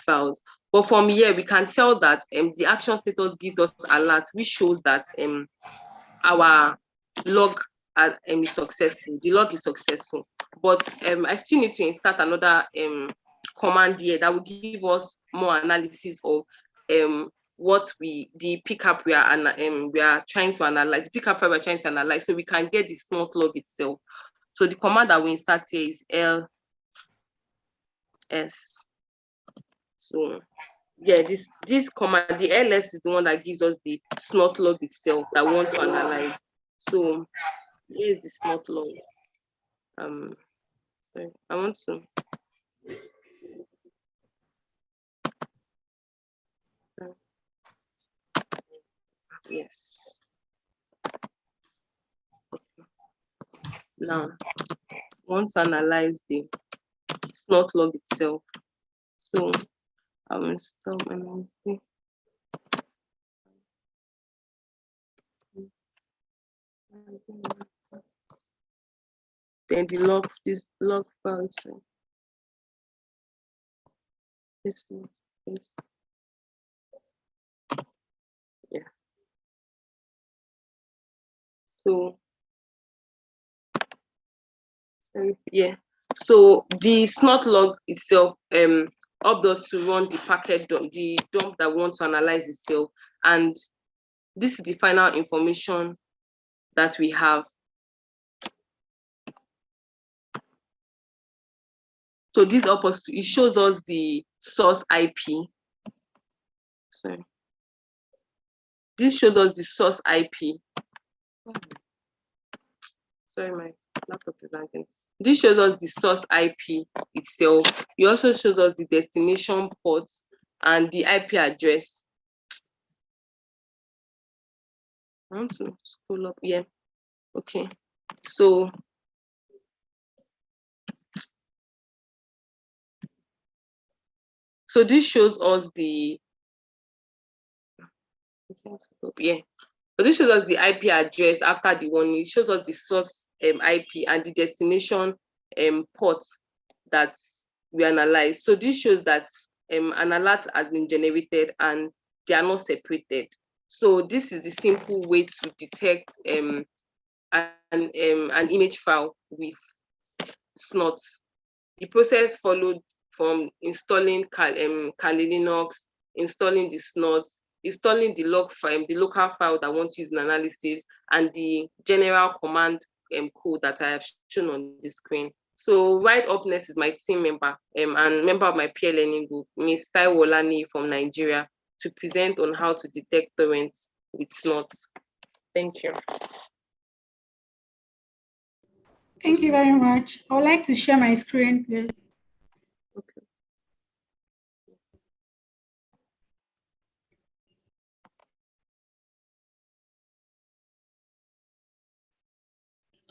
files. But from here, we can tell that the action status gives us alert, which shows that our log is successful. The log is successful. But I still need to insert another command here that will give us more analysis of what the pickup we are trying to analyze, the pickup file we're trying to analyze, so we can get the snort log itself. So the command that we insert here is ls. So yeah, this command, the ls, is the one that gives us the snort log itself that we want to analyze. So here is the snort log. Sorry, I want to. Yes. Now, I want to analyze the snort log itself. So I will install my mouse. Then this log file itself. Yeah. So yeah. So the snort log itself helped us to run the packet dump, the dump that we want to analyze itself, and this is the final information that we have. So this helps us it shows us the source IP. Sorry. This shows us the source IP. Sorry, my laptop is lagging. This shows us the source IP itself. It also shows us the destination port and the IP address. I want to scroll up. Yeah. Okay. So this shows us the yeah. So this shows us the IP address after the one. It shows us the source IP and the destination port that we analyze. So this shows that an alert has been generated and they are not separated. So this is the simple way to detect an image file with snort. The process followed from installing Kali Linux, installing the snort, installing the log file, the local file that wants to use an analysis, and the general command code that I have shown on the screen. So right up next is my team member and member of my peer learning group, Ms. Taiwo Olani from Nigeria, to present on how to detect torrents with snorts. Thank you. Thank you very much. I would like to share my screen, please. Okay.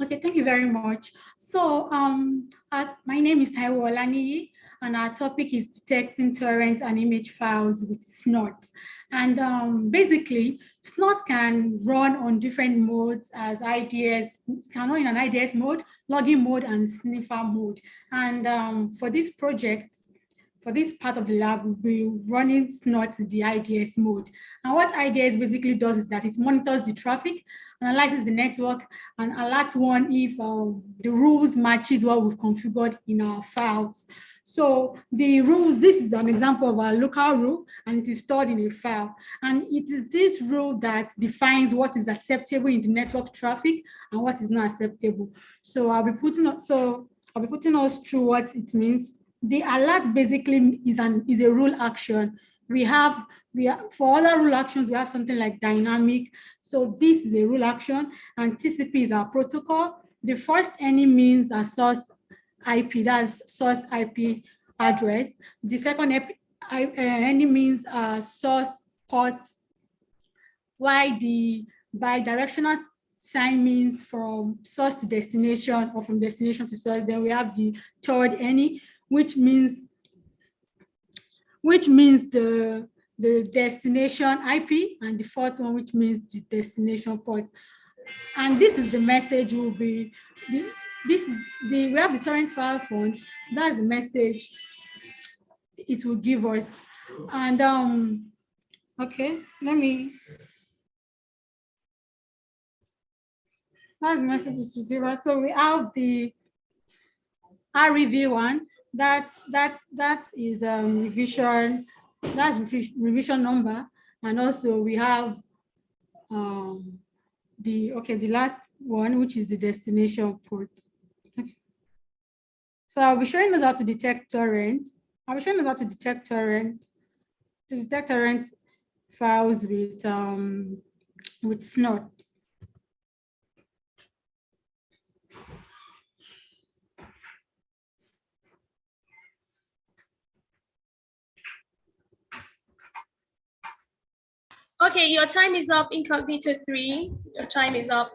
Okay, thank you very much. So my name is Taiwo Olani, and our topic is detecting torrent and image files with snort. And basically, snort can run on different modes as IDS, can run in an IDS mode, logging mode, and sniffer mode. And for this project, for this part of the lab, we'll be running snort in the IDS mode. And what IDS basically does is that it monitors the traffic, analyzes the network, and alerts one if the rules matches what we've configured in our files. So the rules, this is an example of a local rule, and it is stored in a file. And it is this rule that defines what is acceptable in the network traffic and what is not acceptable. So I'll be putting us through what it means. The alert basically is a rule action. We have for other rule actions, we have something like dynamic. So this is a rule action, and TCP is our protocol. The first any means a source IP, that's source IP address. The second any means a source port, while the bidirectional sign means from source to destination or from destination to source. Then we have the third any, which means the destination IP, and the fourth one, which means the destination port. And this is the message will be, we have the torrent file font, that's the message. it will give us. And okay, let me. That's the message it will give us. So we have the REV one. That is revision. That's revision number, and also we have the last one, which is the destination port. Okay. So I'll be showing us how to detect torrent. I'll be showing us how to detect torrent files with snot. Okay, your time is up, Incognito 3. Your time is up.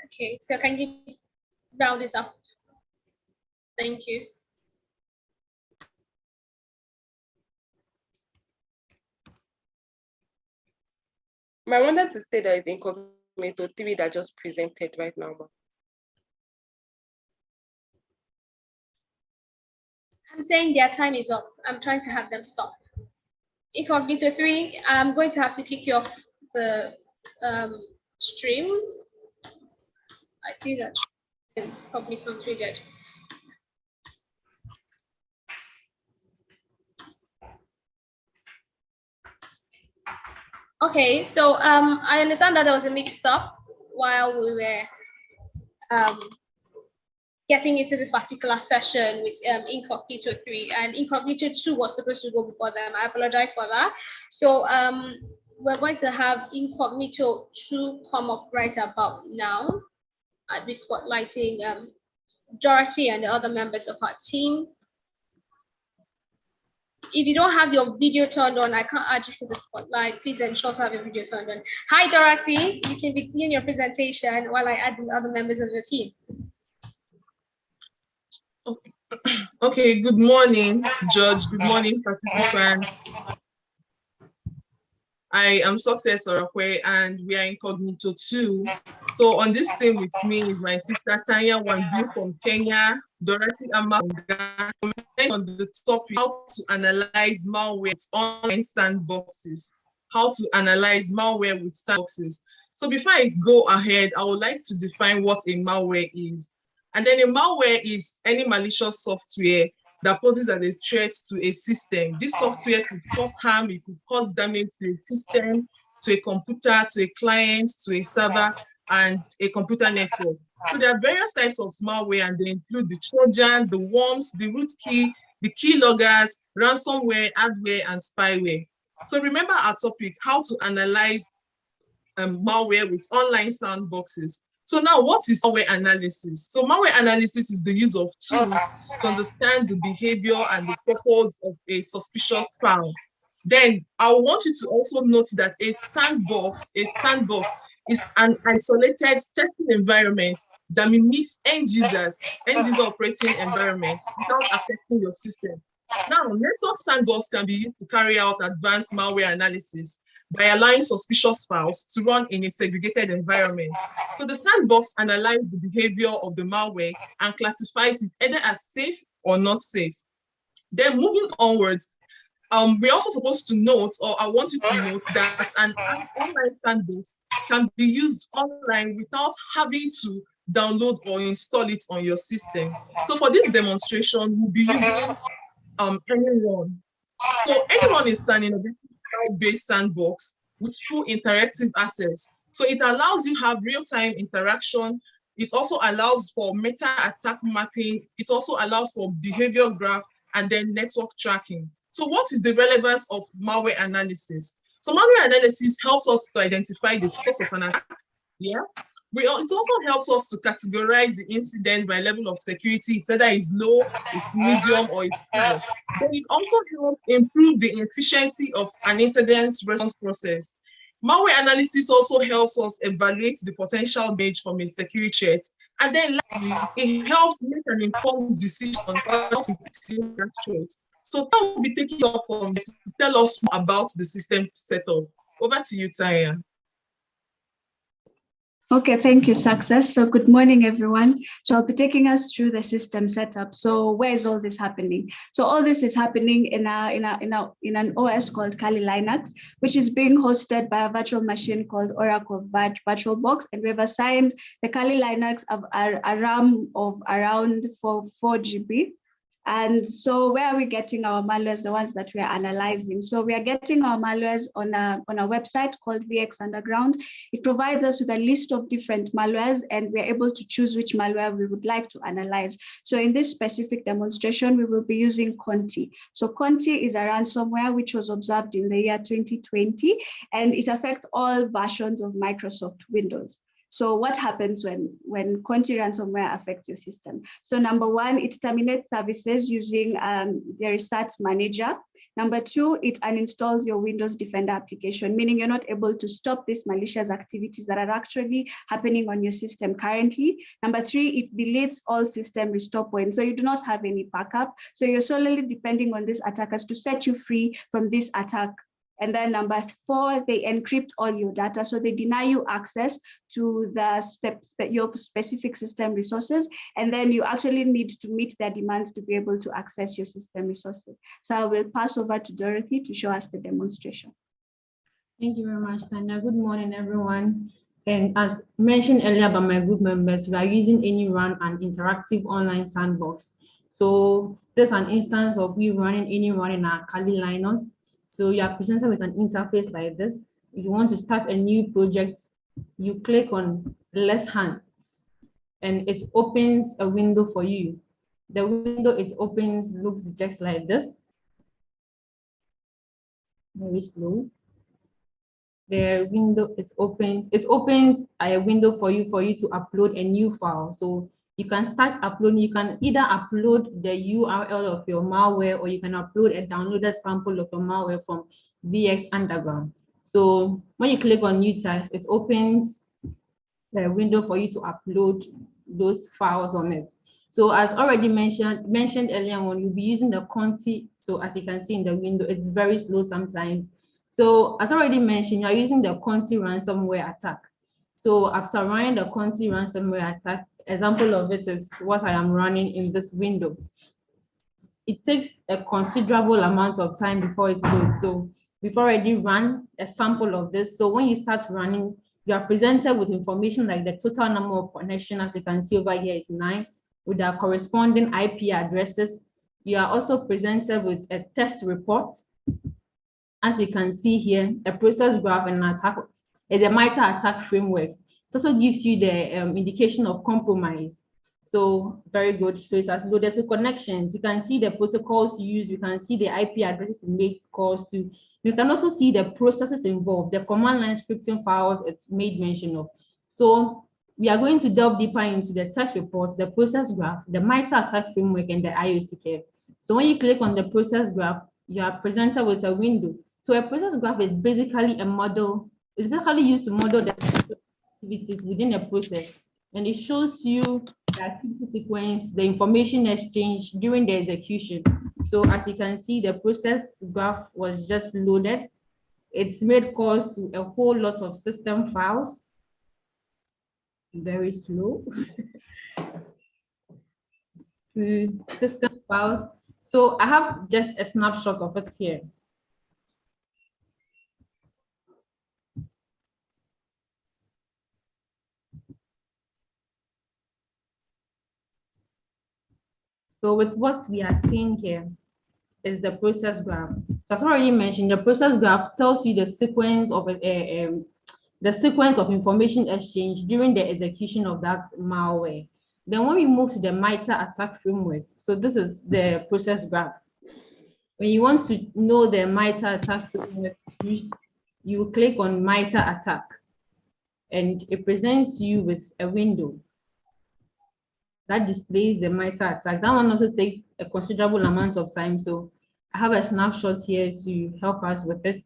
Okay, so can you round it up? Thank you. I wanted to say that it's Incognito 3 that just presented right now. I'm saying their time is up. I'm trying to have them stop. Incognito 3, I'm going to have to kick you off the stream. I see that Incognito 3 did. Okay, so I understand that there was a mix-up while we were getting into this particular session with Incognito 3, and Incognito 2 was supposed to go before them. I apologize for that. So we're going to have Incognito 2 come up right about now. I'll be spotlighting Dorothy and the other members of our team. If you don't have your video turned on, I can't add you to the spotlight. Please ensure to have your video turned on. Hi, Dorothy. You can begin your presentation while I add the other members of the team. Okay, good morning, George. Good morning, participants. I am Success Orakwe, and we are Incognito 2. So on this team with me is my sister Tanya Wandu from Kenya, Dorothy Ama from Ghana. On the topic, how to analyze malware with online sandboxes. How to analyze malware with sandboxes. So before I go ahead, I would like to define what a malware is. And then a malware is any malicious software that poses as a threat to a system. This software could cause harm, it could cause damage to a system, to a computer, to a client, to a server, and a computer network. So there are various types of malware, and they include the Trojan, the worms, the rootkey, the keyloggers, ransomware, adware, and spyware. So remember our topic, how to analyze malware with online sandboxes. So now, what is malware analysis? So malware analysis is the use of tools to understand the behavior and the purpose of a suspicious file. Then I want you to also note that a sandbox is an isolated testing environment that mimics end user operating environment without affecting your system. Now, network sandbox can be used to carry out advanced malware analysis by allowing suspicious files to run in a segregated environment. So the sandbox analyzes the behavior of the malware and classifies it either as safe or not safe. Then moving onwards, we're also supposed to note, or I want you to note, that an online sandbox can be used online without having to download or install it on your system. So for this demonstration, we'll be using anyone. So anyone is an innovative sandbox with full interactive access. So it allows you have real-time interaction. It also allows for meta attack mapping. It also allows for behavior graph and then network tracking. So what is the relevance of malware analysis? So malware analysis helps us to identify the source of an attack. Yeah. It also helps us to categorize the incidents by level of security. It's either it's low, it's medium, or it's high. Then it also helps improve the efficiency of an incident response process. Malware analysis also helps us evaluate the potential damage from a security threat. And then lastly, it helps make an informed decision on how to deal with that threat. So Tanya will be taking up from to tell us more about the system setup. Over to you, Tanya. Okay, thank you, Success. So good morning, everyone. So I'll be taking us through the system setup. So where is all this happening? So all this is happening in an OS called Kali Linux, which is being hosted by a virtual machine called Oracle VirtualBox, and we've assigned the Kali Linux of a RAM of around 4 GB. And so where are we getting our malwares, the ones that we are analyzing? So we are getting our malwares on a website called VX Underground. It provides us with a list of different malwares, and we're able to choose which malware we would like to analyze. So in this specific demonstration, we will be using Conti. So Conti is a ransomware which was observed in the year 2020, and it affects all versions of Microsoft Windows. So what happens when Conti ransomware affects your system? So number one, it terminates services using the research manager. Number two, it uninstalls your Windows Defender application, meaning you're not able to stop these malicious activities that are actually happening on your system currently. Number three, it deletes all system restore points. So you do not have any backup. So you're solely depending on these attackers to set you free from this attack. And then number four, they encrypt all your data. So they deny you access to your specific system resources. And then you actually need to meet their demands to be able to access your system resources. So I will pass over to Dorothy to show us the demonstration. Thank you very much, Tanya. Good morning, everyone. And as mentioned earlier by my group members, we are using AnyRun, an interactive online sandbox. So there's an instance of we running AnyRun in our Kali Linux. So you are presented with an interface like this. If you want to start a new project, you click on less hands and it opens a window for you. The window it opens looks just like this. Very slow. The window it opens a window for you to upload a new file. So you can start uploading. You can either upload the URL of your malware, or you can upload a downloaded sample of your malware from VX Underground. So when you click on new task, it opens the window for you to upload those files on it. So as already mentioned earlier on, you'll be using the Conti. So as you can see in the window, it's very slow sometimes. So as already mentioned, you're using the Conti ransomware attack. So after running the Conti ransomware attack, example of it is what I am running in this window. It takes a considerable amount of time before it loads. So we've already run a sample of this. So when you start running, you are presented with information like the total number of connections, as you can see over here is 9, with their corresponding IP addresses. You are also presented with a test report. As you can see here, a process graph and an attack, the MITRE attack framework. It also gives you the indication of compromise. So very good. So it's as loaded to connections. You can see the protocols used. You can see the IP addresses it made calls to. You can also see the processes involved, the command line scripting files it's made mention of. So we are going to delve deeper into the test reports, the process graph, the MITRE attack framework, and the IOC curve. So when you click on the process graph, you are presented with a window. So a process graph is basically a model. It's basically used to model the activities within a process, and it shows you the activity sequence, the information exchange during the execution. So as you can see, the process graph was just loaded. It's made calls to a whole lot of system files. Very slow. To system files. So I have just a snapshot of it here. So with what we are seeing here is the process graph. So as already mentioned, the process graph tells you the sequence of information exchange during the execution of that malware. Then when we move to the MITRE attack framework, so this is the process graph. When you want to know the MITRE attack framework, you click on MITRE attack, and it presents you with a window that displays the MITRE attack. That one also takes a considerable amount of time. So I have a snapshot here to help us with it.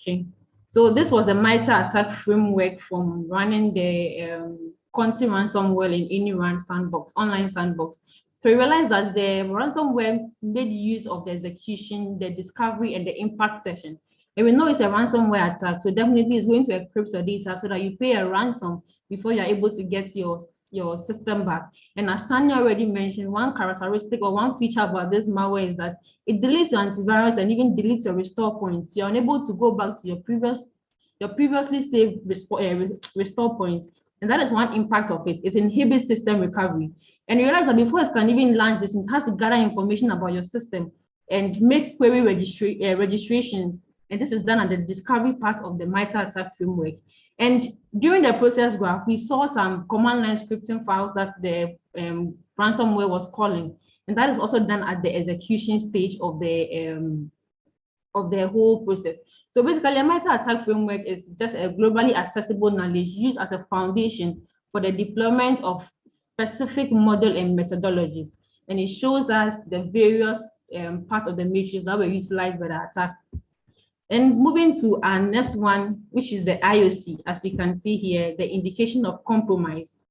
Okay. So this was the MITRE attack framework from running the Conti ransomware in AnyRun sandbox, online sandbox. So you realize that the ransomware made use of the execution, the discovery, and the impact session. And we know it's a ransomware attack, so definitely it's going to encrypt your data so that you pay a ransom before you're able to get your system back. And as Tanya already mentioned, one characteristic or one feature about this malware is that it deletes your antivirus and even deletes your restore points. You're unable to go back to your previously saved restore point. And that is one impact of it. It inhibits system recovery. And you realize that before it can even launch this, it has to gather information about your system and make query registrations. And this is done at the discovery part of the MITRE ATT&CK framework. And during the process graph, we saw some command line scripting files that the ransomware was calling. And that is also done at the execution stage of the whole process. So basically, a MITRE ATT&CK framework is just a globally accessible knowledge used as a foundation for the deployment of specific model and methodologies. And it shows us the various parts of the matrix that were utilized by the attack. And moving to our next one, which is the IOC, as we can see here, the indication of compromise.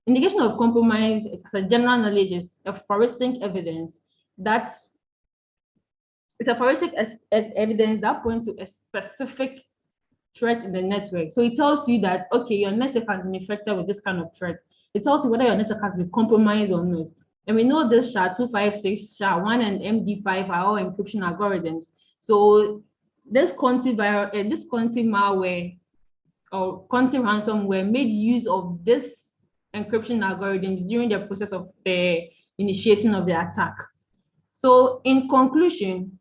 Indication of compromise, as a general knowledge, is a forensic evidence that it's a forensic evidence that points to a specific threat in the network. So it tells you that, okay, your network has been infected with this kind of threat. It tells you whether your network has been compromised or not. And we know this SHA-256, SHA-1, and MD5 are all encryption algorithms. So this Conti malware or Conti ransomware made use of this encryption algorithms during the process of the initiation of the attack. So in conclusion,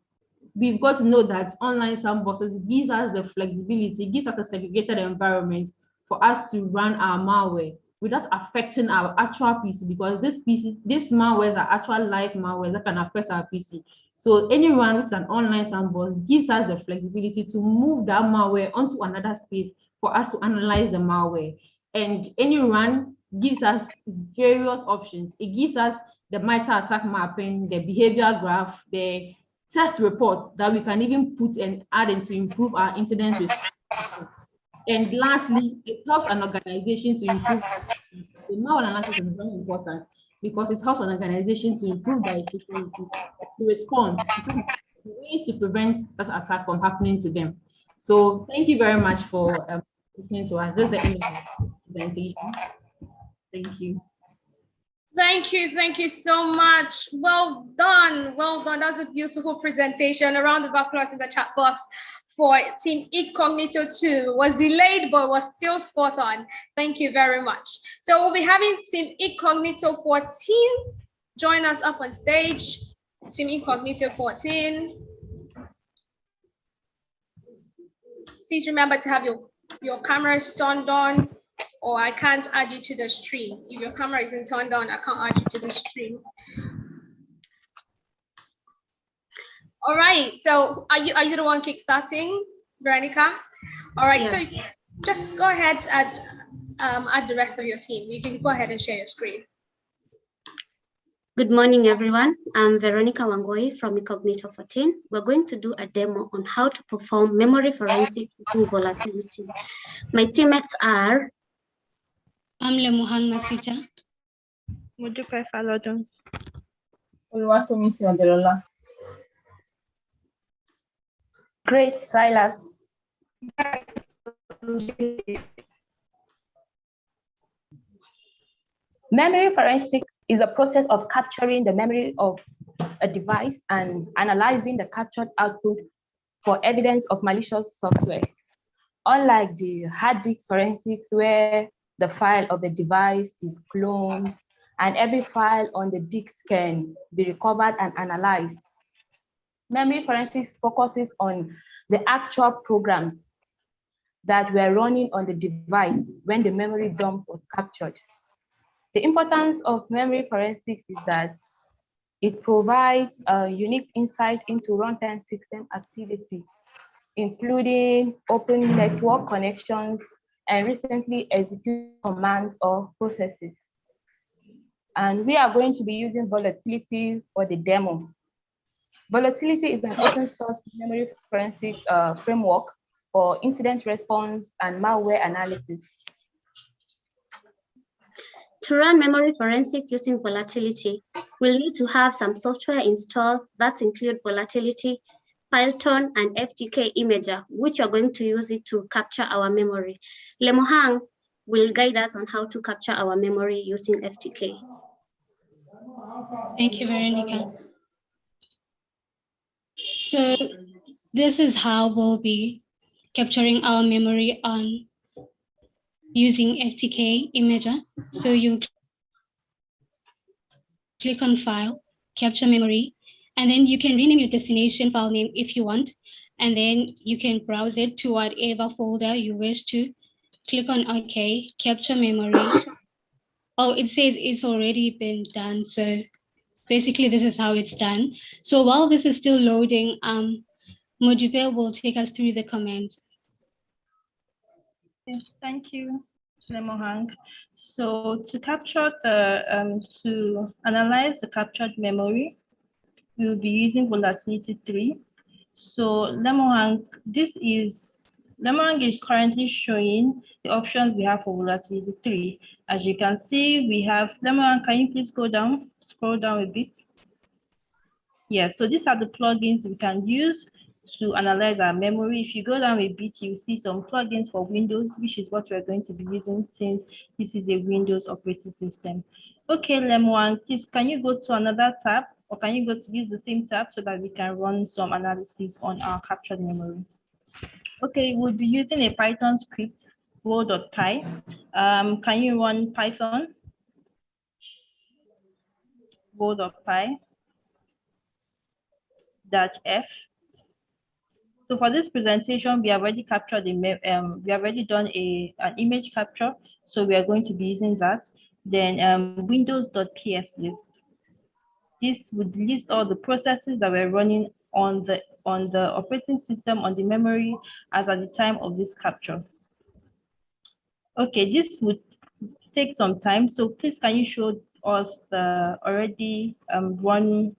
we've got to know that online sandboxes gives us the flexibility, gives us a segregated environment for us to run our malware without affecting our actual PC, because these malwares are actual live malwares that can affect our PC. So anyone with an online sandbox gives us the flexibility to move that malware onto another space for us to analyze the malware. And anyone gives us various options. It gives us the MITRE ATT&CK mapping, the behavior graph, the test reports that we can even put and add in to improve our incident response. And lastly, it helps an organization to improve. The malware analysis is very important because it helps an organization to improve their efficiency, to respond to some ways to prevent that attack from happening to them. So thank you very much for listening to us. This is the end of the presentation. Thank you. Thank you so much. Well done. That's a beautiful presentation. A round of applause in the chat box for Team Incognito 2. Was delayed, but was still spot on. Thank you very much. So we'll be having Team Incognito 14 join us up on stage. Team Incognito 14. Please remember to have your cameras turned on, or I can't add you to the stream. If your camera isn't turned on, I can't add you to the stream. All right, so are you the one kickstarting, Veronica? All right, yes. So just go ahead and add the rest of your team. You can go ahead and share your screen. Good morning, everyone. I'm Veronica Wangoi from Incognito 14. We're going to do a demo on how to perform memory forensics using volatility. My teammates are I'm Lemuhan Masita. Mujukai Falodun. Oluwatomisin Adelola. Grace Silas. Memory forensics is a process of capturing the memory of a device and analyzing the captured output for evidence of malicious software. Unlike the hard disk forensics, where the file of the device is cloned and every file on the disk can be recovered and analyzed, memory forensics focuses on the actual programs that were running on the device when the memory dump was captured. The importance of memory forensics is that it provides a unique insight into runtime system activity, including open network connections and recently executed commands or processes. And we are going to be using volatility for the demo. Volatility is an open source memory forensics framework for incident response and malware analysis. To run memory forensics using volatility, we'll need to have some software installed that include volatility, Python, and FTK imager, which are going to use it to capture our memory. Lemohang will guide us on how to capture our memory using FTK. Thank you, Veronica. So this is how we'll be capturing our memory on using FTK imager. So you click on File, Capture Memory, and then you can rename your destination file name if you want, and then you can browse it to whatever folder you wish to. Click on OK, Capture Memory. Oh, it says it's already been done. So basically this is how it's done. So while this is still loading, Modupe will take us through the commands. Thank you, Lemohang. So to capture the, to analyze the captured memory, we will be using volatility 3. So Lemohang is currently showing the options we have for volatility 3. As you can see, we have, Lemohang, can you please scroll down a bit? Yes, so these are the plugins we can use to analyze our memory. If you go down a bit, you see some plugins for Windows, which is what we're going to be using since this is a Windows operating system. Okay, Lemohang, please, can you go to another tab, or can you go to use the same tab so that we can run some analysis on our captured memory? Okay, we'll be using a Python script, go.py. Can you run Python? Go.py -f. So for this presentation, we have already captured we have already done an image capture. So we are going to be using that. Then windows.ps list. This would list all the processes that were running on the operating system, on the memory as at the time of this capture. Okay, this would take some time. So please, can you show us the already run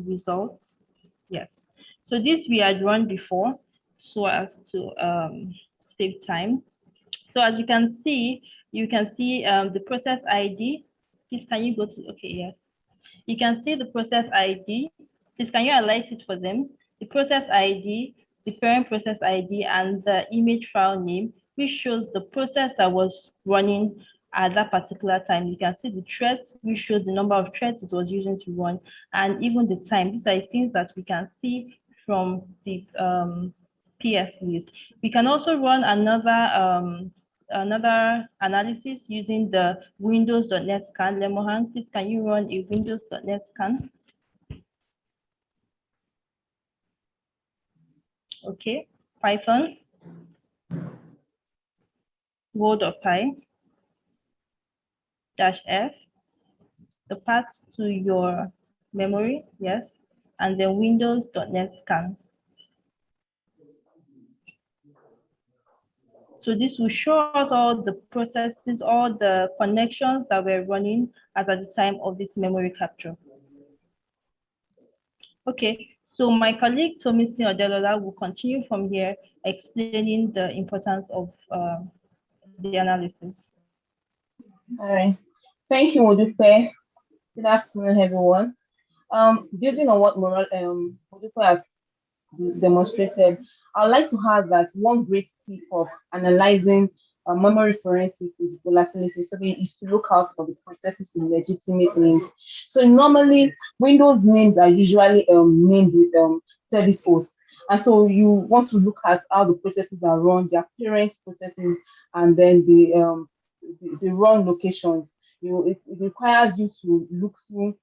results? Yes. So this we had run before, so as to save time. So as you can see the process ID. Please, can you go to, okay, yes. You can see the process ID. Please, can you highlight it for them? The process ID, the parent process ID, and the image file name, which shows the process that was running at that particular time. You can see the threads, which shows the number of threads it was using to run, and even the time. These are things that we can see from the PS list. We can also run another analysis using the windows.net scan. Lemohang, please, can you run a windows.net scan? Okay, Python, go.py -f, the path to your memory, yes, and then windows.net scan. So this will show us all the processes, all the connections that were running as at the time of this memory capture. Okay, so my colleague Tomisi Odelola will continue from here explaining the importance of the analysis. All right. Thank you, Modupe. Good afternoon, everyone. Building on what Modupe has demonstrated, I'd like to have that one great tip of analyzing memory forensics with volatility is to look out for the processes with legitimate names. So normally, Windows names are usually named with service hosts. And so you want to look at how the processes are run, their parent processes, and then the run locations. It requires you to look through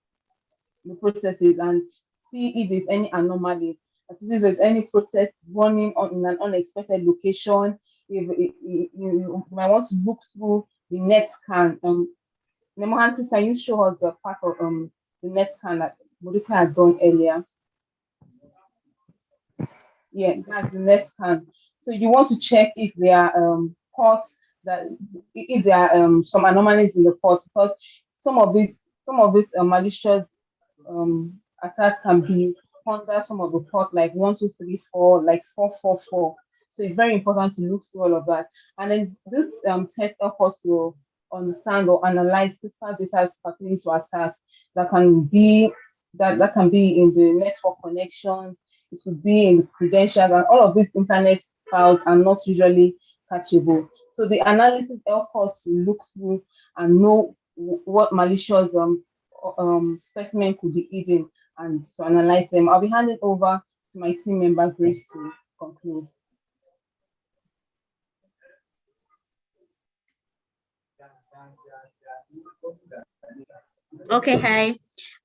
the processes and see if there's any anomaly. If there's any process running in an unexpected location, you might want to look through the net scan. Lemohang, please, can you show us the part of the net scan that Modupe had done earlier? Yeah, that's the net scan. So you want to check if there are ports if there are some anomalies in the port, because some of these malicious attacks can be under some of the port, like 1234, like 444. So it's very important to look through all of that. And then this test helps us to understand or analyze critical data pertaining to attacks that can be in the network connections, it would be in the credentials, and all of these internet files are not usually catchable. So the analysis helps us to look through and know what malicious specimen could be hidden and to analyze them. I'll be handing over to my team member Grace to conclude. Okay, hi.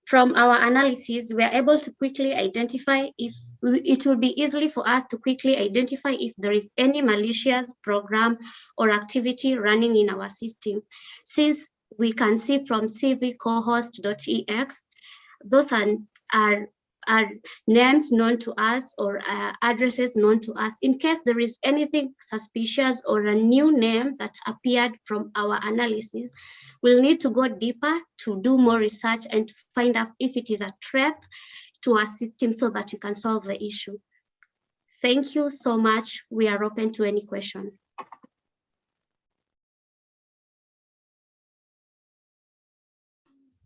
From our analysis, we are able to quickly identify if it will be easily for us to quickly identify if there is any malicious program or activity running in our system. Since we can see from cvcohost.ex, those are names known to us or addresses known to us. In case there is anything suspicious or a new name that appeared from our analysis, we'll need to go deeper to do more research and to find out if it is a threat to our system so that we can solve the issue. Thank you so much. We are open to any question.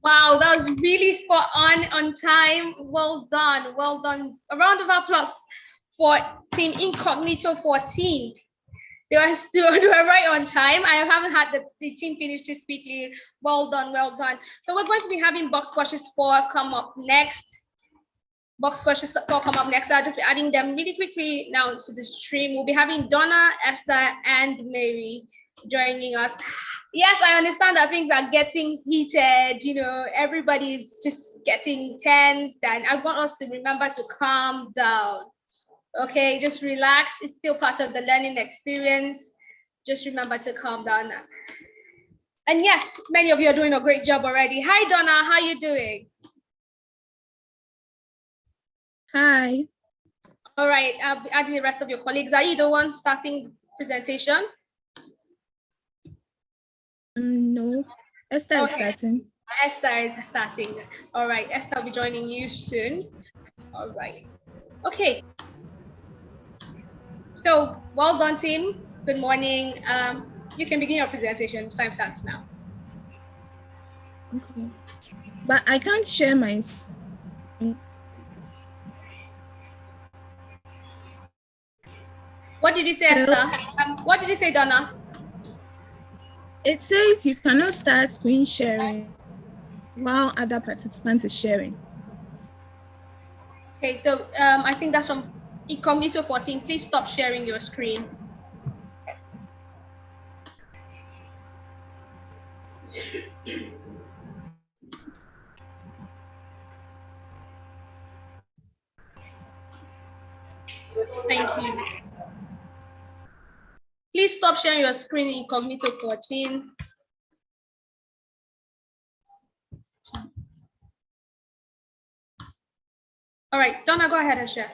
Wow, that was really spot on time. Well done, well done. A round of applause for Team Incognito 14. They were right on time. I haven't had the team finish this quickly. Well done, well done. So we're going to be having Box Questions 4 come up next. Box Questions 4 come up next. I'll just be adding them really quickly now to the stream. We'll be having Donna, Esther, and Mary joining us. Yes, I understand that things are getting heated, you know, everybody's just getting tense, and I want us to remember to calm down. Okay, just relax. It's still part of the learning experience. Just remember to calm down. And yes, many of you are doing a great job already. Hi, Donna, how are you doing? Hi. All right, I'll be adding the rest of your colleagues. Are you the one starting presentation? No, Esther is starting. Esther is starting. All right, Esther will be joining you soon. All right. Okay. So, well done, team. Good morning. You can begin your presentation. Time starts now. Okay. But I can't share my screen. What did you say, Esther? What did you say, Donna? It says you cannot start screen sharing while other participants is sharing. Okay, so I think that's from Incognito 14. Please stop sharing your screen. Thank you. Please stop sharing your screen in Incognito 14. All right, Donna, go ahead and share.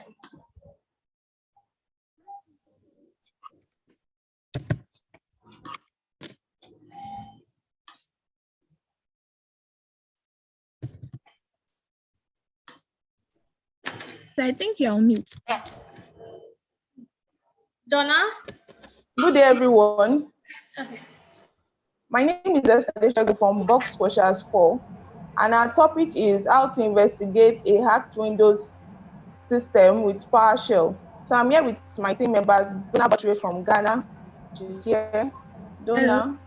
I think you're on mute. Donna? Good day, everyone. Okay. My name is Esther from Box Questions 4, and our topic is how to investigate a hacked Windows system with PowerShell. So I'm here with my team members, Donna Battery from Ghana, she's here, Donna, Hello.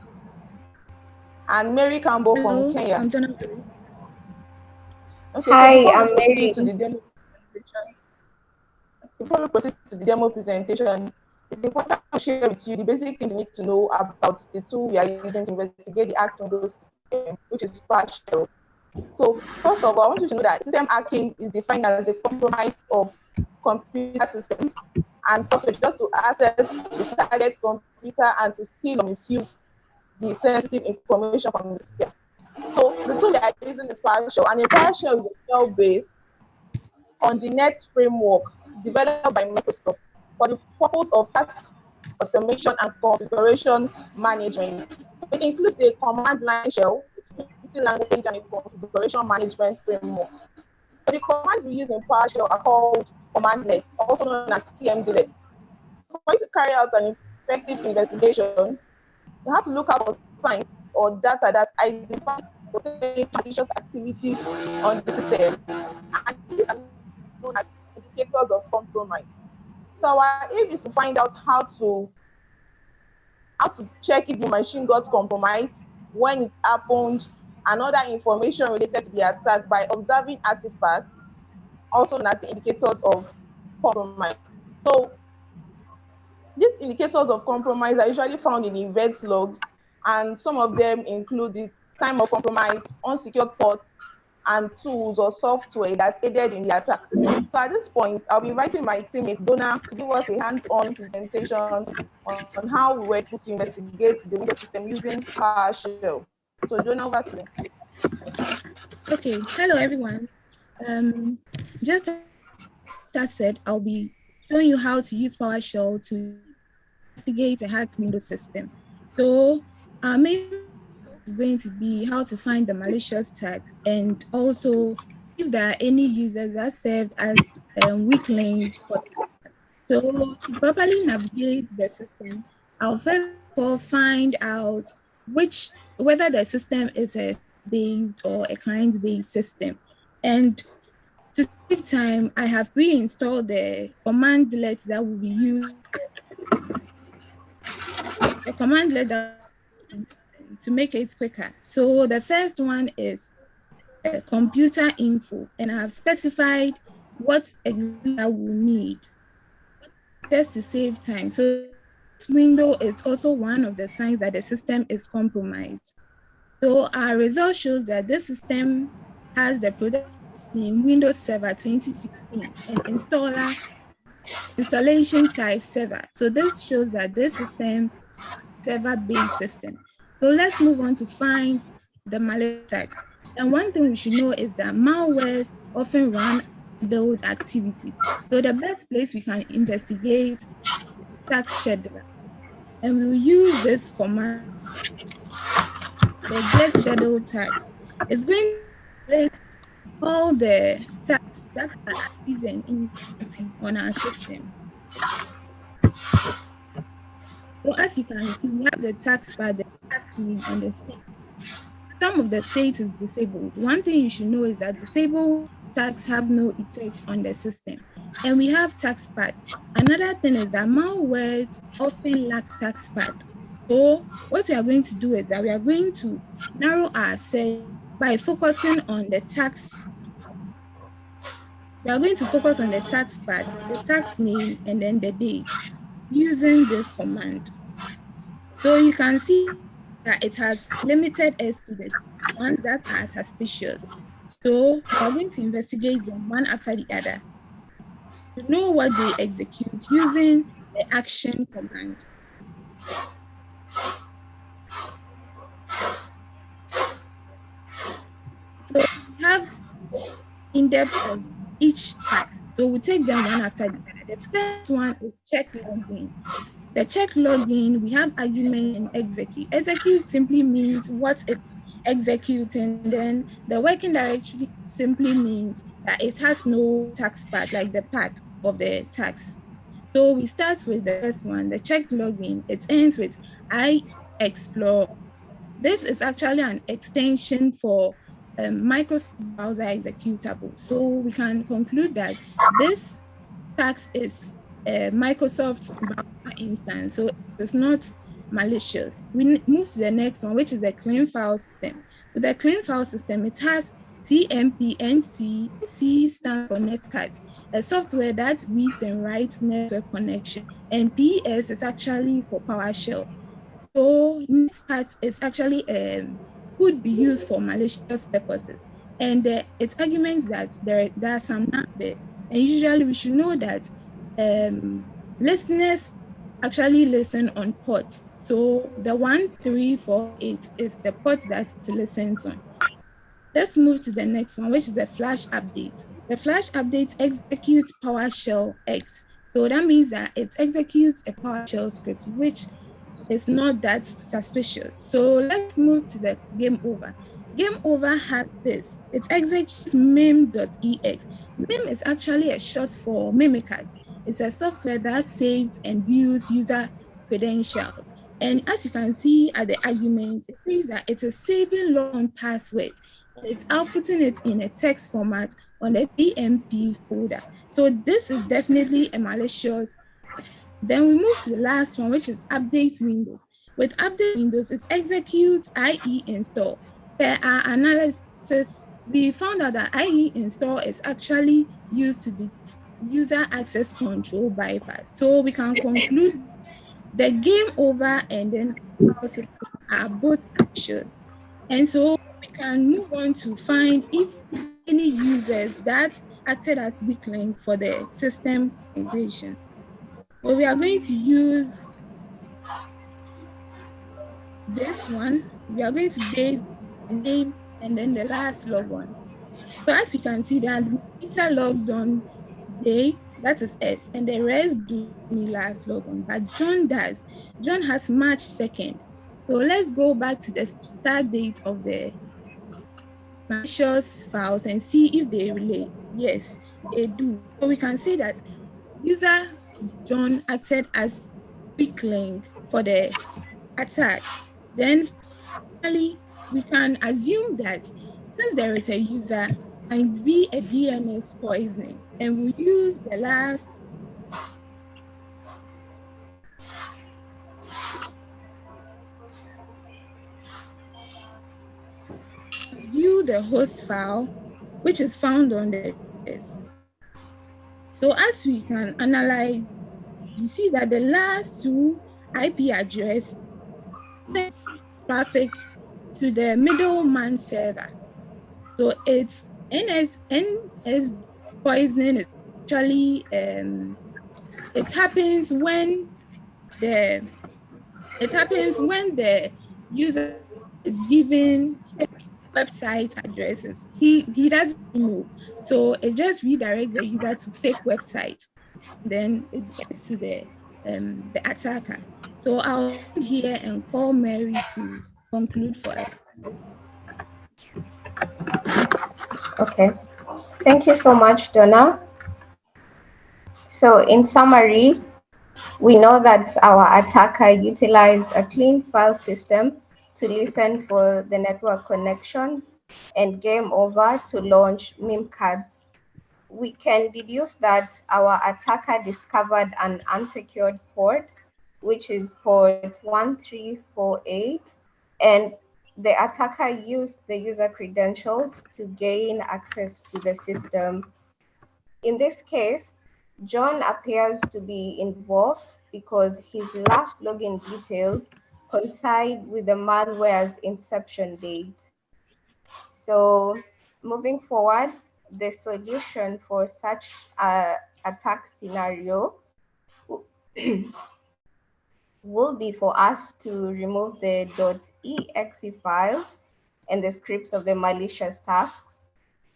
and Mary Campbell from Kenya. I'm Donna. Okay, Hi, so I'm Mary. Before we proceed to the demo presentation, it's important to share with you the basic things you need to know about the tool we are using to investigate the hacked Windows system, which is PowerShell. So first of all, I want you to know that system hacking is defined as a compromise of computer system and software just to access the target computer and to steal or misuse the sensitive information from the system. So the tool that I'm using is PowerShell, and a PowerShell is a shell-based on the .NET framework developed by Microsoft for the purpose of task automation and configuration management. It includes a command line shell, a scripting language, and a configuration management framework. So the commands we use in PowerShell are called commandlets, also known as CMDlets. For you to carry out an effective investigation, you have to look out for signs or data that identifies potential malicious activities on the system. And these are known as indicators of compromise. So our aim is to find out how to check if the machine got compromised, when it happened, and other information related to the attack by observing artifacts, also known as the indicators of compromise. So these indicators of compromise are usually found in event logs, and some of them include the time of compromise, unsecured ports, and tools or software that aided in the attack. So at this point, I'll be inviting my teammate Donna to give us a hands-on presentation on how we were able to investigate the Windows system using Powershell. So Donna, over to you. Okay, hello everyone. Just as I said, I'll be showing you how to use PowerShell to investigate a hacked Windows system. So our main is going to be how to find the malicious tags, and also if there are any users that served as weak links for. So to properly navigate the system, I'll first of all find out whether the system is a based or a client-based system. And to save time, I have pre-installed the commandlet that will be used. The commandlet that to make it quicker. So the first one is computer info, and I have specified what exactly I will need just to save time. So this window is also one of the signs that the system is compromised. So our result shows that this system has the product name Windows Server 2016 and installation type server. So this shows that this system server-based system. So let's move on to find the malware tags. And one thing we should know is that malwares often run build activities. So the best place we can investigate tag scheduler. And we'll use this command, the get schedule tags. It's going to list all the tags that are active and inactive on our system. So as you can see, we have the tax bar, the tax name, and the state. Some of the states is disabled. One thing you should know is that disabled tags have no effect on the system. And we have tax pad. Another thing is that malwares often lack tax pad. So what we are going to do is that we are going to narrow our search by focusing on the tax. We are going to focus on the tax pad, the tax name, and then the date using this command. So you can see that it has limited us to the ones that are suspicious. So we are going to investigate them one after the other to know what they execute using the action command. So we have in-depth of each task. So we take them one after the other. The first one is check login. The check login, we have argument and execute. Execute simply means what it's executing. Then the working directory simply means that it has no tax path, like the path of the tax. So we start with the first one, the check login. It ends with I explore. This is actually an extension for Microsoft browser executable. So we can conclude that this tax is a Microsoft browser instance, so it's not malicious. We move to the next one, which is a clean file system. With the clean file system, it has TMP-NC. C stands for netcat, a software that reads and writes network connection, and PS is actually for PowerShell. So netcat is actually could be used for malicious purposes, and it arguments that there are some numbers, and usually we should know that listeners actually listen on ports. So the 1348 is the port that it listens on. Let's move to the next one, which is the flash update. The flash update executes PowerShell X. So that means that it executes a PowerShell script, which is not that suspicious. So let's move to the game over. Game over has this. It executes mim.ex. Mim is actually a short for Mimikatz. It's a software that saves and views user credentials. And as you can see at the argument, it says that it is saving long passwords. It's outputting it in a text format on the TMP folder. So this is definitely a malicious. Then we move to the last one, which is updates windows. With update windows, it executes IE install. Per our analysis, we found out that IE install is actually used to detect user access control bypass. So we can conclude the game over and then our system are both malicious. And so we can move on to find if any users that acted as weak link for the system computation. So we are going to use this one. We are going to base the name and then the last log on. So as you can see that Peter logged on today, that is S, and the rest do any last log on, but John does. John has March 2nd. So let's go back to the start date of the malicious files and see if they relate. Yes, they do. So we can say that user John acted as weak link for the attack. Then finally, we can assume that since there is a user, might be a DNS poisoning, and we use the last to view the host file, which is found on the disk. So as we can analyze, you see that the last two IP address sends traffic to the middleman server. So it's NS poisoning is actually it happens when the user is given fake website addresses. He doesn't know, so it just redirects the user to fake websites. Then it gets to the attacker. So I'll end here and call Mary to conclude for us. Okay, thank you so much, Donna. So in summary, we know that our attacker utilized a clean file system to listen for the network connections and game over to launch meme cards. We can deduce that our attacker discovered an unsecured port, which is port 1348, and the attacker used the user credentials to gain access to the system. In this case, John appears to be involved because his last login details coincide with the malware's inception date. So moving forward, the solution for such attack scenario will be for us to remove the .exe files and the scripts of the malicious tasks,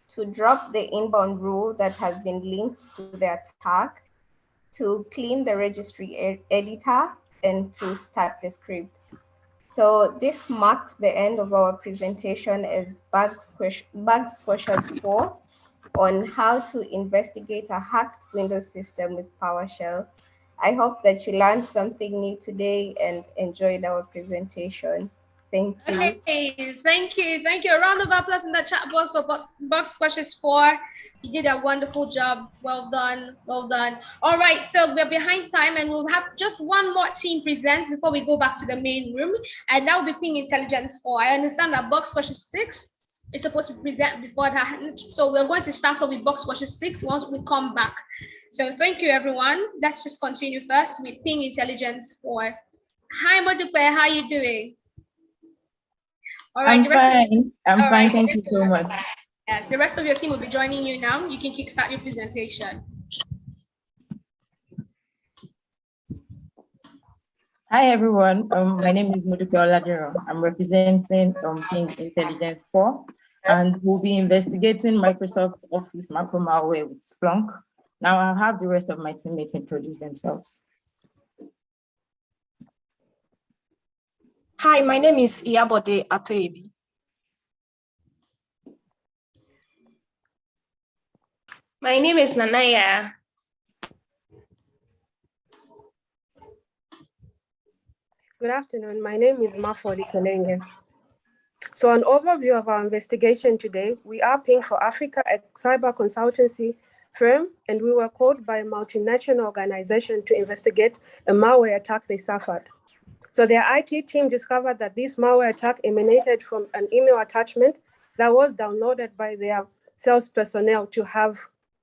to drop the inbound rule that has been linked to the attack, to clean the registry editor, and to start the script. So this marks the end of our presentation as Bug Squashers 4 on how to investigate a hacked Windows system with PowerShell. I hope that you learned something new today and enjoyed our presentation. Thank you. Okay, thank you. Thank you. A round of applause in the chat box for Bug Squashers 4. You did a wonderful job. Well done. Well done. All right, so we're behind time and we'll have just one more team present before we go back to the main room. And that will be Ping Intelligence 4. I understand that Bug Squashers 6 is supposed to present before that. So we're going to start off with Bug Squashers 6 once we come back. So thank you, everyone. Let's just continue first with Ping Intelligence 4. Hi, Modupe. How are you doing? All right, I'm fine. Thank you so much. Yes, the rest of your team will be joining you now. You can kickstart your presentation. Hi, everyone. My name is Modupe Oladero. I'm representing Ping Intelligence 4, and we'll be investigating Microsoft Office macro malware with Splunk. Now I'll have the rest of my teammates introduce themselves. Hi, my name is Iyabode Atoyebi. My name is Nanaya. Good afternoon. My name is Mafodi Kenenge. So an overview of our investigation today, we are Ping for Africa, a cyber consultancy firm, and we were called by a multinational organization to investigate a malware attack they suffered. So their IT team discovered that this malware attack emanated from an email attachment that was downloaded by their sales personnel to have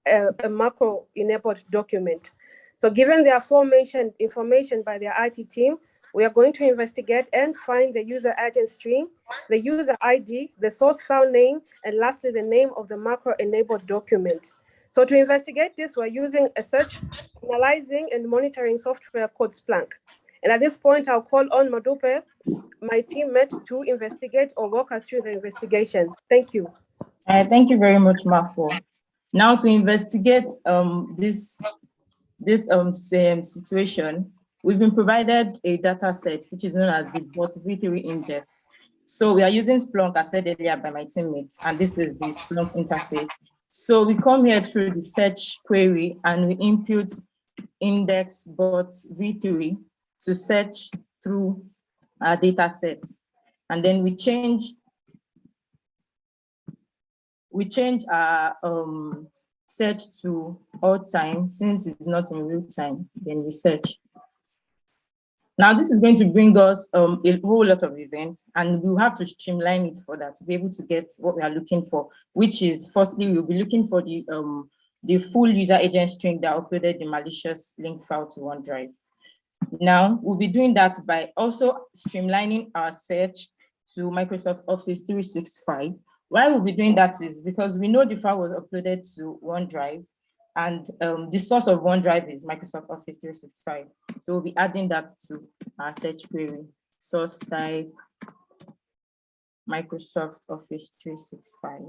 a macro-enabled document. So given the aforementioned information by their IT team, we are going to investigate and find the user agent string, the user ID, the source file name, and lastly, the name of the macro-enabled document. So to investigate this, we're using a search, analyzing, and monitoring software called Splunk. And at this point, I'll call on Modupe, my teammate, to investigate or walk us through the investigation. Thank you. Thank you very much, Mafo. Now to investigate this same situation, we've been provided a data set, which is known as the bot v3 ingest. So we are using Splunk, as said earlier by my teammates, and this is the Splunk interface. So we come here through the search query and we input index bot v3 to search through our data set. And then we change our search to all time, since it's not in real time, then we search. Now this is going to bring us a whole lot of events, and we'll have to streamline it for that to be able to get what we are looking for, which is firstly, we'll be looking for the full user agent string that uploaded the malicious link file to OneDrive. Now we'll be doing that by also streamlining our search to Microsoft Office 365. Why we'll be doing that is because we know the file was uploaded to OneDrive, and the source of OneDrive is Microsoft Office 365. So we'll be adding that to our search query. Source type, Microsoft Office 365.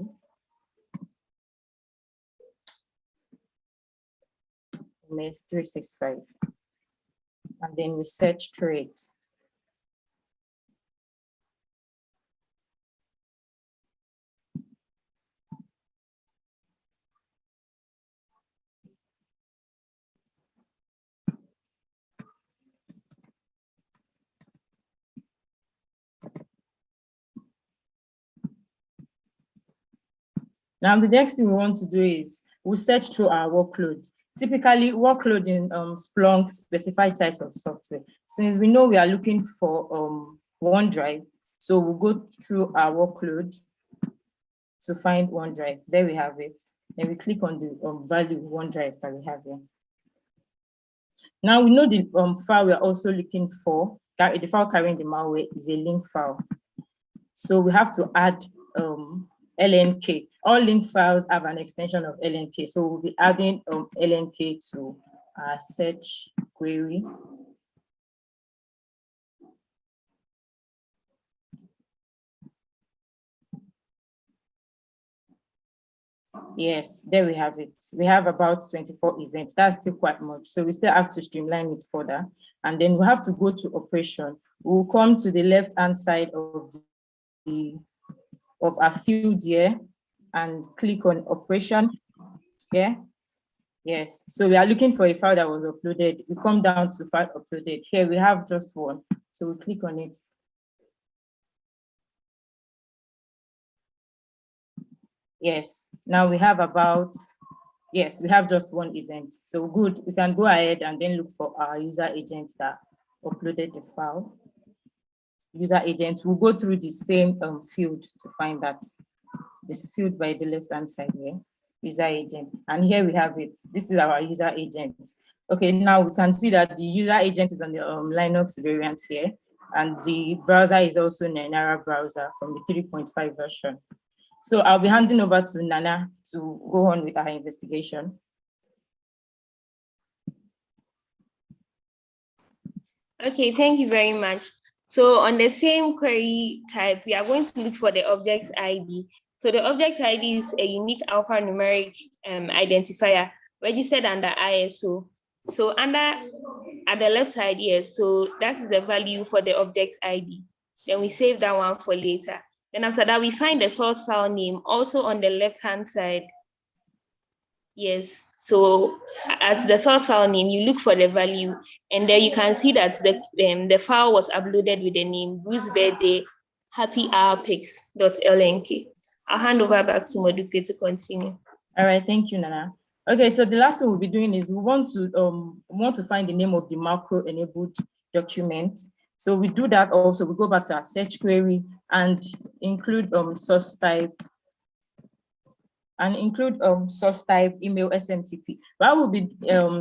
MS 365. And then we search through it. Now, the next thing we want to do is we'll search through our workload. Typically, workload in Splunk specify types of software. Since we know we are looking for OneDrive, so we'll go through our workload to find OneDrive. There we have it. Then we click on the value OneDrive that we have here. Now we know the file we are also looking for, the file carrying the malware is a link file. So we have to add LNK. All link files have an extension of LNK. So we'll be adding LNK to our search query. Yes, there we have it. We have about 24 events. That's still quite much. So we still have to streamline it further. And then we have to go to operation. We'll come to the left-hand side of our field here and click on operation. Yeah. Yes. So we are looking for a file that was uploaded. We come down to file uploaded. Here we have just one. So we click on it. Yes, now we have we have just one event. So good, we can go ahead and then look for our user agents that uploaded the file. User agent, we'll go through the same field to find that. This field by the left-hand side here, user agent. And here we have it. This is our user agent. Okay, now we can see that the user agent is on the Linux variant here. And the browser is also Nainara browser from the 3.5 version. So I'll be handing over to Nana to go on with our investigation. Okay, thank you very much. So on the same query type, we are going to look for the object ID. So the object ID is a unique alphanumeric identifier registered under ISO. So at the left side here, so that's the value for the object ID. Then we save that one for later. Then after that, we find the source file name also on the left-hand side. Yes, so at the source file name, you look for the value, and there you can see that the file was uploaded with the name Bruce Birthday Happy Hour.lnk. I'll hand over back to Modupe to continue. All right, thank you, Nana. Okay, so the last thing we'll be doing is we want to find the name of the macro-enabled document. So we do that also. We go back to our search query and include source type email SMTP. Why we'll be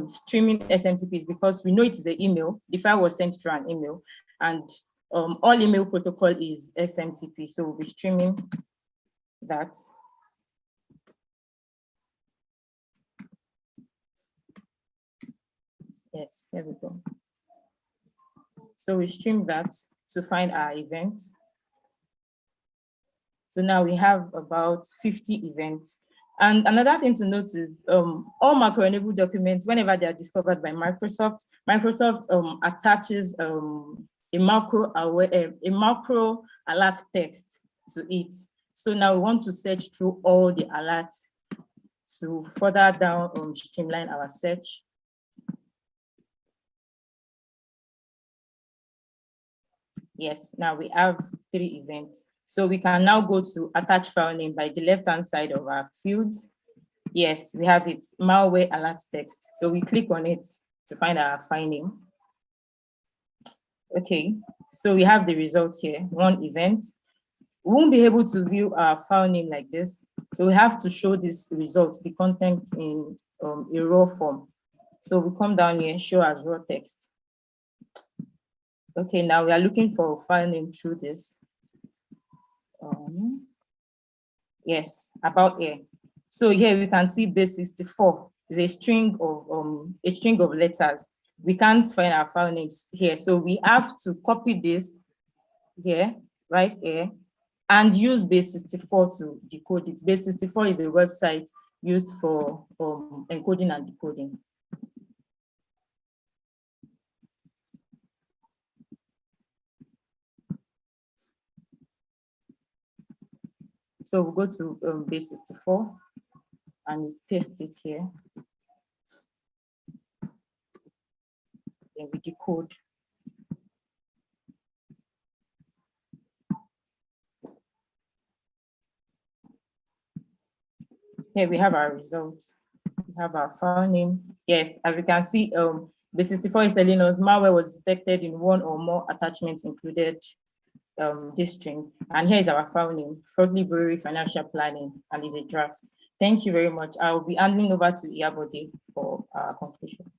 streaming SMTPs because we know it is an email. The file was sent through an email, and all email protocol is SMTP. So we'll be streaming that. Yes, here we go. So we stream that to find our event. So now we have about 50 events. And another thing to note is all macro-enabled documents, whenever they are discovered by Microsoft, attaches a macro alert text to it. So now we want to search through all the alerts to further down streamline our search. Yes, now we have 3 events. So we can now go to attach file name by the left-hand side of our fields. Yes, we have it, malware alert text. So we click on it to find our file name. Okay, so we have the results here, 1 event. We won't be able to view our file name like this. So we have to show this result, the content in a raw form. So we come down here, show as raw text. Okay, now we are looking for a file name through this. Yes, about here. So here we can see base 64 is a string of letters. We can't find our file names here, so we have to copy this here, right here, and use base 64 to decode it. Base 64 is a website used for encoding and decoding. So we'll go to base 64 and paste it here. Then we decode. Here we have our results. We have our file name. Yes, as we can see, base 64 is telling us malware was detected in 1 or more attachments included this string. And here is our file name, Fraud Library Financial Planning, and is a draft. Thank you very much. I will be handing over to Iyabode for our conclusion.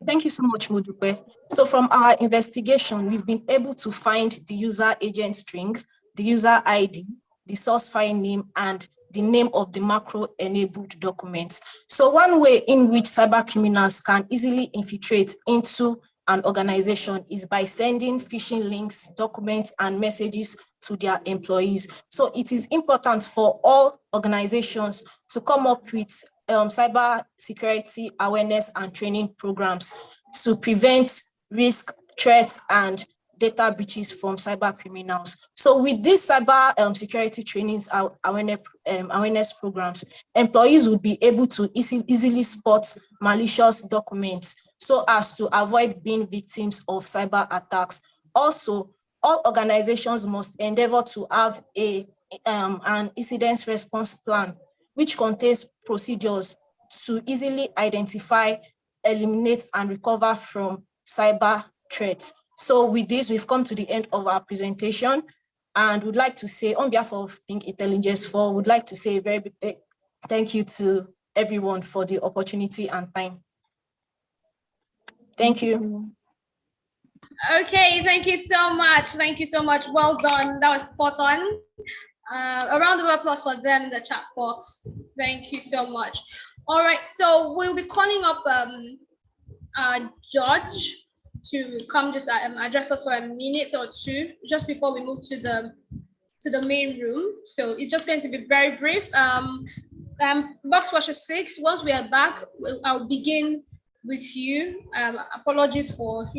Thank you so much, Modupe. So from our investigation, we've been able to find the user agent string, the user ID, the source file name, and the name of the macro-enabled documents. So one way in which cyber criminals can easily infiltrate into an organization is by sending phishing links, documents, and messages to their employees. So it is important for all organizations to come up with cyber security awareness and training programs to prevent risk, threats, and data breaches from cyber criminals. So with these cyber security trainings awareness programs, employees will be able to easily spot malicious documents so as to avoid being victims of cyber attacks. Also, all organizations must endeavor to have an incident response plan, which contains procedures to easily identify, eliminate, and recover from cyber threats. So with this, we've come to the end of our presentation, and would like to say, on behalf of Pink Intelligence 4, would like to say a very big thank you to everyone for the opportunity and time. Thank you. Okay, thank you so much. Thank you so much. Well done. That was spot on. A round of applause for them in the chat box. Thank you so much. All right, so we'll be calling up George to come just address us for a minute or two just before we move to the main room. So it's just going to be very brief. Box Watcher 6, once we are back, I'll begin with you. Apologies for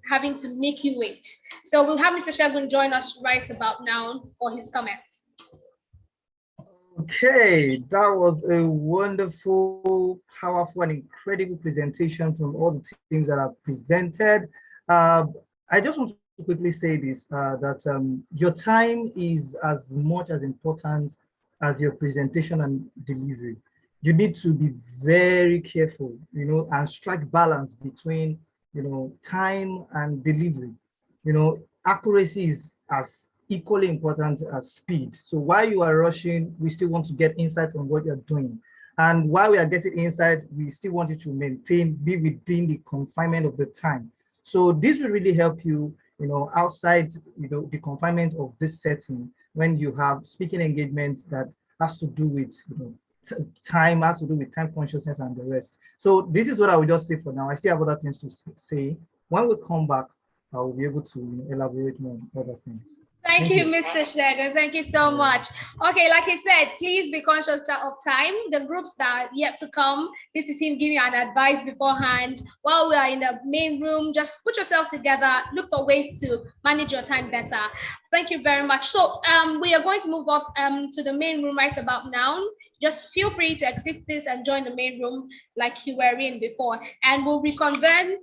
having to make you wait. So we'll have Mr. Shegun join us right about now for his comments. Okay, that was a wonderful, powerful, and incredible presentation from all the teams that have presented. I just want to quickly say this, that your time is as much as important as your presentation and delivery. you need to be very careful, and strike balance between, time and delivery. Accuracy is as equally important as speed. So while you are rushing, we still want to get insight from what you're doing. And while we are getting insight, we still want you to be within the confinement of the time. So this will really help you, outside, the confinement of this setting, when you have speaking engagements that has to do with, time, has to do with time consciousness and the rest. So this is what I will just say for now. I still have other things to say. When we come back, I will be able to elaborate more on other things. Thank you, Mr. Shego. Thank you so much. Okay, like he said, please be conscious of time. The groups that are yet to come, this is him giving you an advice beforehand. While we are in the main room, just put yourselves together, look for ways to manage your time better. Thank you very much. So we are going to move up to the main room right about now. Just feel free to exit this and join the main room like you were in before. And we'll reconvene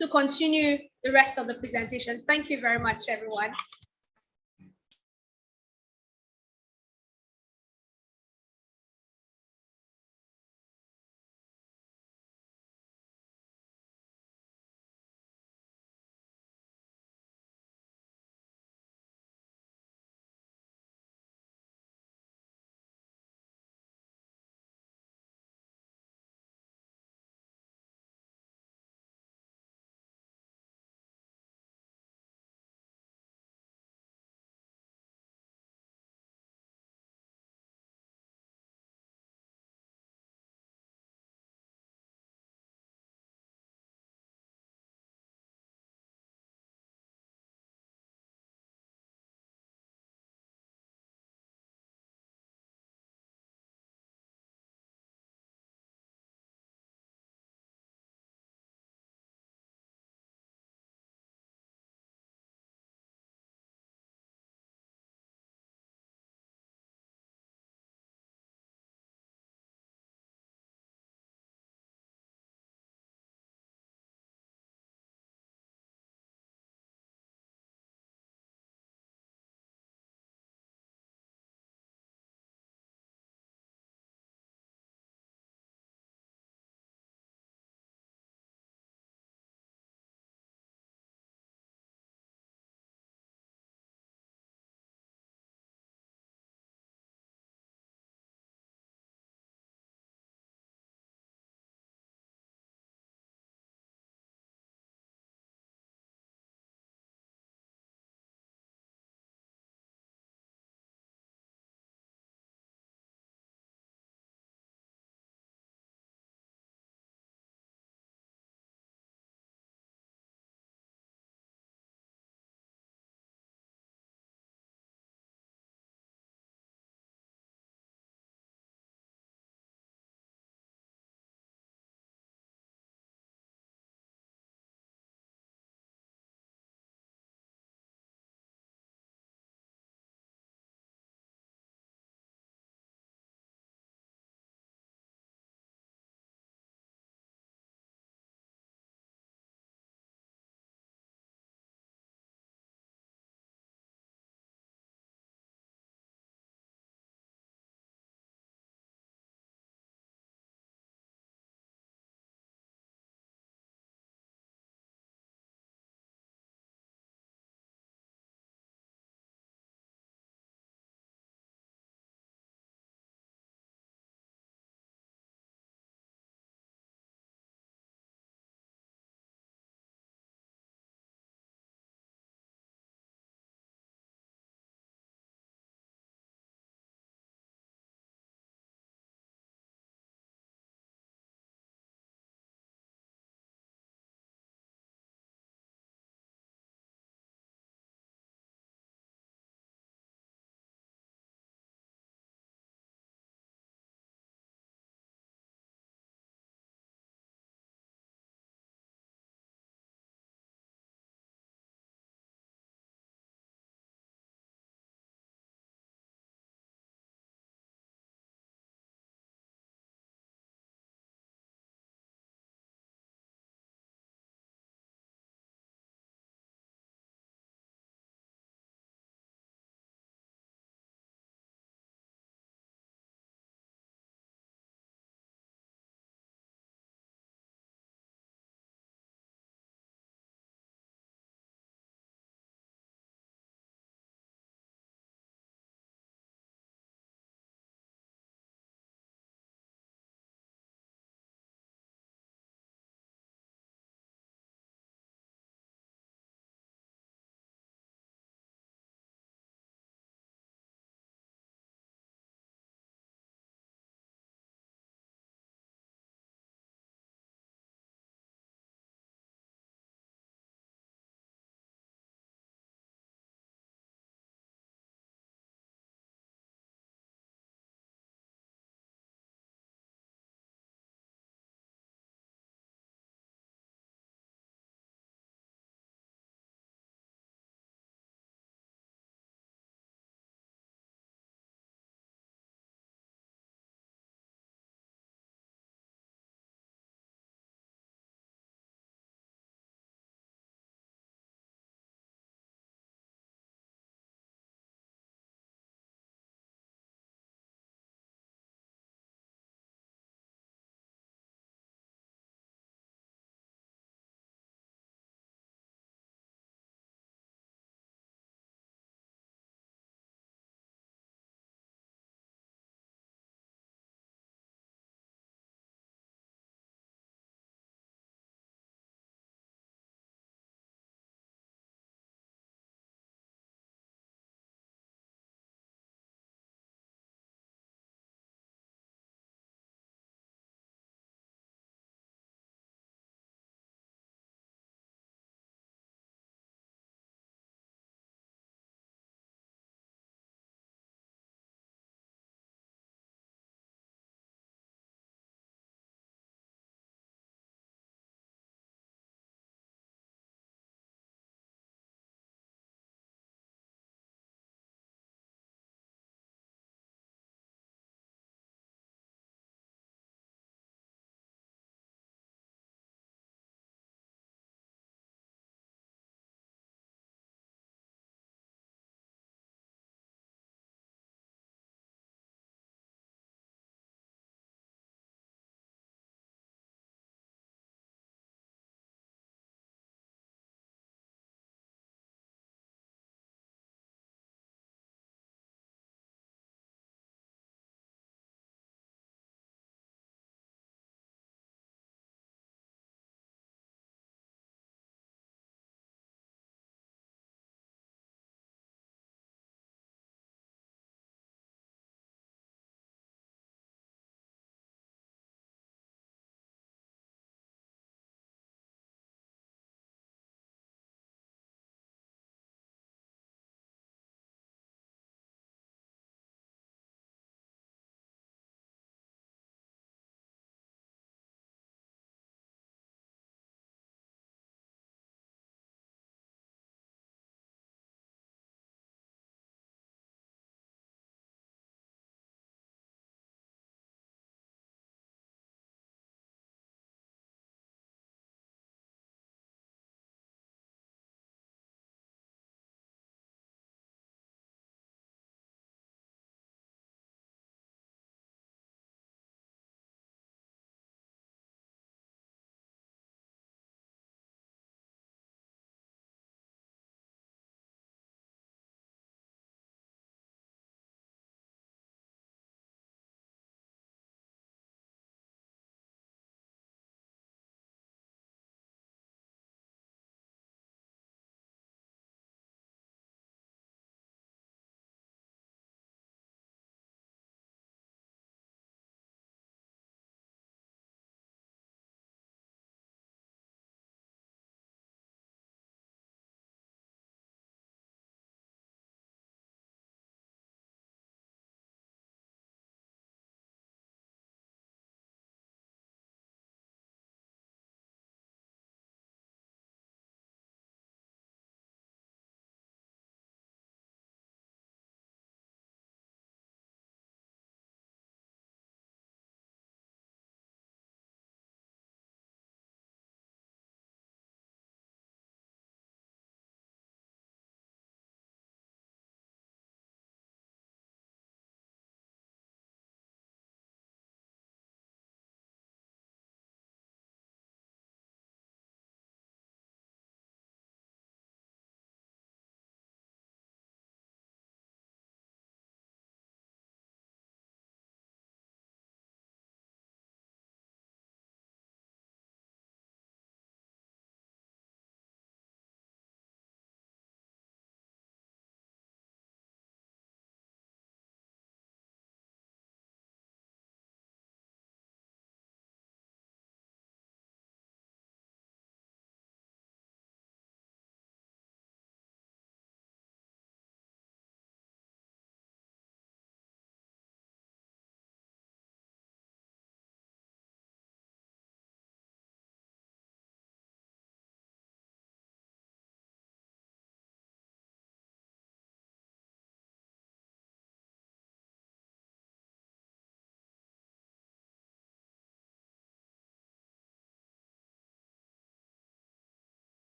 to continue the rest of the presentations. Thank you very much, everyone.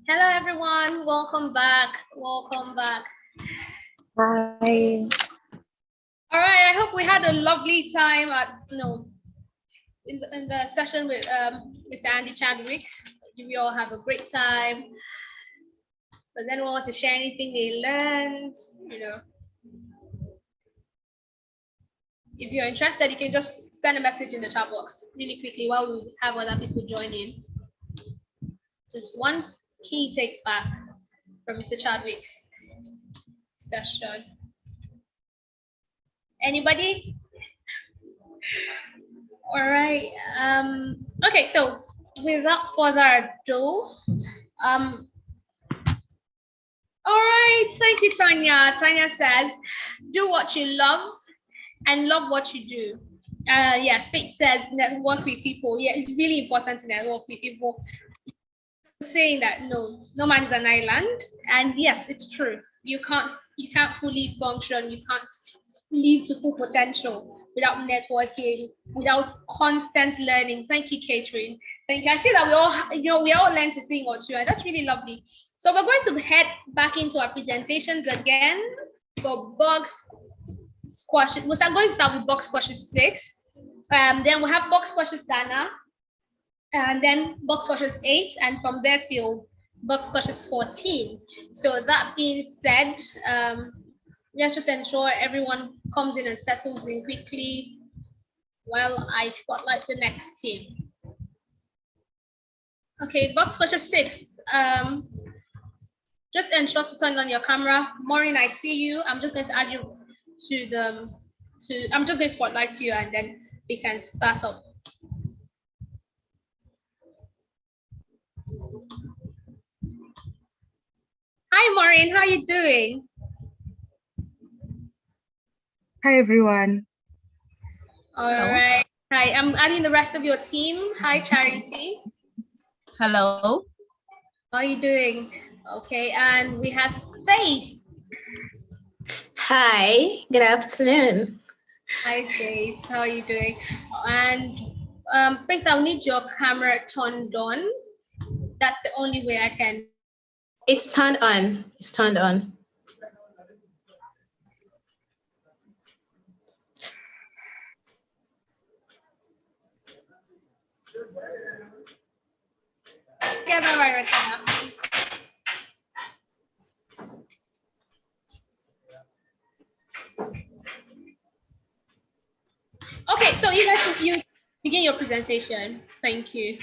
Hello, everyone. Welcome back. Welcome back. Hi. All right. I hope we had a lovely time in the session with Mr. Andy Chadwick. Did we all have a great time? Does anyone want to share anything they learned? If you're interested, you can just send a message in the chat box really quickly while we have other people join in. Just one key take back from Mr. Chadwick's session. Anybody? All right. Okay, so without further ado, all right, thank you, Tanya. Tanya says, do what you love and love what you do. Yes, Faith says network with people. Yeah, it's really important to network with people. Saying that no man is an island, and yes, it's true. You can't fully function. You can't live to full potential without networking, without constant learning. Thank you, Catherine. Thank you. I see that we all learned a thing or two, and that's really lovely. So we're going to head back into our presentations again for bug squashes. We're going to start with bug squashes 6. Then we'll have bug squashes Ghana, and then bug squashes 8, and from there till bug squashes 14. So that being said, let's just ensure everyone comes in and settles in quickly while I spotlight the next team. Okay, bug squashes 6. Just ensure to turn on your camera. Maureen, I see you. I'm just going to add you I'm just going to spotlight you, and then we can start up. Hi, Maureen, how are you doing? Hi, everyone. All right. Hi, I'm adding the rest of your team. Hi, Charity. Hello. How are you doing? Okay, and we have Faith. Hi, good afternoon. Hi, Faith. How are you doing? And Faith, I'll need your camera turned on. That's the only way I can. It's turned on. It's turned on. Together right now. Okay, so you guys, you begin your presentation. Thank you.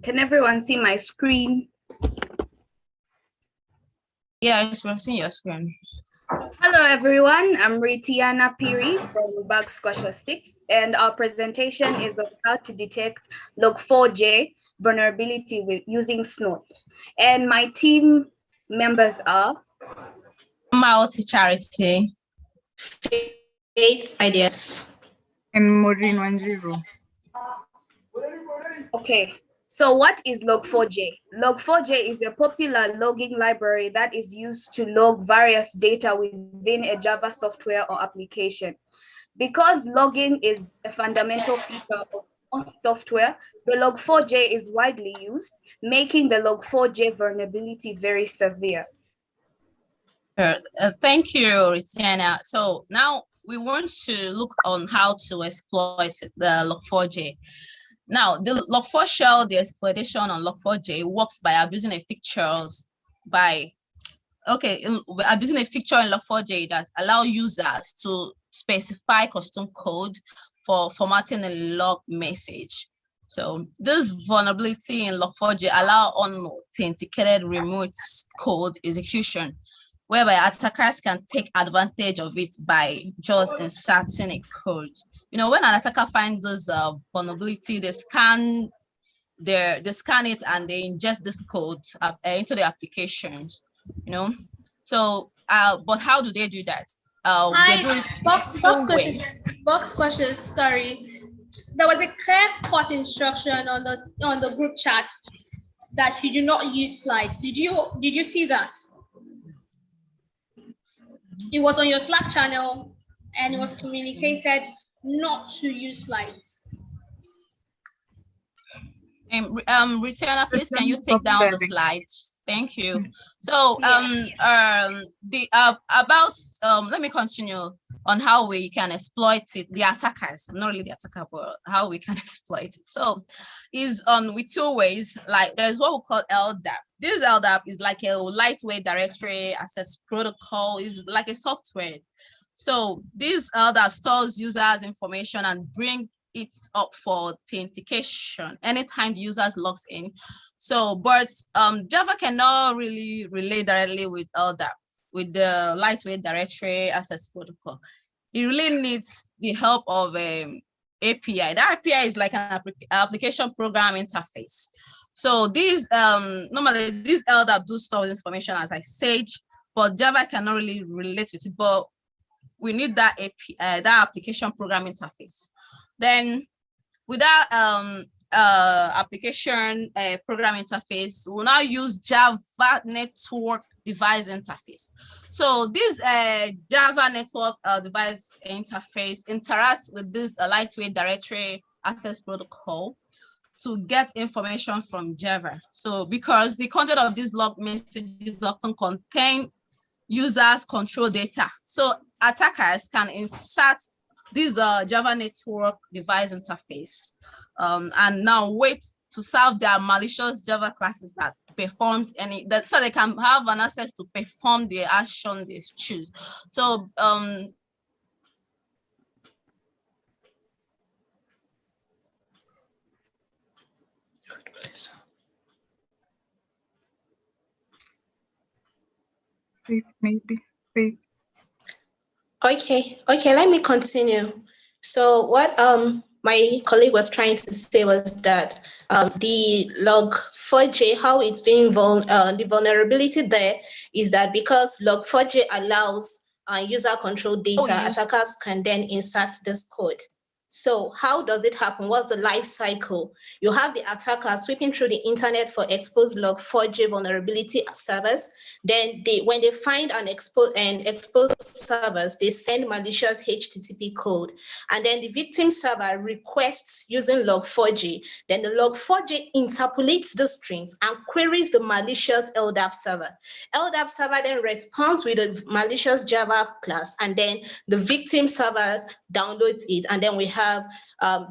Can everyone see my screen? Yes, we're seeing your screen. Hello, everyone. I'm Ritiana Piri from Bug Squasher 6, and our presentation is of how to detect Log4j vulnerability with using Snort. And my team members are Charity, Faith Ideas, and Maureen Wanjiru. Okay. So what is Log4j? Log4j is a popular logging library that is used to log various data within a Java software or application. Because logging is a fundamental feature of software, the Log4j is widely used, making the Log4j vulnerability very severe. Thank you, Ritiana. So now we want to look on how to exploit the Log4j. Now, the Log4Shell, the exploitation on Log4j works by abusing a feature abusing a feature in Log4j that allow users to specify custom code for formatting a log message. So this vulnerability in Log4j allow unauthenticated remote code execution, whereby attackers can take advantage of it by just inserting a code. When an attacker finds this vulnerability, they scan it and they ingest this code into the applications. So but how do they do that? They do it Box questions. Sorry, there was a clear cut instruction on the group chat that you do not use slides. Did you see that? It was on your Slack channel, and it was communicated not to use slides. Retainer, please, can you take down the slides? Thank you. So let me continue on how we can exploit it, the attackers. I'm not really the attacker, but how we can exploit it. So is with two ways. Like there's what we call LDAP. This LDAP is like a lightweight directory access protocol, is like a software. So this LDAP stores users' information and bring it up for authentication anytime the users logs in. So, but Java cannot really relate directly with LDAP, with the lightweight directory access protocol. It really needs the help of API. That API is like an application program interface. So these normally these LDAP do store this information, as I said, but Java cannot really relate with it. But we need that API, that application program interface. Then with that application program interface, we'll now use Java network device interface. So this Java network device interface interacts with this lightweight directory access protocol to get information from Java. So because the content of these log messages often contain users' control data, so attackers can insert this Java network device interface and now wait to serve their malicious Java classes that performs so they can have an access to perform the action they choose. So maybe. Okay, let me continue. So what my colleague was trying to say was that the Log4j, how it's being the vulnerability there is that because Log4j allows user control data, attackers can then insert this code. So how does it happen? What's the life cycle? You have the attacker sweeping through the internet for exposed Log4j vulnerability servers. Then when they find an exposed servers, they send malicious HTTP code. And then the victim server requests using Log4j. Then the Log4j interpolates the strings and queries the malicious LDAP server. LDAP server then responds with a malicious Java class, and then the victim server downloads it, and then we have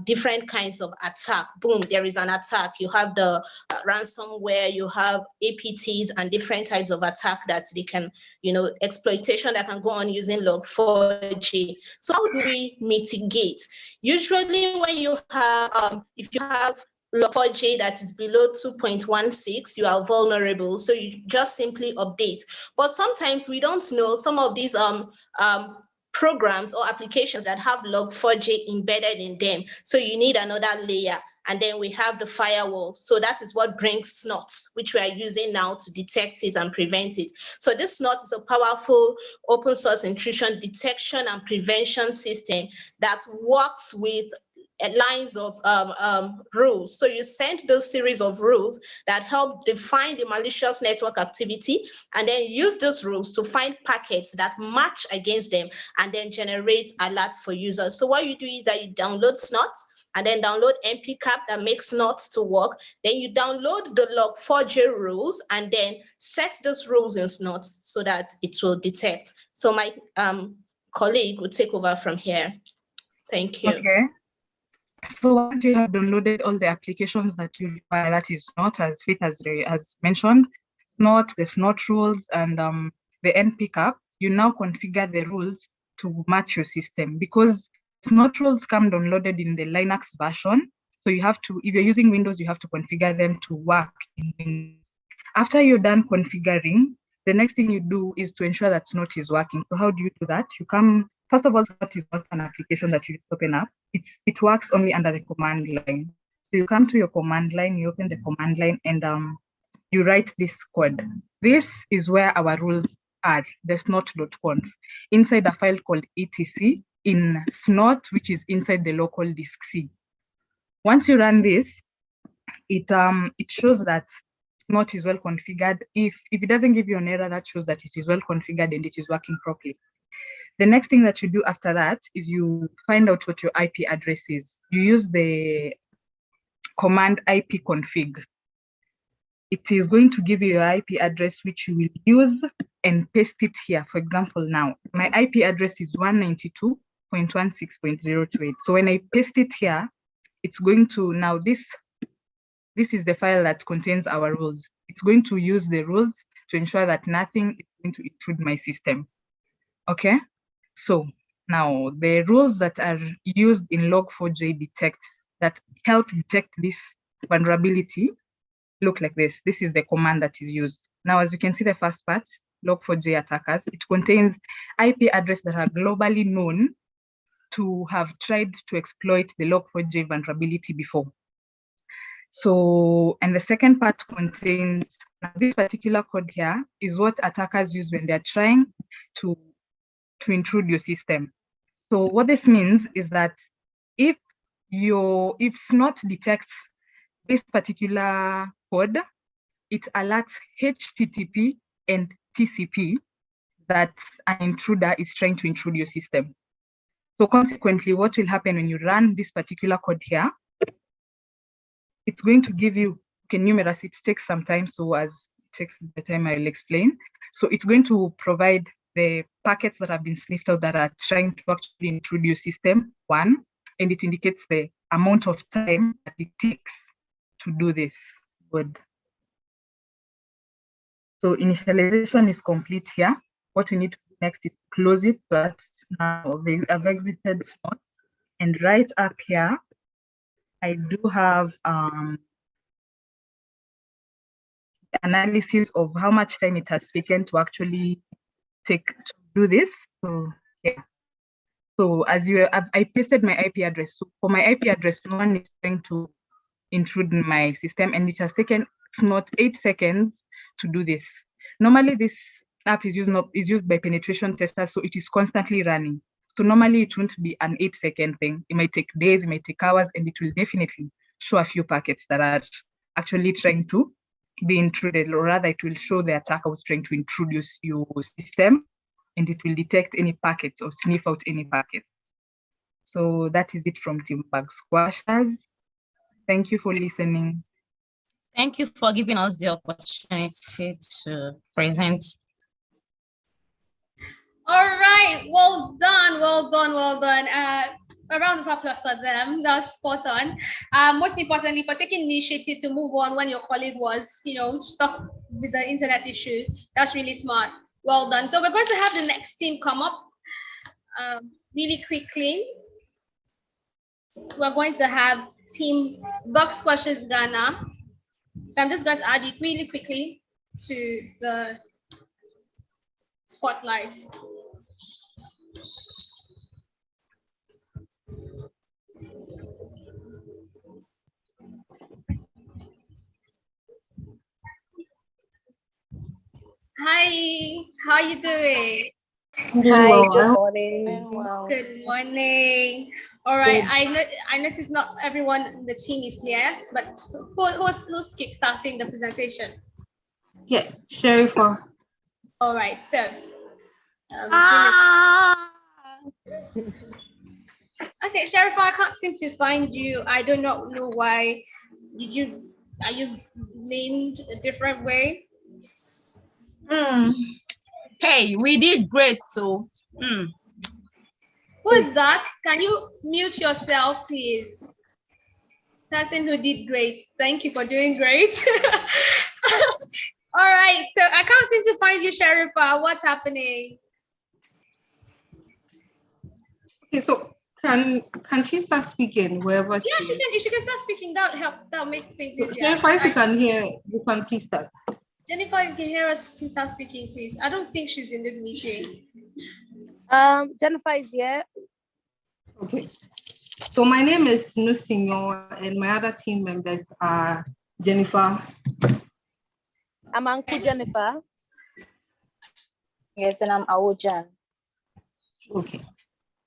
different kinds of attack. Boom, there is an attack. You have the ransomware, you have APTs and different types of attack that they can, exploitation that can go on using Log4j. So how do we mitigate? Usually when you have, if you have Log4j that is below 2.16, you are vulnerable. So you just simply update. But sometimes we don't know some of these programs or applications that have Log4j embedded in them. So you need another layer. And then we have the firewall. So that is what brings snots, which we are using now to detect it and prevent it. So this snot is a powerful open source intrusion detection and prevention system that works with lines of rules. So you send those series of rules that help define the malicious network activity, and then use those rules to find packets that match against them and then generate alerts for users. So what you do is that you download snots and then download npcap that makes snots to work. Then you download the Log4j rules and then set those rules in snots so that it will detect. So my colleague will take over from here. Thank you. Okay. So once you have downloaded all the applications that you require, that is not as Faith has mentioned, not the snot rules and the npcap, you now configure the rules to match your system, because snot rules come downloaded in the Linux version. So you have to, if you're using Windows, you have to configure them to work in Windows. After you're done configuring, the next thing you do is to ensure that snot is working. So how do you do that? You come, first of all, snot is not an application that you just open up. It works only under the command line. So you come to your command line, you open the command line, and you write this code. This is where our rules are, the snot.conf, inside a file called etc in snot, which is inside the local disk C. Once you run this, it shows that not is well configured. If it doesn't give you an error, that shows that it is well configured and it is working properly. The next thing that you do after that is you find out what your IP address is. You use the command ipconfig. It is going to give you your IP address, which you will use and paste it here. For example, now my IP address is 192.16.028. So when I paste it here, it's going to, now this is the file that contains our rules. It's going to use the rules to ensure that nothing is going to intrude my system. Okay, so now the rules that are used in Log4j detect, that help detect this vulnerability, look like this. This is the command that is used. Now, as you can see, the first part, Log4j attackers, it contains IP addresses that are globally known to have tried to exploit the Log4j vulnerability before. So, and the second part contains, this particular code here is what attackers use when they're trying to intrude your system. So what this means is that if SNOT detects this particular code, it alerts HTTP and TCP that an intruder is trying to intrude your system. So consequently, what will happen when you run this particular code here, it's going to give you, okay, numerous, it takes some time, so as it takes the time I'll explain. So it's going to provide the packets that have been sniffed out that are trying to actually intrude your system, one, and it indicates the amount of time that it takes to do this. Good. So initialization is complete here. What we need to do next is close it, but now I've exited SNOT. And right up here, I do have analysis of how much time it has taken to actually to do this. So yeah. So as I pasted my IP address. So for my IP address, no one is trying to intrude in my system, and it has taken not 8 seconds to do this. Normally, this app is used by penetration testers, so it is constantly running. So normally it won't be an 8-second thing. It might take days, it might take hours, and it will definitely show a few packets that are actually trying to be intruded, or rather it will show the attacker was trying to intrude your system, and it will detect any packets or sniff out any packets. So that is it from Team Bug Squashers. Thank you for listening. Thank you for giving us the opportunity to present. All right, well done, well done, well done. A round of applause for them. That was spot on. Most importantly, for taking initiative to move on when your colleague was, stuck with the internet issue. That's really smart. Well done. So we're going to have the next team come up really quickly. We're going to have Team Bug Squashers Ghana. So I'm just going to add it really quickly to the spotlight. Hi, how are you doing? Hi, good morning. Good morning. All right, I noticed not everyone in the team is here, but who's kickstarting the presentation? Yeah, Sherifa. All right, so okay, Sherifa, I can't seem to find you. I do not know why. Are you named a different way? Hey, we did great, so. Who is that? Can you mute yourself, please? Person who did great. Thank you for doing great. All right, so I can't seem to find you, Sherifa. What's happening? Okay, so can she start speaking wherever? Yeah, she can. If she can start speaking, that'll make things easier. Jennifer, if you can hear, you can please start. Jennifer, if you can hear us, can start speaking, please. I don't think she's in this meeting. Jennifer is here. Okay. So my name is Nusinyo, and my other team members are Jennifer. I'm Uncle Jennifer. Yes, and I'm Awojan. Okay.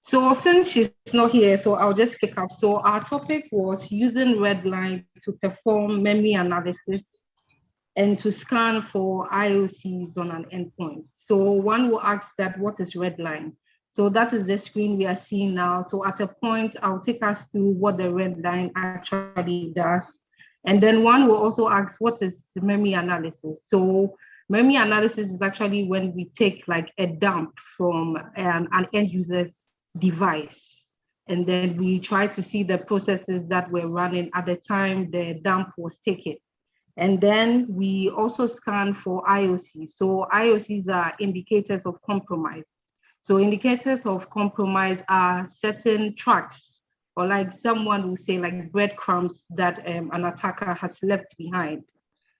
So since she's not here, so I'll just pick up. So our topic was using red lines to perform memory analysis and to scan for IOCs on an endpoint. So one will ask that, what is red line? So that is the screen we are seeing now. So at a point, I'll take us through what the red line actually does. And then one will also ask, what is memory analysis? So memory analysis is actually when we take like a dump from an end user's device. And then we try to see the processes that were running at the time the dump was taken. And then we also scan for IOCs. So IOCs are indicators of compromise. So indicators of compromise are certain tracks, or like someone will say like breadcrumbs that an attacker has left behind,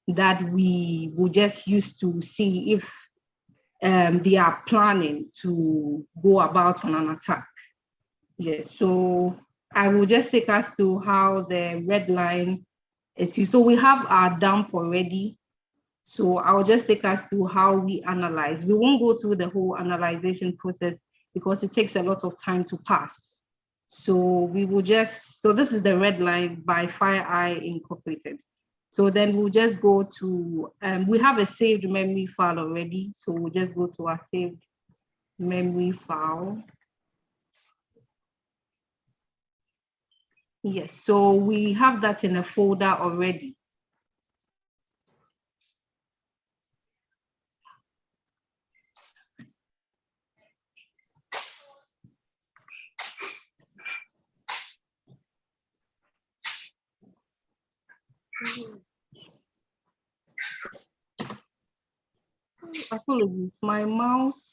that we will just use to see if they are planning to go about on an attack. Yes, so I will just take us to how the red line is used. So we have our dump already. So I'll just take us through how we analyze. We won't go through the whole analyzation process because it takes a lot of time to pass. So we will just, so this is the red line by FireEye Incorporated. So then we'll just go to, we have a saved memory file already. So we'll just go to our saved memory file. Yes, so we have that in a folder already. Apologies, my mouse.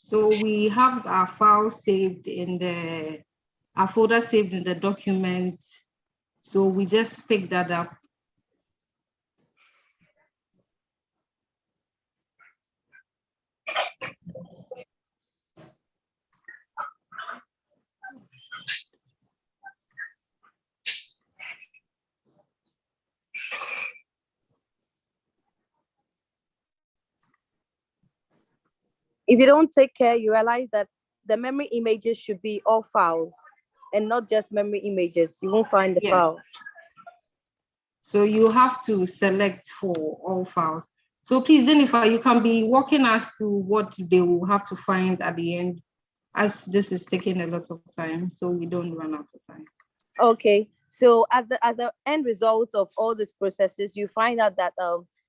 So we have our file saved in our folder saved in the document. So we just pick that up. If you don't take care, you realize that the memory images should be all files and not just memory images. You won't find the file. So you have to select for all files. So please, Jennifer, you can be walking us through what they will have to find at the end, as this is taking a lot of time, so we don't run out of time. Okay, so as an end result of all these processes, you find out that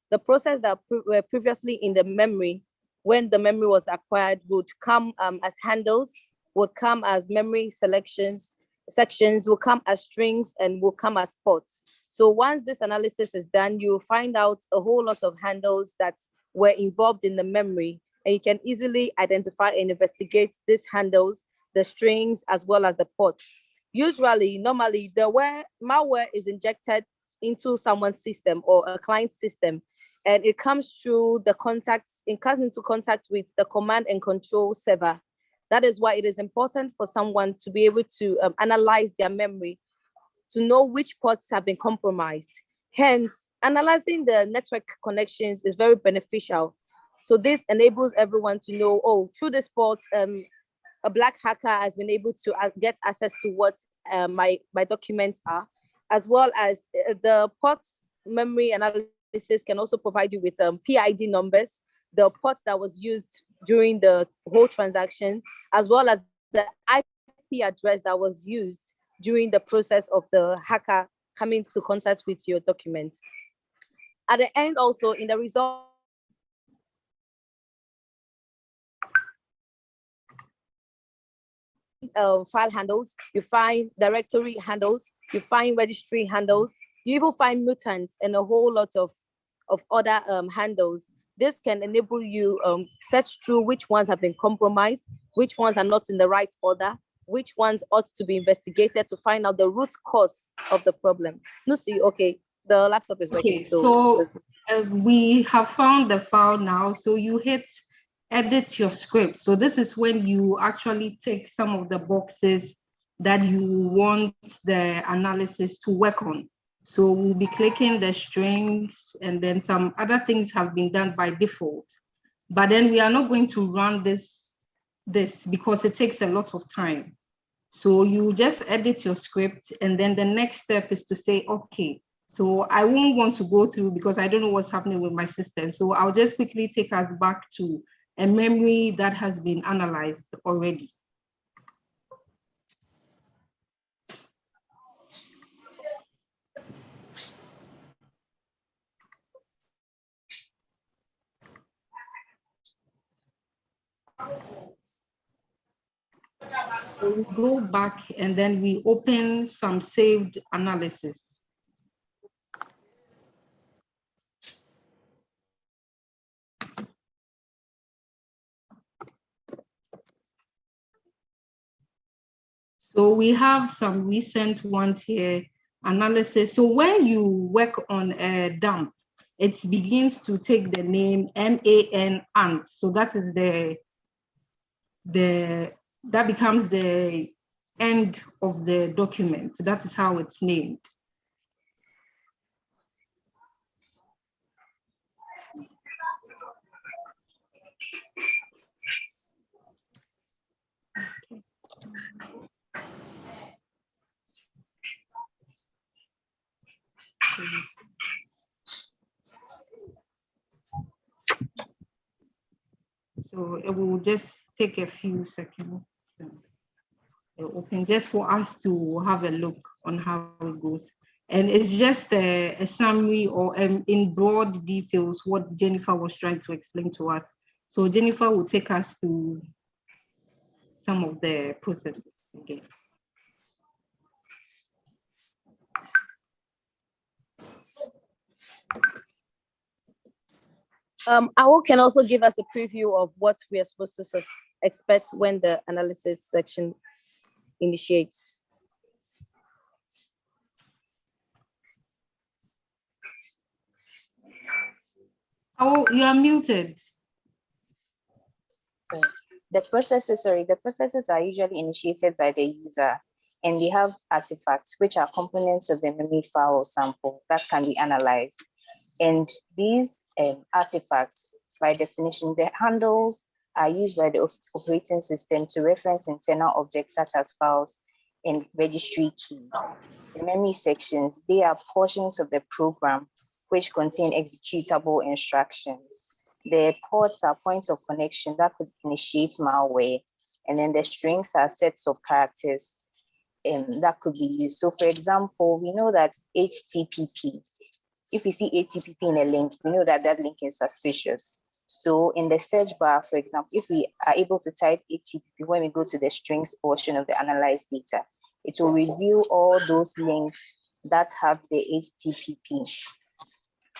the process that were previously in the memory, when the memory was acquired, would come as handles, would come as memory sections, will come as strings, and will come as ports. So once this analysis is done, you find out a whole lot of handles that were involved in the memory, and you can easily identify and investigate these handles, the strings, as well as the ports. Usually, normally, malware is injected into someone's system or a client system, and it comes through the contacts, it comes into contact with the command and control server. That is why it is important for someone to be able to analyze their memory, to know which ports have been compromised. Hence, analyzing the network connections is very beneficial. So this enables everyone to know, oh, through this port, a black hacker has been able to get access to what my documents are, as well as the ports memory analysis can also provide you with PID numbers, the port that was used during the whole transaction, as well as the IP address that was used during the process of the hacker coming into contact with your documents. At the end, also in the result, file handles, you find directory handles, you find registry handles, you even find mutants and a whole lot of other handles. This can enable you search through which ones have been compromised, which ones are not in the right order, which ones ought to be investigated to find out the root cause of the problem. Lucy, okay, the laptop is working. Okay, so we have found the file now. So you hit edit your script. So this is when you actually take some of the boxes that you want the analysis to work on. So we'll be clicking the strings, and then some other things have been done by default. But then we are not going to run this because it takes a lot of time. So you just edit your script, and then the next step is to say, okay, so I won't want to go through because I don't know what's happening with my system. So I'll just quickly take us back to a memory that has been analyzed already. So we go back and then we open some saved analysis. So we have some recent ones here, analysis. So when you work on a dump, it begins to take the name MAN ANS. So that is that becomes the end of the document. That is how it's named. So it will just take a few seconds. Open just for us to have a look on how it goes. And it's just a summary or in broad details what Jennifer was trying to explain to us. So Jennifer will take us through some of the processes again. Awo can also give us a preview of what we are supposed to expect when the analysis section initiates. Oh, you are muted. The processes are usually initiated by the user, and they have artifacts, which are components of the memory file or sample that can be analyzed. And these artifacts, by definition, the handles are used by the operating system to reference internal objects such as files and registry keys. The memory sections, they are portions of the program which contain executable instructions. The ports are points of connection that could initiate malware. And then the strings are sets of characters that could be used. So for example, we know that HTTP, if we see HTTP in a link, we know that that link is suspicious. So in the search bar, for example, if we are able to type HTTP, when we go to the strings portion of the analyzed data, it will reveal all those links that have the HTTP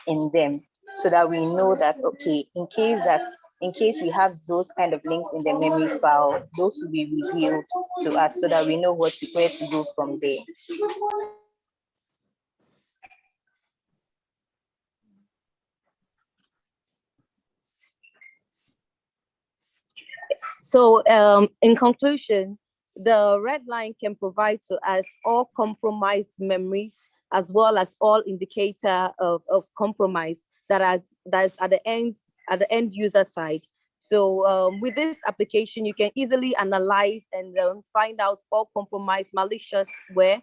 in them, so that we know that, okay, in case we have those kind of links in the memory file, those will be revealed to us so that we know where to go from there. So in conclusion, the red line can provide to us all compromised memories as well as all indicator of compromise that is at the end user side. So with this application, you can easily analyze and find out all compromised malicious where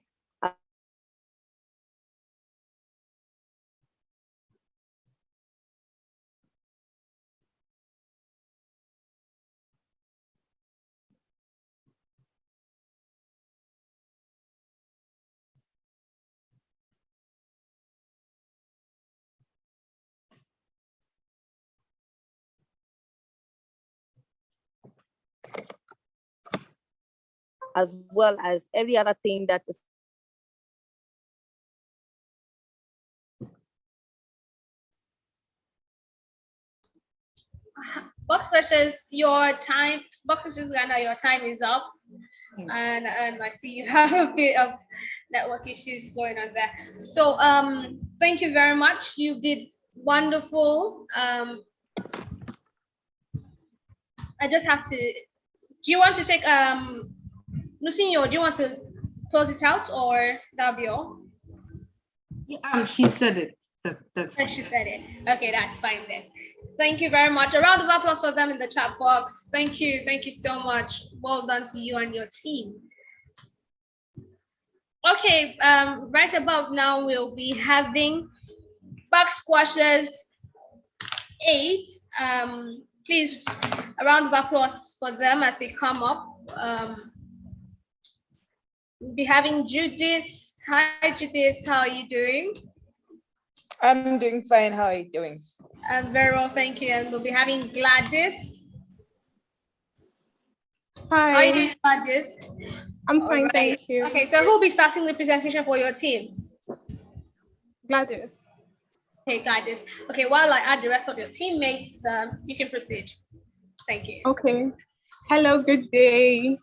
as well as every other thing that is Box Fishes, your time is up. And I see you have a bit of network issues going on there. So thank you very much. You did wonderful. I just have to, do you want to take Lucinho, do you want to close it out or that'll be all? Yeah, she said it. She said it. Okay, that's fine then. Thank you very much. A round of applause for them in the chat box. Thank you so much. Well done to you and your team. Okay, right about now we'll be having Bug Squashers 8. Please, a round of applause for them as they come up. We'll be having Judith. Hi Judith, how are you doing? I'm doing fine. How are you doing? I'm very well, thank you. And we'll be having Gladys. Hi. How are you doing, Gladys? I'm fine, Right. thank you. Okay, so who'll be starting the presentation for your team? Gladys. Okay, Gladys. Okay, while I add the rest of your teammates, you can proceed. Thank you. Okay. Hello, good day.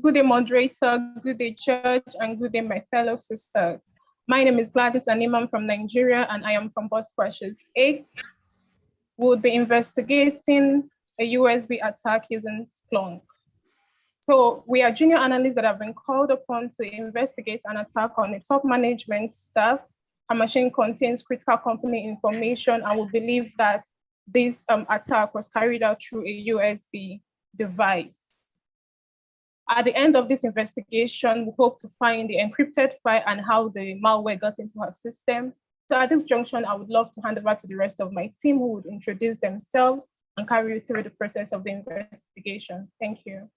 Good day, moderator. Good day, church, and good day, my fellow sisters. My name is Gladys Anim. I'm from Nigeria, and I am from Bug Squashers 8. We'll be investigating a USB attack using Splunk. So we are junior analysts that have been called upon to investigate an attack on the top management staff. A machine contains critical company information, and we believe that this attack was carried out through a USB device. At the end of this investigation, we hope to find the encrypted file and how the malware got into our system. So at this junction, I would love to hand over to the rest of my team who would introduce themselves and carry you through the process of the investigation. Thank you.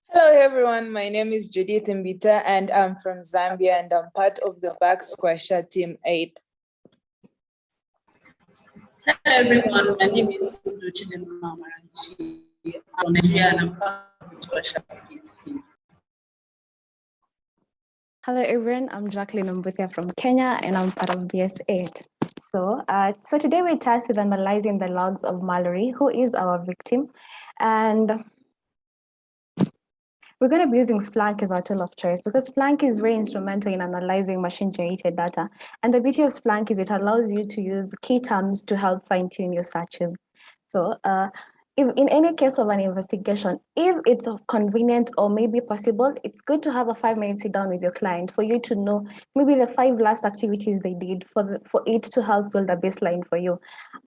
Hello, everyone. My name is Judith Mbita, and I'm from Zambia, and I'm part of the Bug Squasher Team 8. Hello, everyone. My name is Luchide Mamaranchi. I'm from Nigeria, and I'm part of the Squasher team. Hello, everyone. I'm Jacqueline Mbuthia from Kenya, and I'm part of BS8. So today we're tasked with analyzing the logs of Mallory, who is our victim, and we're going to be using Splunk as our tool of choice because Splunk is very instrumental in analyzing machine-generated data. And the beauty of Splunk is it allows you to use key terms to help fine-tune your searches. So if in any case of an investigation, if it's convenient or maybe possible, it's good to have a 5-minute sit down with your client for you to know maybe the 5 last activities they did for it to help build a baseline for you.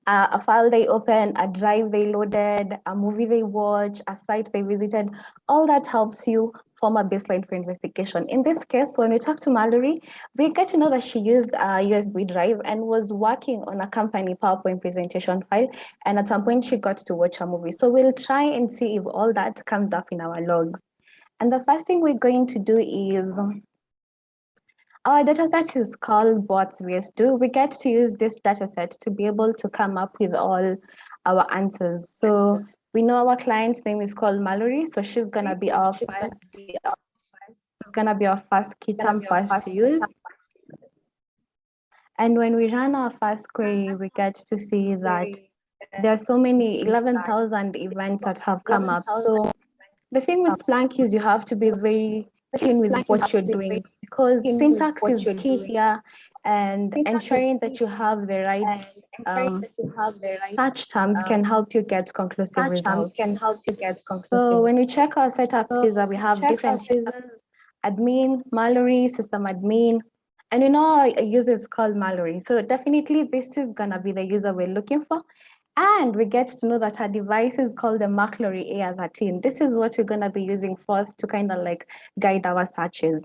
A file they opened, a drive they loaded, a movie they watched, a site they visited, all that helps you form a baseline for investigation. In this case, when we talk to Mallory, we get to know that she used a USB drive and was working on a company PowerPoint presentation file. And at some point she got to watch a movie. So we'll try and see if all that comes up in our logs. And the first thing we're going to do is, our dataset is called bots vs2. We get to use this dataset to be able to come up with all our answers. So we know our client's name is called Mallory, so she's gonna be our first. It's gonna be our first key term for us to use. And when we run our first query, we get to see that there are so many 11,000 events that have come up. So the thing with Splunk is you have to be very keen with what you're doing because syntax is key here, and ensuring that you have the right search terms can help you get conclusive results. So when we check our setup user, we have different users: admin, Mallory, system admin, and you know our user is called Mallory. So definitely this is gonna be the user we're looking for. And we get to know that her device is called the Mallory AR13. This is what we're gonna be using first to kind of like guide our searches.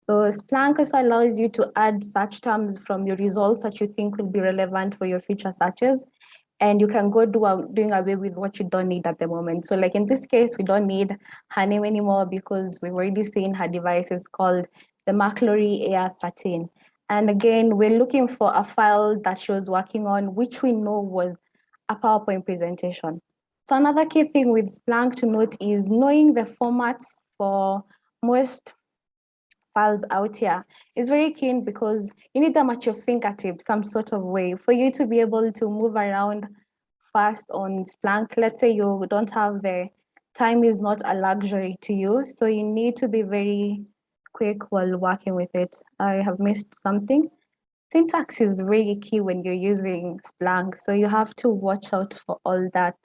So Splunk also allows you to add search terms from your results that you think will be relevant for your future searches. And you can go doing away with what you don't need at the moment. So like in this case, we don't need her name anymore because we've already seen her device is called the Mallory AR13. And again, we're looking for a file that she was working on, which we know was a PowerPoint presentation. So another key thing with Splunk to note is knowing the formats for most files out here is very keen because you need them at your fingertips, some sort of way for you to be able to move around fast on Splunk. Let's say you don't have the time is not a luxury to you, so you need to be very quick while working with it. I have missed something. Syntax is really key when you're using Splunk, so you have to watch out for all that.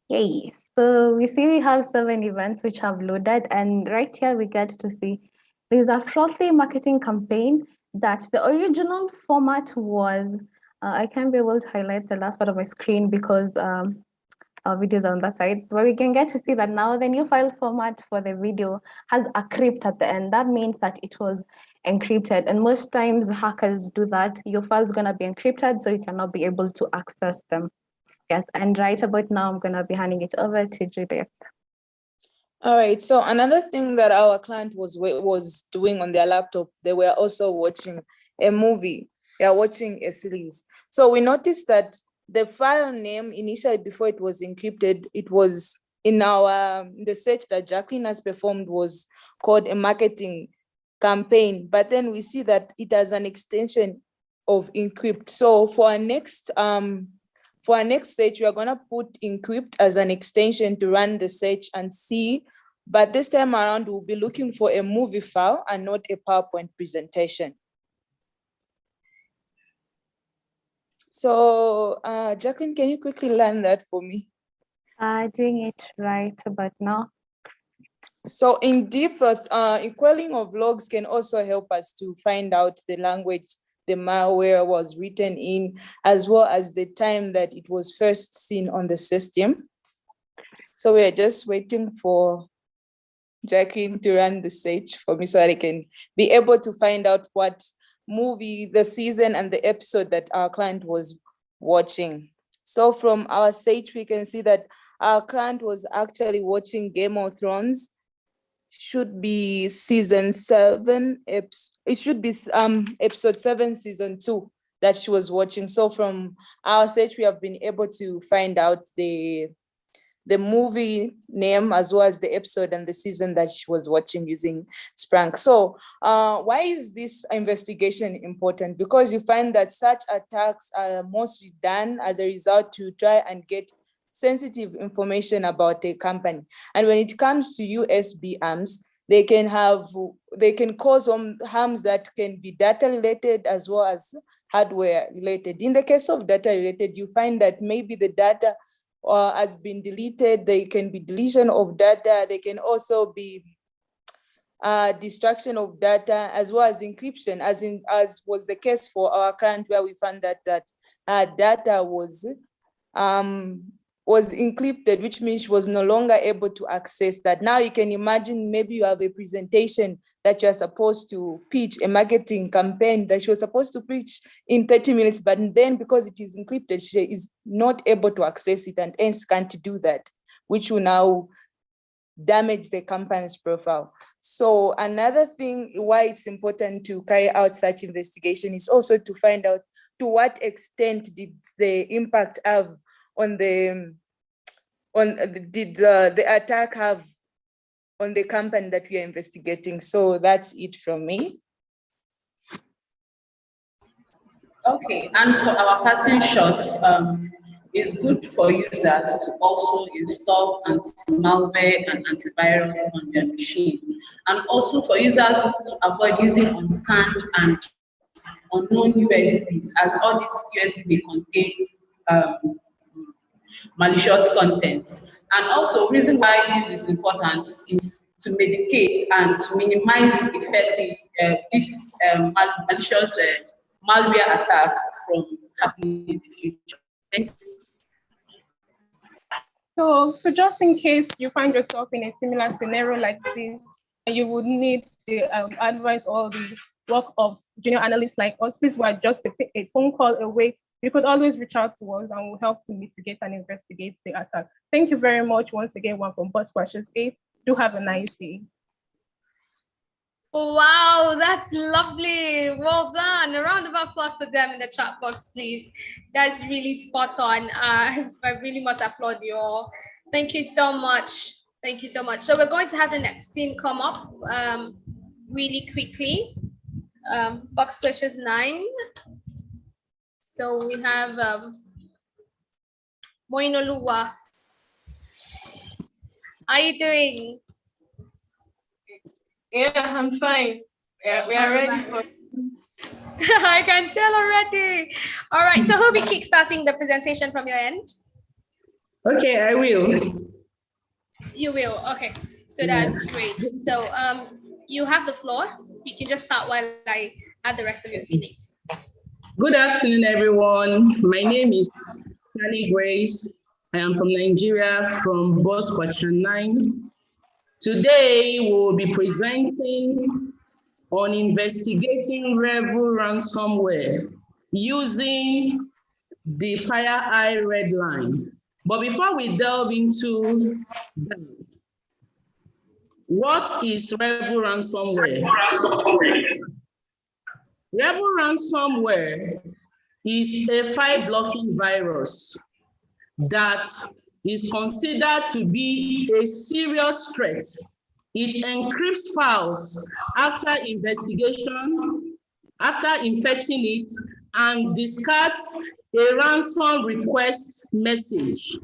Yay. So we see we have 7 events which have loaded, and right here we get to see There's a frothy marketing campaign that the original format was, I can't be able to highlight the last part of my screen because our videos are on that side, but we can get to see that now the new file format for the video has a crypt at the end. That means that it was encrypted, and most times hackers do that. Your file's gonna be encrypted, so you cannot be able to access them. Yes, and right about now, I'm gonna be handing it over to Judith. All right, so another thing that our client was doing on their laptop, they were also watching a movie. They are watching a series. So we noticed that the file name initially, before it was encrypted, it was in the search that Jacqueline has performed was called a marketing campaign. But then we see that it has an extension of encrypt. So for our next search, we are going to put encrypt as an extension to run the search and see. But this time around, we'll be looking for a movie file and not a PowerPoint presentation. So Jacqueline, can you quickly learn that for me? Doing it right about now. So in deepest, equaling of logs can also help us to find out the language the malware was written in, as well as the time that it was first seen on the system. So we are just waiting for Jacqueline to run the search for me so that I can be able to find out what movie, the season, and the episode that our client was watching. So from our search, we can see that our client was actually watching Game of Thrones. Should be season 7. It should be episode 7, season 2 that she was watching. So from our search, we have been able to find out the movie name as well as the episode and the season that she was watching using Splunk. So why is this investigation important? Because you find that such attacks are mostly done as a result to try and get sensitive information about a company. And when it comes to USB arms, they can cause harms that can be data related as well as hardware related. In the case of data related, you find that maybe the data has been deleted. There can be deletion of data. There can also be destruction of data as well as encryption, as was the case for our client, where we found that data was encrypted, which means she was no longer able to access that. Now you can imagine maybe you have a presentation that you're supposed to pitch, a marketing campaign that she was supposed to pitch in 30 minutes, but then because it is encrypted, she is not able to access it and hence can't do that, which will now damage the company's profile. So another thing why it's important to carry out such investigation is also to find out to what extent did the impact have on the attack have on the company that we are investigating. So that's it from me. Okay, and for our pattern shots, it's good for users to also install anti-malware and antivirus on their machine, and also for users to avoid using unscanned and unknown USBs, as all these USBs may contain malicious content. And also, reason why this is important is to mitigate and to minimize the effect this malicious malware attack from happening in the future. Thank you. So just in case you find yourself in a similar scenario like this, and you would need the advice or the work of junior analysts like us, please, we are just a phone call away. You could always reach out to us and we'll help to mitigate and investigate the attack. Thank you very much once again, one from Boss Questions 8. Do have a nice day. Wow, that's lovely. Well done. A round of applause for them in the chat box, please. That's really spot on. I really must applaud you all. Thank you so much. Thank you so much. So we're going to have the next team come up really quickly. Box Questions 9. So we have Moinoluwa. How are you doing? Yeah, I'm fine. Yeah, we are ready for. I can tell already. All right, so who'll be kickstarting the presentation from your end? Okay, I will. You will. Okay, so that's great. So You have the floor. You can just start while I add the rest of your CVs. Good afternoon, everyone. My name is Fanny Grace. I am from Nigeria, from Boss Question 9. Today, we will be presenting on investigating Revel ransomware using the FireEye red line. But before we delve into that, what is Revel ransomware? Revel ransomware is a file blocking virus that is considered to be a serious threat. It encrypts files after investigation, after infecting it, and discards a ransom request message.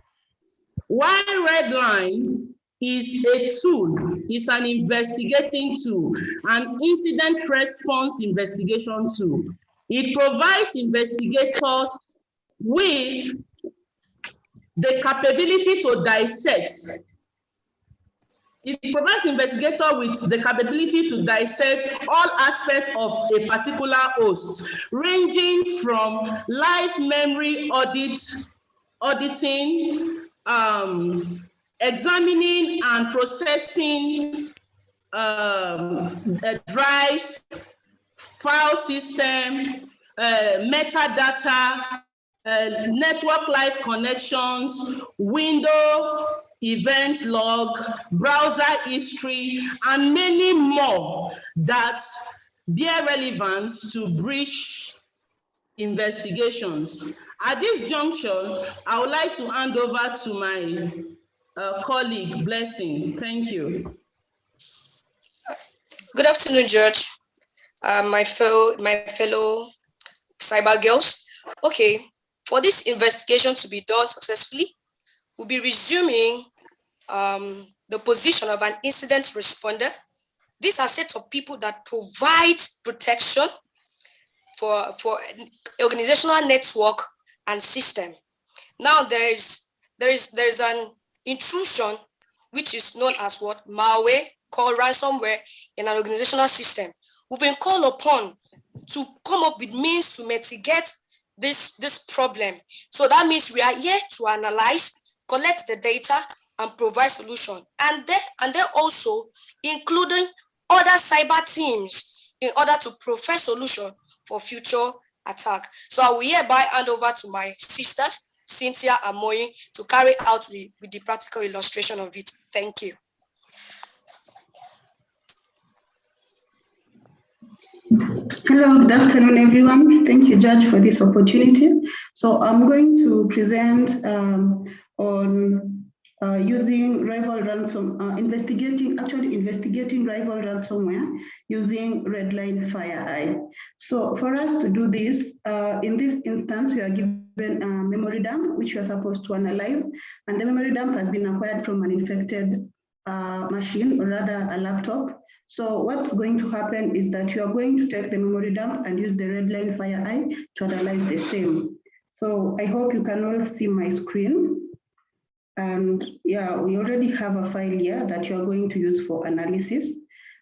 While Redline is a tool, is an investigating tool, an incident response investigation tool. It provides investigators with the capability to dissect. It provides investigators with the capability to dissect all aspects of a particular host, ranging from live memory auditing, examining and processing drives, file system, metadata, network live connections, window event log, browser history, and many more that bear relevance to breach investigations. At this juncture, I would like to hand over to my colleague, Blessing. Thank you. Good afternoon, George. My fellow CyberGirls. Okay, for this investigation to be done successfully, we'll be resuming the position of an incident responder. These are sets of people that provide protection for organizational network and system. Now there is an intrusion which is known as what? Malware, called ransomware in an organizational system. We've been called upon to come up with means to mitigate this problem. So that means we are here to analyze, collect the data, and provide solution. And then also including other cyber teams in order to provide solution for future attack. So I will hereby hand over to my sisters, Cynthia and Moyi, to carry out with the practical illustration of it. Thank you. Hello, good afternoon, everyone. Thank you, Judge, for this opportunity. So I'm going to present on using rival investigating rival ransomware using Redline FireEye. So for us to do this, in this instance, we are given a memory dump, which we are supposed to analyze, and the memory dump has been acquired from an infected machine, or rather a laptop. So what's going to happen is that you are going to take the memory dump and use the Redline FireEye to analyze the same. So I hope you can all see my screen. And yeah, we already have a file here that you are going to use for analysis.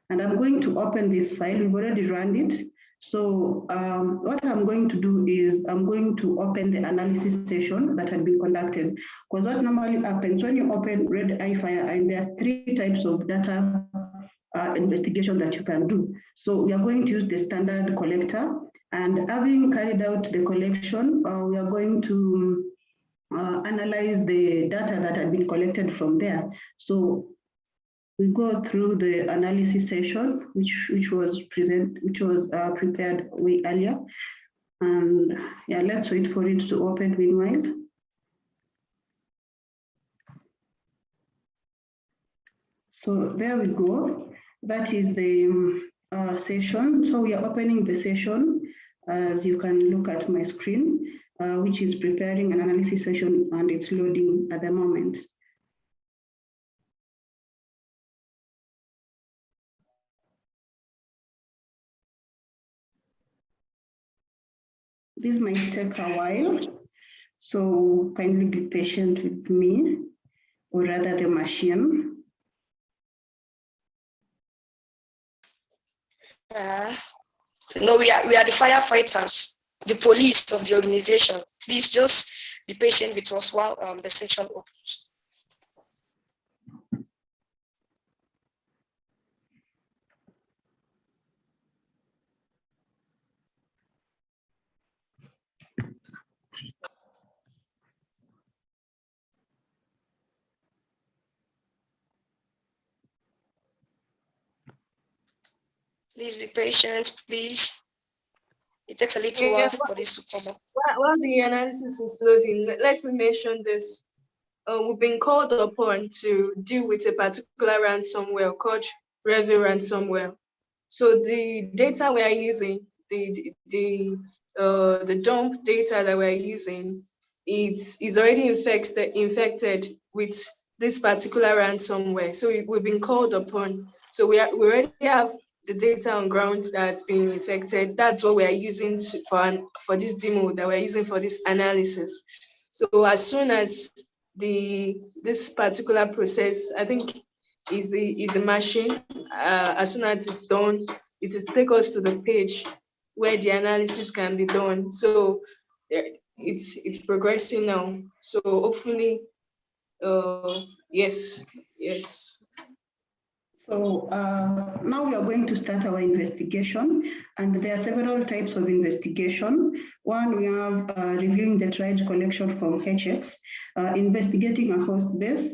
And I'm going to open this file. We've already run it. So what I'm going to do is I'm going to open the analysis session that had been conducted. Because what normally happens when you open Redline FireEye, there are 3 types of data investigation that you can do. So we are going to use the standard collector, and having carried out the collection, we are going to analyze the data that had been collected from there. So we go through the analysis session, which was prepared way earlier. And yeah, let's wait for it to open meanwhile. So there we go. That is the session. So we are opening the session, as you can look at my screen, which is preparing an analysis session, and it's loading at the moment. This might take a while, so kindly be patient with me, or rather the machine. No, we are the firefighters, the police of the organization. Please just be patient with us while the section opens. Please be patient, please. It takes a little while for this to come up. While the analysis is loading, let me mention this. We've been called upon to deal with a particular ransomware called Ransomware. So the data we are using, the dump data that we're using, is already infected with this particular ransomware. So we've been called upon. So we already have the data on ground that's been infected. That's what we are using for this demo that we're using for this analysis. So as soon as this particular process, I think is the machine, as soon as it's done, it will take us to the page where the analysis can be done. So it's progressing now. So hopefully, yes. So now we are going to start our investigation, and there are several types of investigation. One, we have reviewing the triage collection from HX, investigating a host base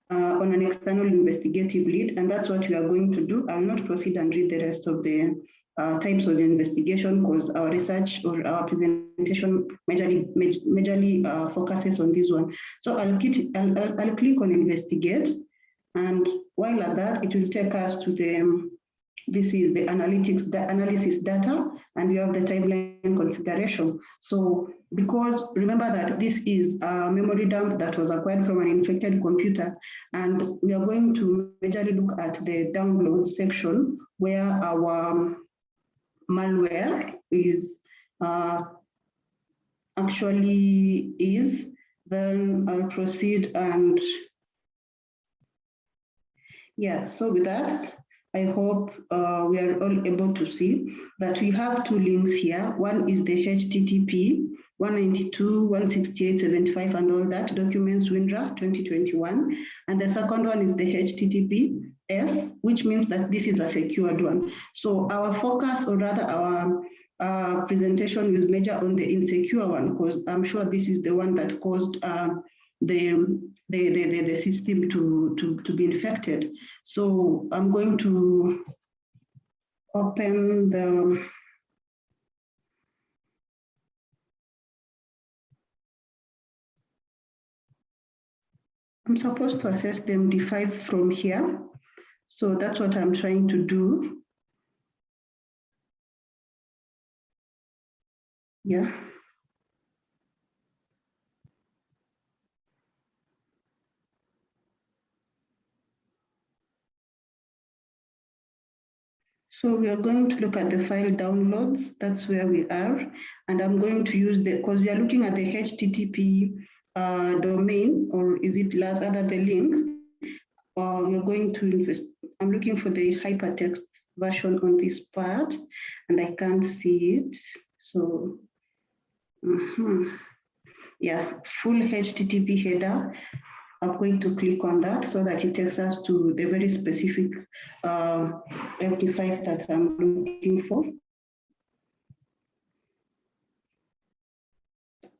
on an external investigative lead, and that's what we are going to do. I will not proceed and read the rest of the types of investigation because our research or our presentation majorly focuses on this one. So I'll click on investigate. And while at that, it will take us to this is the analysis data, and we have the timeline configuration. So because remember that this is a memory dump that was acquired from an infected computer, and we are going to majorly look at the download section where our malware is actually is. Then I'll proceed and yeah, so with that, I hope we are all able to see that we have two links here. One is the HTTP 192.168.75 and all that, documents WinRAR 2021. And the second one is the HTTPS, which means that this is a secured one. So our focus, or rather our presentation, will major on the insecure one, because I'm sure this is the one that caused the system to be infected. So I'm going to open the I'm supposed to access the MD5 from here. So that's what I'm trying to do. Yeah. So we are going to look at the file downloads. That's where we are. And I'm going to use because we are looking at the HTTP domain, or is it rather the link? We're going to invest. I'm looking for the hypertext version on this part, and I can't see it. So, yeah, full HTTP header. I'm going to click on that so that it takes us to the very specific MD5 that I'm looking for.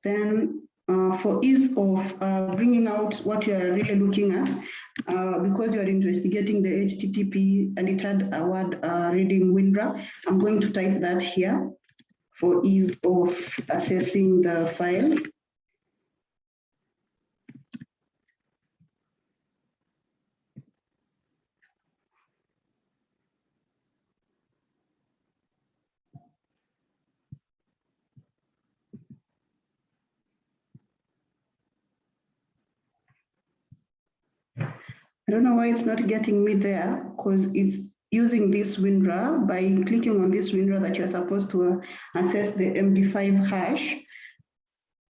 Then for ease of bringing out what you are really looking at, because you are investigating the HTTP and it had a word reading WinRAR, I'm going to type that here for ease of accessing the file. I don't know why it's not getting me there, because it's using this WinRAR. By clicking on this WinRAR that you're supposed to access the MD5 hash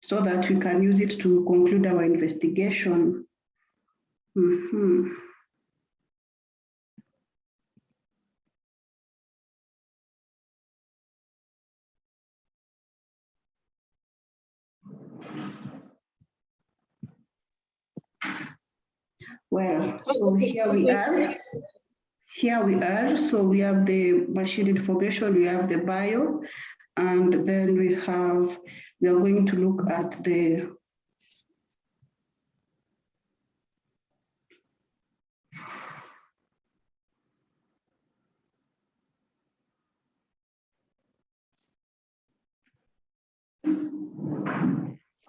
so that we can use it to conclude our investigation. Well, so here we are. Here we are. So we have the machine information, we have the bio, and then we are going to look at the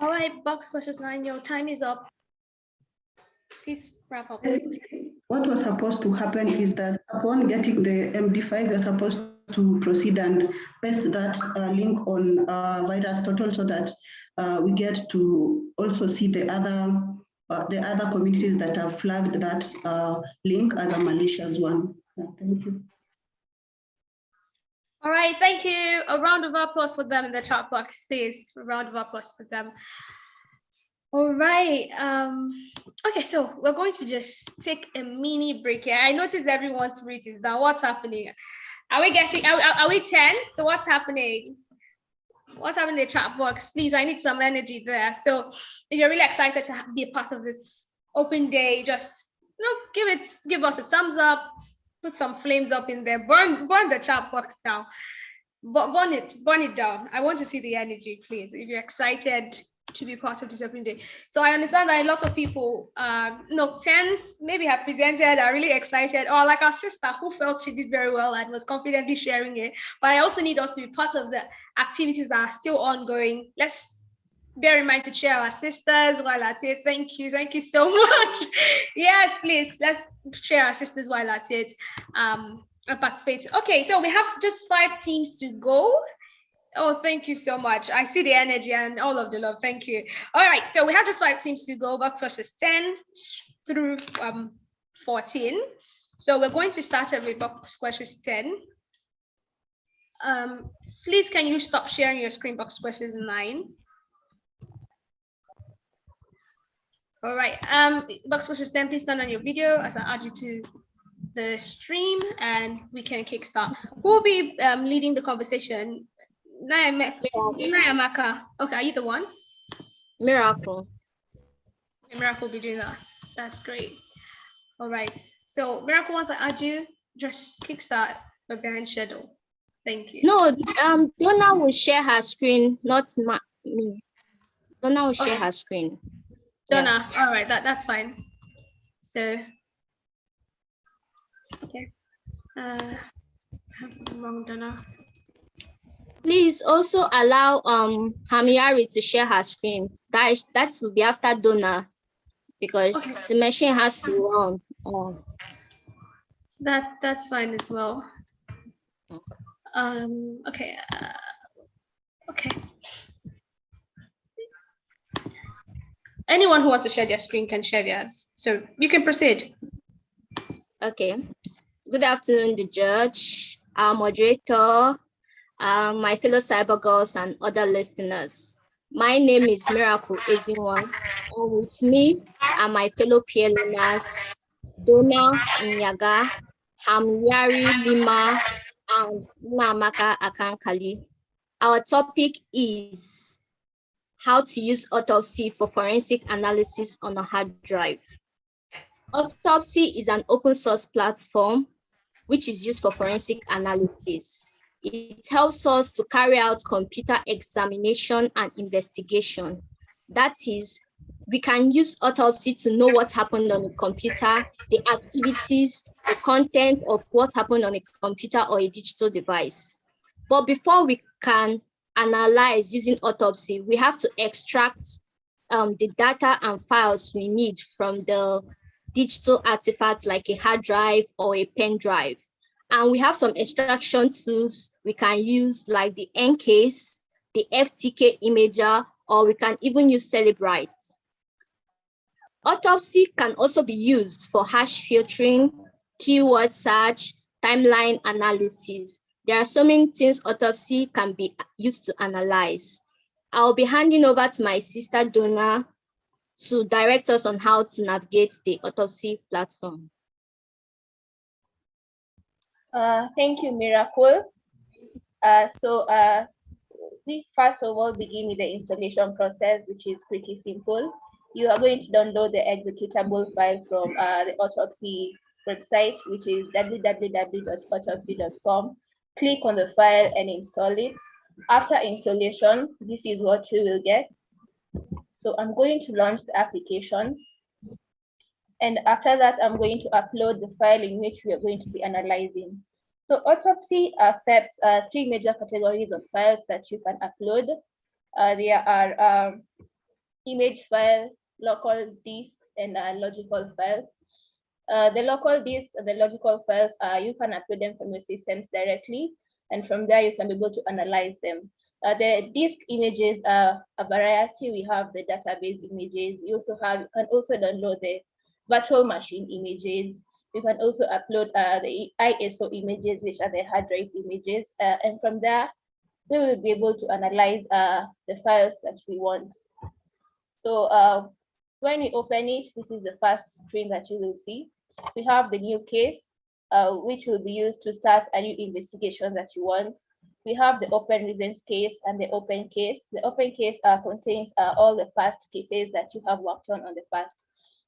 All right, box questions 9, your time is up. Please wrap up. What was supposed to happen is that upon getting the MD5, you're supposed to proceed and paste that link on VirusTotal so that we get to also see the other communities that have flagged that link as a malicious one. Thank you. All right, thank you. A round of applause for them in the chat box, please. A round of applause for them. All right. Okay, so we're going to just take a mini break here. I noticed everyone's rate is down. What's happening? Are we getting? Are we tense? So what's happening? What's happening in the chat box? Please, I need some energy there. So if you're really excited to be a part of this open day, just give us a thumbs up. Put some flames up in there. Burn the chat box down. Burn it down. I want to see the energy, please. If you're excited to be part of this open day. So I understand that a lot of people, tense, maybe have presented, are really excited, or like our sister who felt she did very well and was confidently sharing it. But I also need us to be part of the activities that are still ongoing. Let's bear in mind to share our sisters while at it. Thank you so much. Yes, please, let's share our sisters while at it and participate. Okay, so we have just 5 teams to go. Oh, thank you so much. I see the energy and all of the love. Thank you. All right, so we have just 5 teams to go, box questions 10 through 14. So we're going to start with box questions 10. Please, can you stop sharing your screen, box questions 9? All right, box questions 10, please turn on your video as I add you to the stream and we can kickstart. Who will be leading the conversation? Nayamaka. Okay, are you the one? Miracle. Miracle will be doing that. That's great. All right. So Miracle, once I add you, just kickstart the behind schedule. Thank you. No, Donna will share her screen, not me. Donna will share her screen. Donna, all right, that's fine. So, okay. Wrong Donna. Please also allow Hamiari to share her screen. That will be after Donna because the machine has to run. Oh. That's fine as well. Okay. Okay. Anyone who wants to share their screen can share theirs. So you can proceed. Okay. Good afternoon, the judge, our moderator, my fellow CyberGirls and other listeners. My name is Miracle Ezinwa, and with me are my fellow peer learners, Donna Nyaga, Hamyari Lima, and Namaka Akankali. Our topic is how to use Autopsy for forensic analysis on a hard drive. Autopsy is an open source platform which is used for forensic analysis. It helps us to carry out computer examination and investigation. That is, we can use Autopsy to know what happened on a computer, the activities, the content of what happened on a computer or a digital device. But before we can analyze using Autopsy, we have to extract the data and files we need from the digital artifacts like a hard drive or a pen drive. And we have some extraction tools we can use like the Encase, the FTK Imager, or we can even use Celebrite. Autopsy can also be used for hash filtering, keyword search, timeline analysis. There are so many things Autopsy can be used to analyze. I'll be handing over to my sister Donna to direct us on how to navigate the Autopsy platform. Thank you, Miracle. We first of all begin with the installation process, which is pretty simple. you are going to download the executable file from the Autopsy website, which is www.autopsy.com. Click on the file and install it. After installation, this is what you will get. So I'm going to launch the application. And after that, I'm going to upload the file in which we are going to be analyzing. So Autopsy accepts 3 major categories of files that you can upload. There are image file, local disks, and logical files. The local disks and the logical files, you can upload them from your systems directly, and from there you can be able to analyze them. The disk images are a variety. We have the database images. You can also download the virtual machine images. You can also upload the ISO images, which are the hard drive images, and from there we will be able to analyze the files that we want. So when you open it, this is the first screen that you will see. We have the new case, which will be used to start a new investigation that you want. We have the open recent case and the open case. The open case contains all the past cases that you have worked on the past.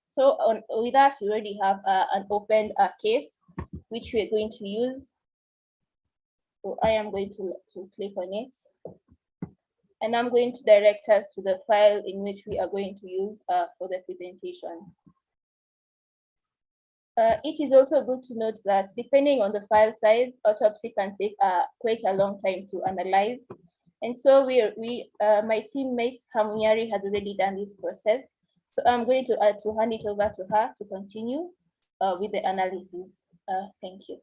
So with us, we already have an open case, which we're going to use. So I am going to click on it. And I'm going to direct us to the file in which we are going to use for the presentation. It is also good to note that depending on the file size, Autopsy can take quite a long time to analyze. And so my teammate Hamunyari has already done this process. So I'm going to hand it over to her to continue with the analysis. Thank you.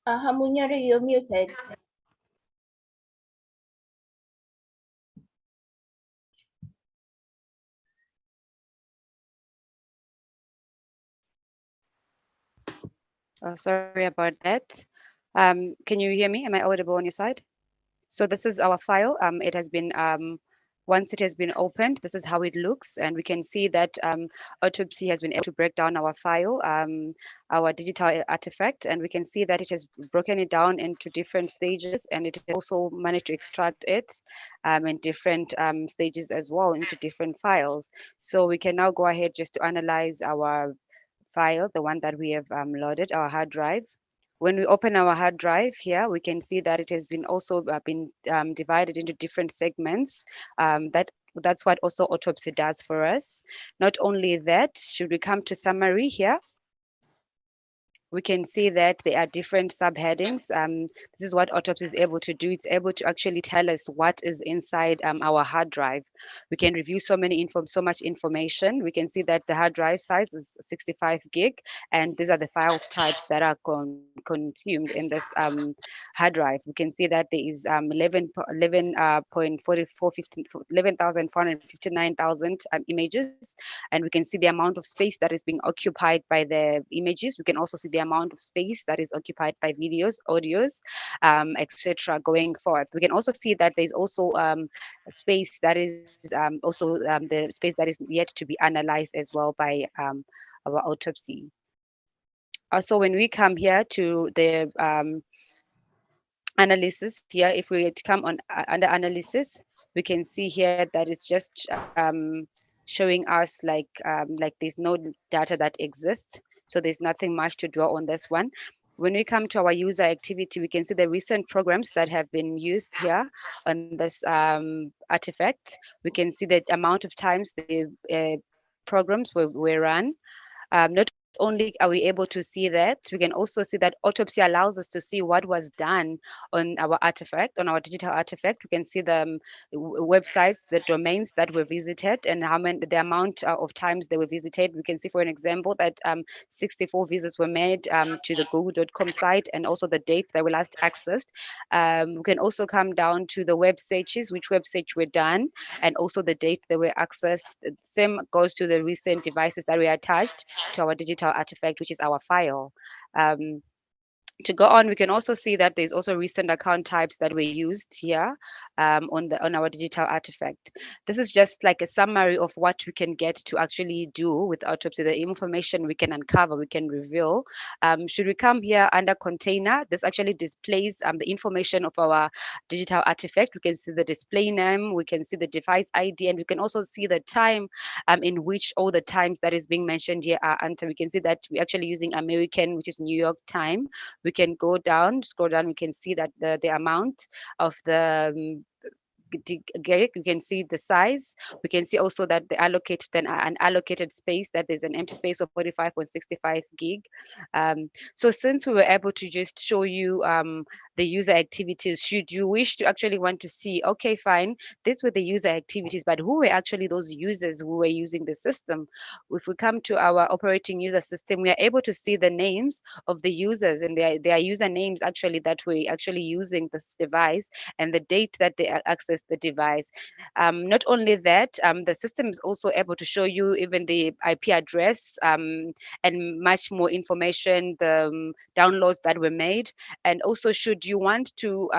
Hamunyari, you're muted. Sorry about that. Can you hear me? Am I audible on your side? So this is our file. It has been, once it has been opened, this is how it looks. And we can see that Autopsy has been able to break down our file, our digital artifact. And we can see that it has broken it down into different stages. And it has also managed to extract it in different stages as well into different files. So we can now go ahead just to analyze our file, the one that we have loaded, our hard drive. When we open our hard drive here, we can see that it has been also been divided into different segments. That's what also Autopsy does for us. Not only that, should we come to summary here, we can see that there are different subheadings. This is what Autopsy is able to do. It's able to actually tell us what is inside our hard drive. We can review so much information. We can see that the hard drive size is 65 gig, and these are the file types that are consumed in this hard drive. We can see that there is 11,459,000 images, and we can see the amount of space that is being occupied by the images. We can also see the amount of space that is occupied by videos, audios, etc. going forth. We can also see that there's also space that is the space that is yet to be analyzed as well by our Autopsy. Also, when we come here to the analysis here, if we come on under analysis, we can see here that it's just showing us like there's no data that exists. So there's nothing much to draw on this one. When we come to our user activity, we can see the recent programs that have been used here on this artifact. We can see the amount of times the programs were run. Not only are we able to see that, we can also see that Autopsy allows us to see what was done on our artifact, on our digital artifact. We can see the websites, the domains that were visited, and the amount of times they were visited. We can see, for an example, that 64 visits were made to the google.com site, and also the date they were last accessed. We can also come down to the web searches, which web search were done, and also the date they were accessed. The same goes to the recent devices that were attached to our digital artifact, which is our file. To go on, we can also see that there's also recent account types that were used here on our digital artifact. This is just like a summary of what we can get to actually do with Autopsy, the information we can uncover, we can reveal. Should we come here under container, this actually displays the information of our digital artifact. We can see the display name, we can see the device ID, and we can also see the time in which all the times that is being mentioned here are entered. We can see that we're actually using American, which is New York time. We can go down, scroll down, we can see that the amount of the you can see the size. We can see also that the allocated an allocated space, that there's an empty space of 45.65 gig. So since we were able to just show you the user activities, should you wish to actually want to see, okay, fine, these were the user activities, but who were actually those users who were using the system? If we come to our operating user system, we are able to see the names of the users and their usernames actually that we're actually using this device and the date that they access the device. Not only that, the system is also able to show you even the IP address and much more information, the downloads that were made. And also, should you want to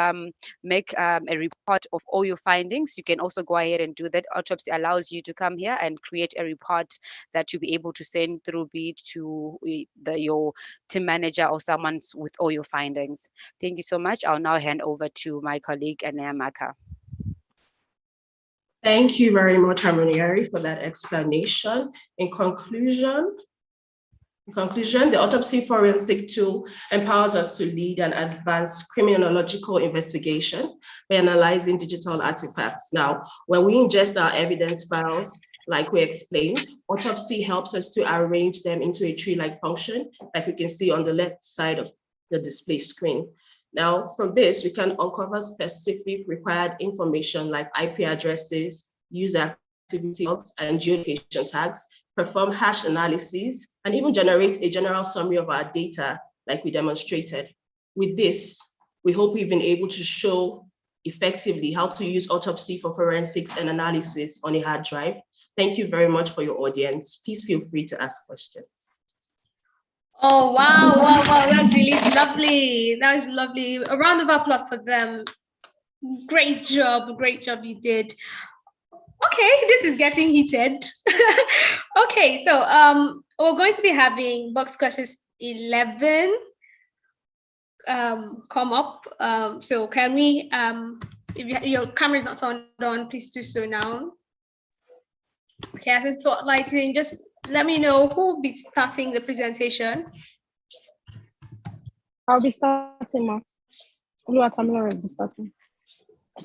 make a report of all your findings, you can also go ahead and do that. Autopsy allows you to come here and create a report that you'll be able to send through Beat to your team manager or someone with all your findings. Thank you so much. I'll now hand over to my colleague, Anaya Maka. Thank you very much, Harmoniari, for that explanation. In conclusion, the Autopsy forensic tool empowers us to lead an advanced criminological investigation by analyzing digital artifacts. Now, when we ingest our evidence files, like we explained, Autopsy helps us to arrange them into a tree-like function, like we can see on the left side of the display screen. Now, from this, we can uncover specific required information like IP addresses, user activity logs, and geolocation tags, perform hash analysis, and even generate a general summary of our data like we demonstrated. With this, we hope we've been able to show effectively how to use Autopsy for forensics and analysis on a hard drive. Thank you very much for your audience. Please feel free to ask questions. Oh, wow, that's really lovely. That was lovely. A round of applause for them. Great job you did. Okay, this is getting heated. Okay, so we're going to be having box questions 11 come up. So can we, if your camera is not turned on, please do so now. Okay, as it's lighting, just let me know who will be starting the presentation. I'll be starting, ma. Tamara will be starting.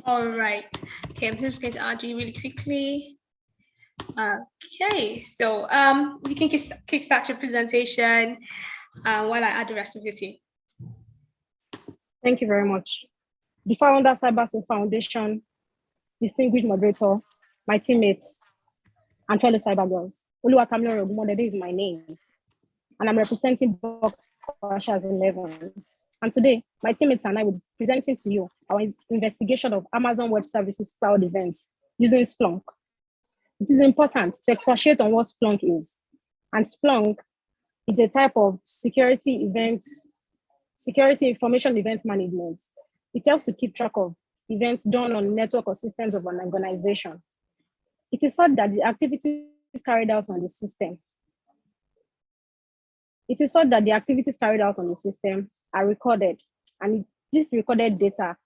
All right. Okay, I'm just going to add you really quickly. Okay, so you can kickstart your presentation while I add the rest of your team. Thank you very much. The founder CyberGirls Foundation, distinguished moderator, my teammates, and fellow CyberGirls. Oluwatamilore Ogumodede is my name, and I'm representing Box Powershell 11. And today, my teammates and I will be presenting to you our investigation of Amazon Web Services cloud events using Splunk. It is important to expatiate on what Splunk is. And Splunk is a type of security information event management. It helps to keep track of events done on network or systems of an organization. It is thought that the activities carried out on the system are recorded, and this recorded data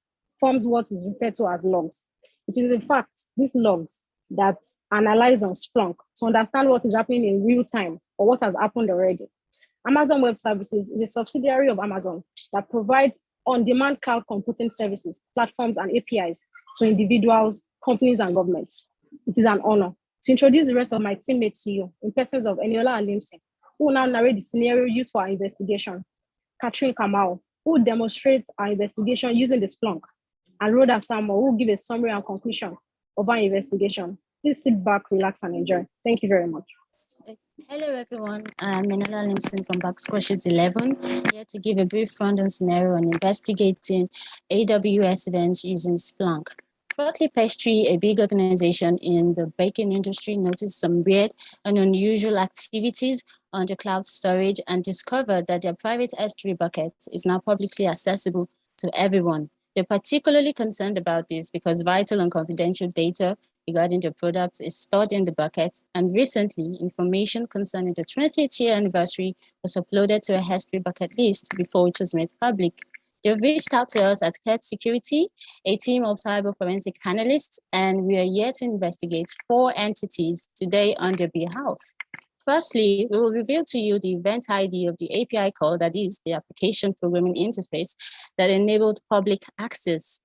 forms what is referred to as logs. It is in fact these logs that analyze on Splunk to understand what is happening in real time or what has happened already. Amazon Web Services is a subsidiary of Amazon that provides on-demand cloud computing services, platforms, and APIs to individuals, companies, and governments. It is an honor to introduce the rest of my teammates to you in persons of Eniola Alimsi, who will now narrate the scenario used for our investigation, Catherine Kamau, who will demonstrate our investigation using the Splunk, and Rhoda Samuel, who will give a summary and conclusion of our investigation. Please sit back, relax, and enjoy. Thank you very much. Hello everyone, I'm Eniola Alimsi from Box Powershell 11, here to give a brief rundown scenario on investigating AWS events using Splunk. Shortly pastry, a big organization in the baking industry, noticed some weird and unusual activities on the cloud storage and discovered that their private S3 bucket is now publicly accessible to everyone. They're particularly concerned about this because vital and confidential data regarding the products is stored in the bucket, and recently, information concerning the 20th year anniversary was uploaded to a S3 bucket list before it was made public. They've reached out to us at CAT Security, a team of cyber forensic analysts, and we are here to investigate 4 entities today on their behalf. Firstly, we will reveal to you the event ID of the API call, that is the application programming interface that enabled public access.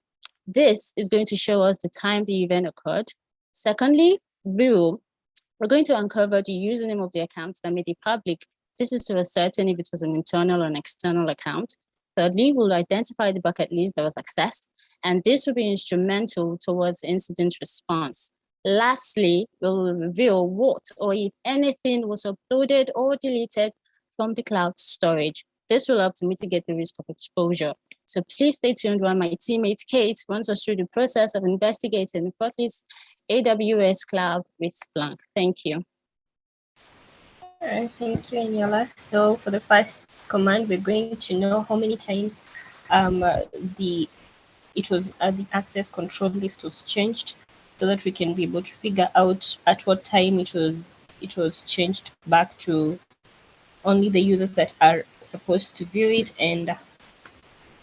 This is going to show us the time the event occurred. Secondly, we're going to uncover the username of the account that made it public. This is to ascertain if it was an internal or an external account. Thirdly, we'll identify the bucket list that was accessed, and this will be instrumental towards incident response. Lastly, we'll reveal what or if anything was uploaded or deleted from the cloud storage. This will help to mitigate the risk of exposure. So please stay tuned while my teammate Kate runs us through the process of investigating Fortle's AWS cloud with Splunk. Thank you. All right, thank you, Eniola. So for the first command, we're going to know how many times the access control list was changed, so that we can be able to figure out at what time it was changed back to only the users that are supposed to view it. And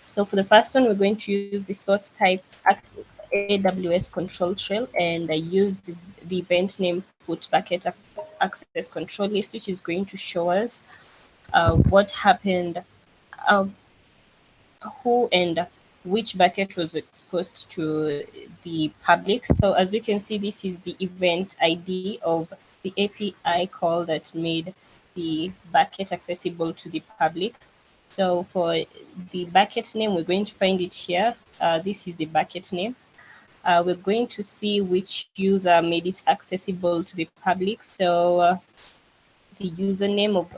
so for the first one, we're going to use the source type AWS control trail, and I use the event name put bucket access control list, which is going to show us what happened, who and which bucket was exposed to the public. So as we can see, this is the event ID of the API call that made the bucket accessible to the public. So for the bucket name, we're going to find it here. This is the bucket name. We're going to see which user made it accessible to the public. So the username of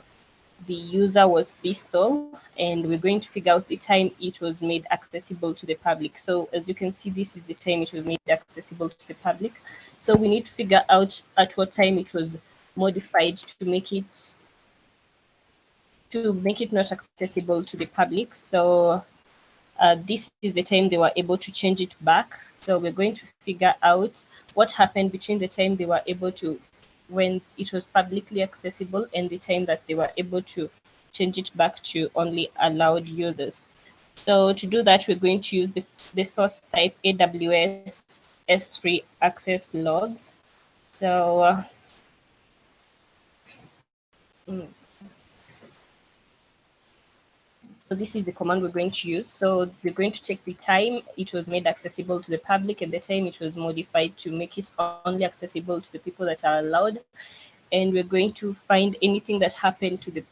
the user was Pistol, and we're going to figure out the time it was made accessible to the public. So as you can see, this is the time it was made accessible to the public. So we need to figure out at what time it was modified to make it not accessible to the public. So this is the time they were able to change it back. So we're going to figure out what happened between the time they were able to, when it was publicly accessible, and the time that they were able to change it back to only allowed users. So to do that, we're going to use the source type AWS S3 access logs. So so this is the command we're going to use. So we're going to take the time it was made accessible to the public and the time it was modified to make it only accessible to the people that are allowed. And we're going to find anything that happened to the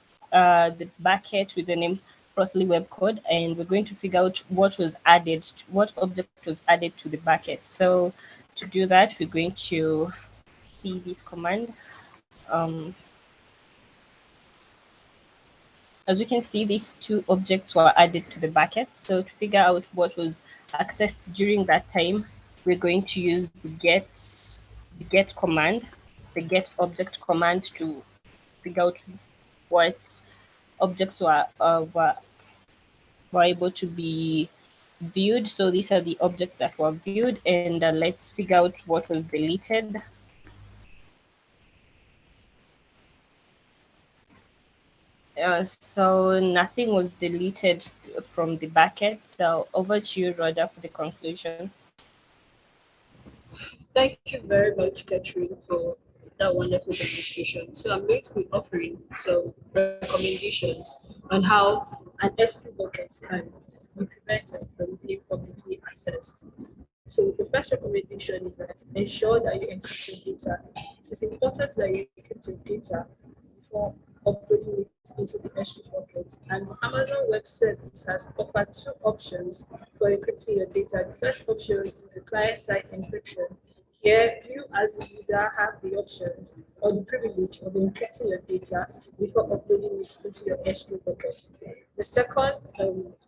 bucket with the name Frothley web code, and we're going to figure out what was added, what object was added to the bucket. So to do that, we're going to see this command. As we can see, these 2 objects were added to the bucket. So to figure out what was accessed during that time, we're going to use the get command, the get object command, to figure out what objects were able to be viewed. So these are the objects that were viewed, and let's figure out what was deleted. So nothing was deleted from the bucket. So over to you, Rhoda, for the conclusion. Thank you very much, Catherine, for that wonderful demonstration. So I'm going to be offering some recommendations on how an S3 bucket can be prevented from being publicly accessed. So the first recommendation is that ensure that you encrypt your data. It is important that you encrypt your data before uploading it into the S3 bucket. And Amazon Web Service has offered 2 options for encrypting your data. The first option is a client-side encryption. Here, you as a user have the option or the privilege of encrypting your data before uploading it into your S3 bucket. The second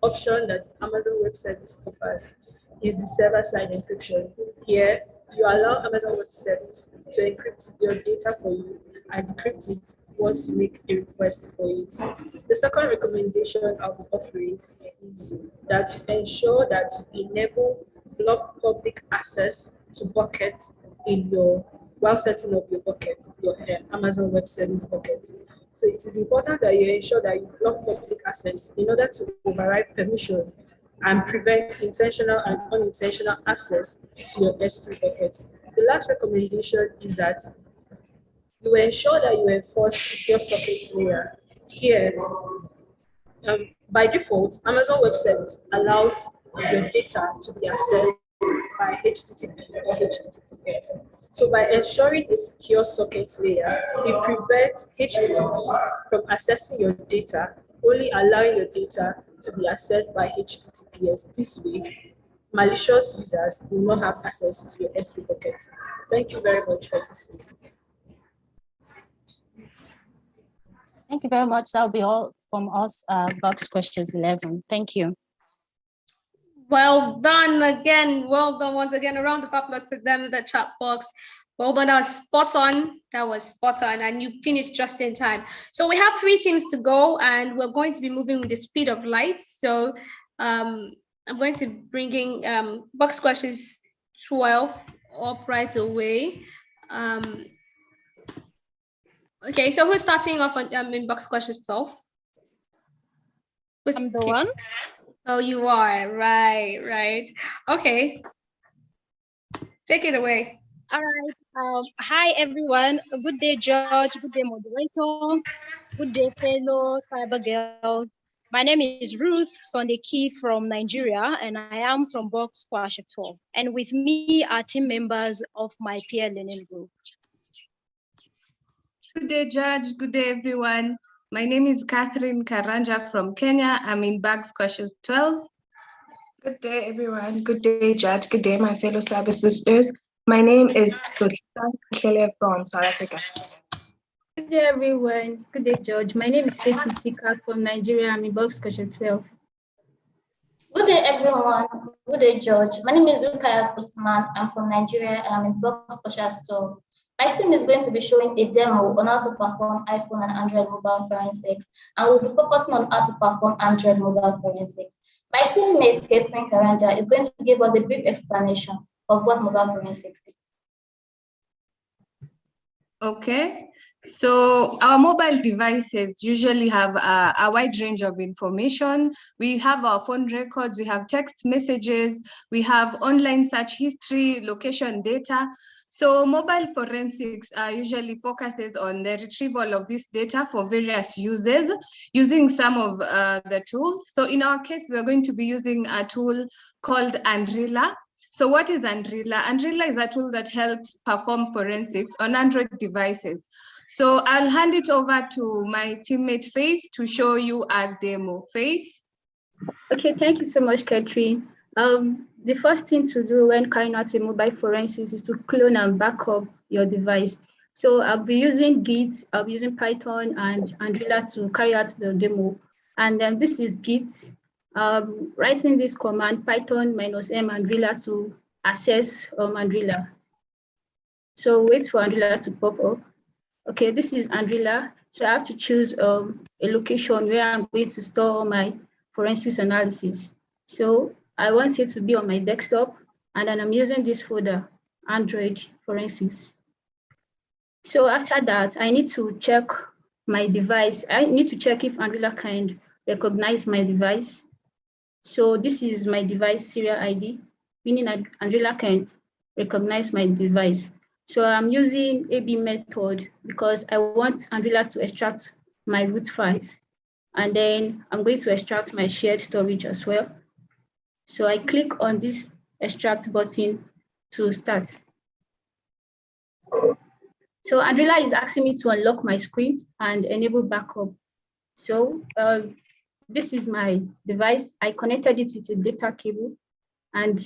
option that Amazon Web Service offers is the server-side encryption. Here, you allow Amazon Web Service to encrypt your data for you and decrypt it once you make a request for it. The second recommendation I'll be offering is that you ensure that you enable block public access to bucket in your while setting up your bucket, your Amazon Web Service bucket. So it is important that you ensure that you block public access in order to override permission and prevent intentional and unintentional access to your S3 bucket. The last recommendation is that you ensure that you enforce secure socket layer. Here, by default, Amazon Web Service allows your data to be accessed by HTTP or HTTPS. So by ensuring a secure socket layer, it prevents HTTP from accessing your data, only allowing your data to be accessed by HTTPS. This way, malicious users will not have access to your S3 bucket. Thank you very much for listening. Thank you very much. That'll be all from us, Box Questions 11. Thank you. Well done again. Well done once again. A round of applause for them in the chat box. Well done. That was spot on. That was spot on. And you finished just in time. So we have 3 teams to go, and we're going to be moving with the speed of light. So I'm going to bring in Box Questions 12 up right away. Okay, so who's starting off on in Box Questions 12? I'm the one. Oh, you are. Right. Okay. Take it away. All right. Hi, everyone. Good day, George. Good day, moderator. Good day, fellow CyberGirls. My name is Ruth Sondeki from Nigeria, and I am from Box Questions 12. And with me are team members of my peer learning group. Good day, Judge. Good day, everyone. My name is Catherine Karanja from Kenya. I'm in Box Questions 12. Good day, everyone. Good day, Judge. Good day, my fellow cyber sisters. My name is Kele from South Africa. Good day, everyone. Good day, George. My name is Stacey Sika from Nigeria. I'm in Box Questions 12. Good day, everyone. Good day, George. My name is Rukayat Usman. I'm from Nigeria and I'm in Box Questions 12. My team is going to be showing a demo on how to perform iPhone and Android mobile forensics, and we'll be focusing on how to perform Android mobile forensics. My teammate, Catherine Karanja, is going to give us a brief explanation of what mobile forensics is. Okay, so our mobile devices usually have a wide range of information. We have our phone records, we have text messages, we have online search history, location data. So mobile forensics usually focuses on the retrieval of this data for various uses using some of the tools. So in our case, we're going to be using a tool called Unrela. So what is Unrela? Unrela is a tool that helps perform forensics on Android devices. So I'll hand it over to my teammate Faith to show you a demo. Faith? Okay, thank you so much, Catherine. The first thing to do when carrying out a mobile forensics is to clone and back up your device. So I'll be using Git, I'll be using Python and Unrela to carry out the demo. And this is Git. Writing this command, Python -m Unrela to access Unrela. So wait for Unrela to pop up. Okay, this is Unrela. So I have to choose a location where I'm going to store all my forensics analysis. So I want it to be on my desktop, and then I'm using this folder, Android Forensics. So after that, I need to check my device. I need to check if Unrela can recognize my device. So this is my device serial ID, meaning that Unrela can recognize my device. So I'm using AB method because I want Unrela to extract my root files. And then I'm going to extract my shared storage as well. So I click on this extract button to start. So Unrela is asking me to unlock my screen and enable backup. So this is my device. I connected it with a data cable and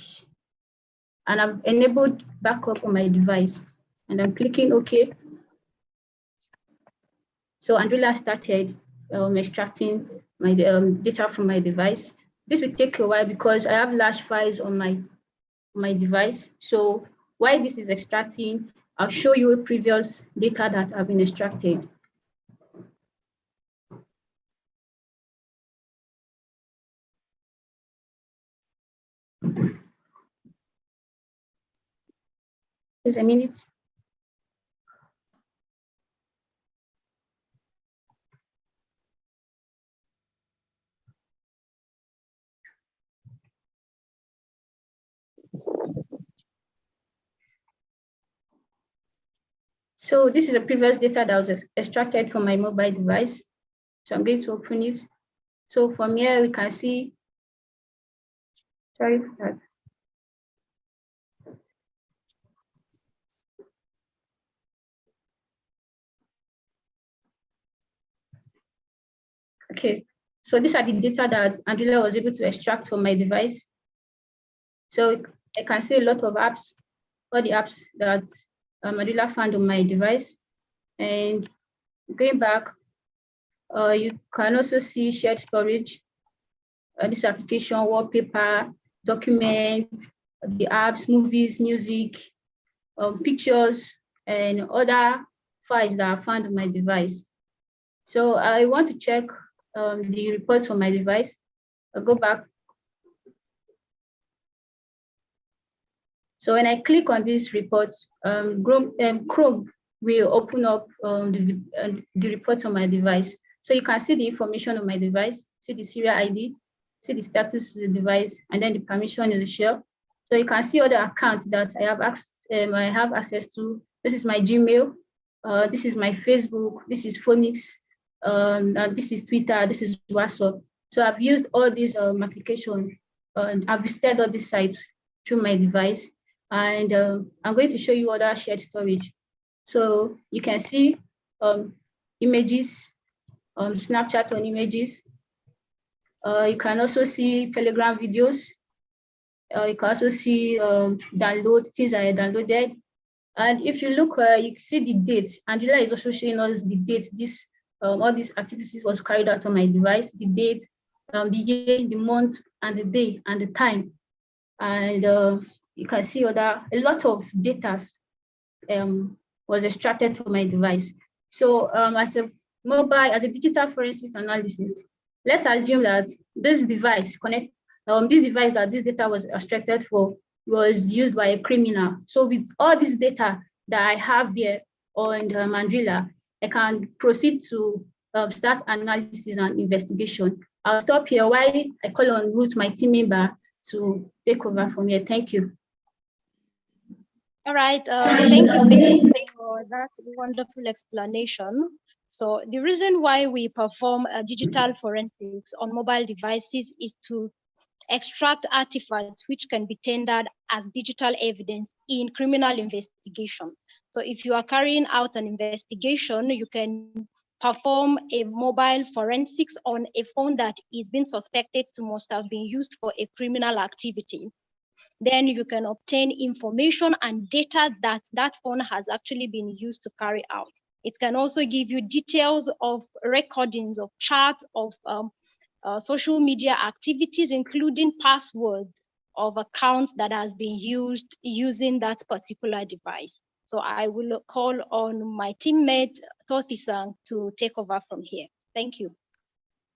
I've enabled backup on my device. And I'm clicking OK. So Unrela started extracting my data from my device. This will take a while because I have large files on my my device. So while this is extracting, I'll show you previous data that have been extracted. Just a minute. So this is a previous data that was extracted from my mobile device. So I'm going to open it. So from here, we can see, sorry for that. Okay, so these are the data that Angela was able to extract from my device. So I can see a lot of apps, all the apps that Angela found on my device. And going back, you can also see shared storage, this application, wallpaper, documents, the apps, movies, music, pictures, and other files that are found on my device. So I want to check the reports from my device. I'll go back. So when I click on this report, Chrome will open up the report on my device. So you can see the information on my device, see the serial ID, see the status of the device, and then the permission is a shell. So you can see other accounts that I have access to. This is my Gmail, this is my Facebook, this is Phoenix, this is Twitter, this is WhatsApp. So I've used all these applications, I've visited all these sites through my device, and I'm going to show you other shared storage. So you can see images, Snapchat on images. You can also see Telegram videos. You can also see download things that I downloaded. And if you look, you see the date. Angela is also showing us the date. This all these activities was carried out on my device. The date, the year, the month, and the day, and the time. And you can see a lot of data was extracted from my device. So as a digital forensics analysis, let's assume that this device that this data was extracted for was used by a criminal. So with all this data that I have here on Mandrilla, I can proceed to start analysis and investigation. I'll stop here while I call on Ruth, my team member, to take over from here. Thank you. All right, thank you for that wonderful explanation. So the reason why we perform digital forensics on mobile devices is to extract artifacts which can be tendered as digital evidence in criminal investigation. So if you are carrying out an investigation, you can perform a mobile forensics on a phone that is being suspected to must have been used for a criminal activity. Then you can obtain information and data that phone has actually been used to carry out. It can also give you details of recordings of chats of social media activities, including passwords of accounts that has been used using that particular device. So I will call on my teammate, Tothi-san, to take over from here. Thank you.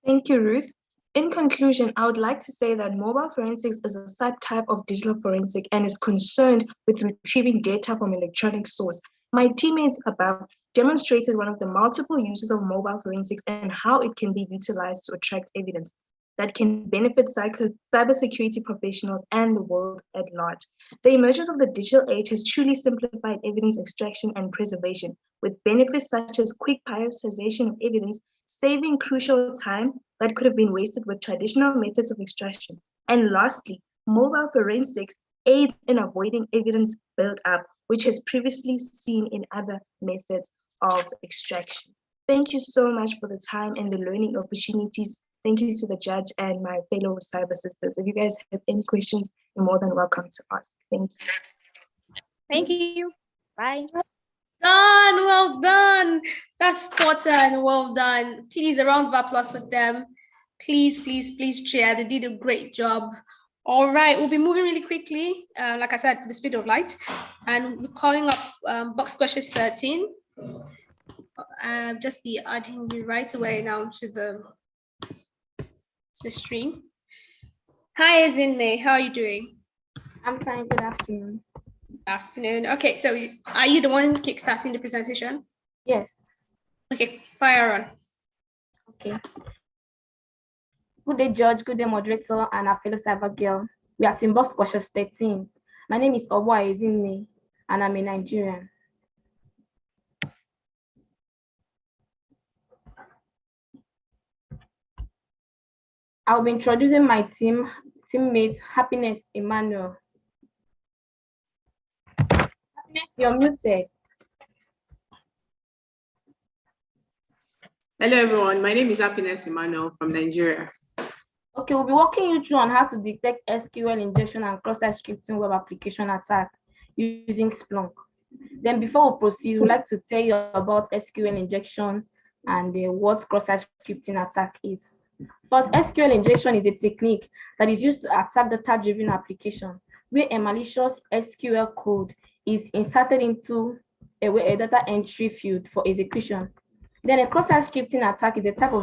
Thank you, Ruth. In conclusion, I would like to say that mobile forensics is a subtype of digital forensic and is concerned with retrieving data from an electronic source. My teammates above demonstrated one of the multiple uses of mobile forensics and how it can be utilized to attract evidence that can benefit cybersecurity professionals and the world at large. The emergence of the digital age has truly simplified evidence extraction and preservation, with benefits such as quick prioritization of evidence, saving crucial time that could have been wasted with traditional methods of extraction. And lastly, mobile forensics aids in avoiding evidence build-up, which has previously seen in other methods of extraction. Thank you so much for the time and the learning opportunities. Thank you to the judge and my fellow cyber sisters. If you guys have any questions, you're more than welcome to ask. Thank you. Thank you. Bye. Done. Well done. That's spot on. Well done. Please, a round of applause for them. Please, please, please, Chair. They did a great job. All right, we'll be moving really quickly, like I said, the speed of light, and we're calling up box questions 13. Just be adding you right away now to the stream. Hi, Ezinne, how are you doing? I'm fine, good afternoon. Afternoon. Okay, so are you the one kickstarting the presentation? Yes. Okay, fire on. Okay. Good day, Judge. Good day, moderator, and our fellow cyber girl. We are Team Box Questions 13. My name is Obwa Ezinne, and I'm a Nigerian. I'll be introducing my teammate, Happiness Emmanuel. Happiness, you're muted. Hello, everyone. My name is Happiness Emmanuel from Nigeria. Okay, we'll be walking you through on how to detect SQL injection and cross-site scripting web application attack using Splunk. Then before we proceed, we'd like to tell you about SQL injection and what cross-site scripting attack is. First, SQL injection is a technique that is used to attack data-driven application where a malicious SQL code is inserted into a data entry field for execution. Then a cross-site scripting attack is a type of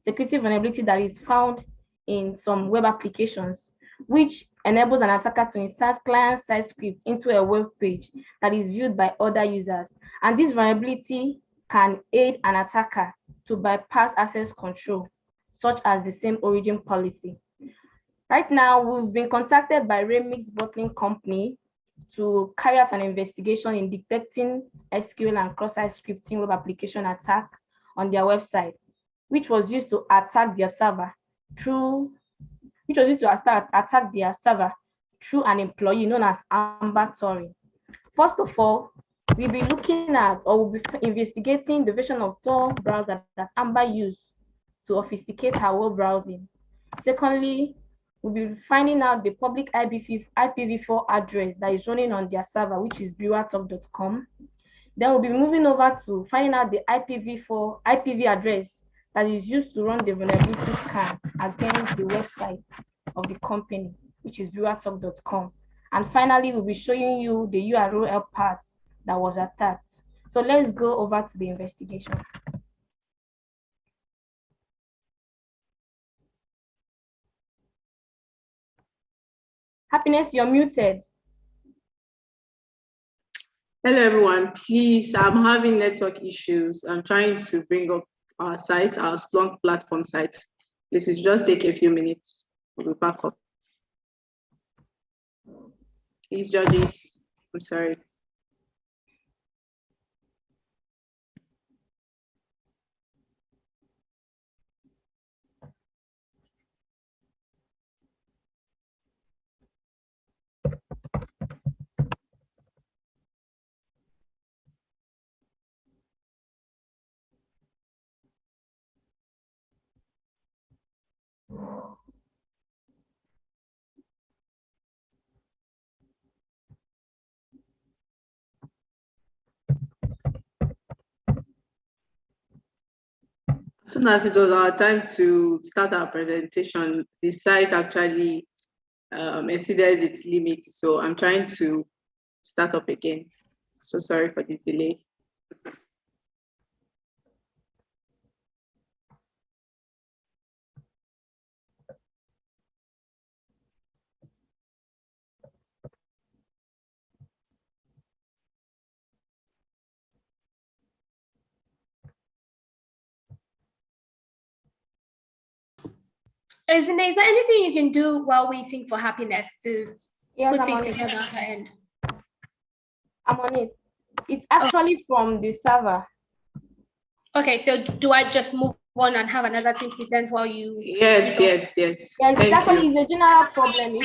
security vulnerability that is found in some web applications, which enables an attacker to insert client-side scripts into a web page that is viewed by other users. And this vulnerability can aid an attacker to bypass access control, such as the same origin policy. Right now, we've been contacted by Remix Bottling Company to carry out an investigation in detecting SQL and cross-site scripting web application attack on their website, which was used to attack their server through an employee known as Amber Tory. First of all, we'll be looking at or we'll be investigating the version of Tor browser that Amber used to obfuscate her web browsing. Secondly, we'll be finding out the public IPv4 address that is running on their server, which is brewatalk.com. Then we'll be moving over to finding out the IPv address that is used to run the vulnerability scan against the website of the company, which is brewatalk.com. And finally, we'll be showing you the URL part that was attacked. So let's go over to the investigation. Happiness, you're muted. Hello, everyone. Please, I'm having network issues. I'm trying to bring up our site, our Splunk platform site. This will just take a few minutes. We'll be back up. Please, judges, I'm sorry. As soon as it was our time to start our presentation, the site actually exceeded its limits. So I'm trying to start up again. So sorry for the delay. Is there anything you can do while waiting for Happiness to put things together at the end? I'm on it. It's actually from the server. Okay, so do I just move on and have another team present while you? Yes. Yes, it's actually a general problem.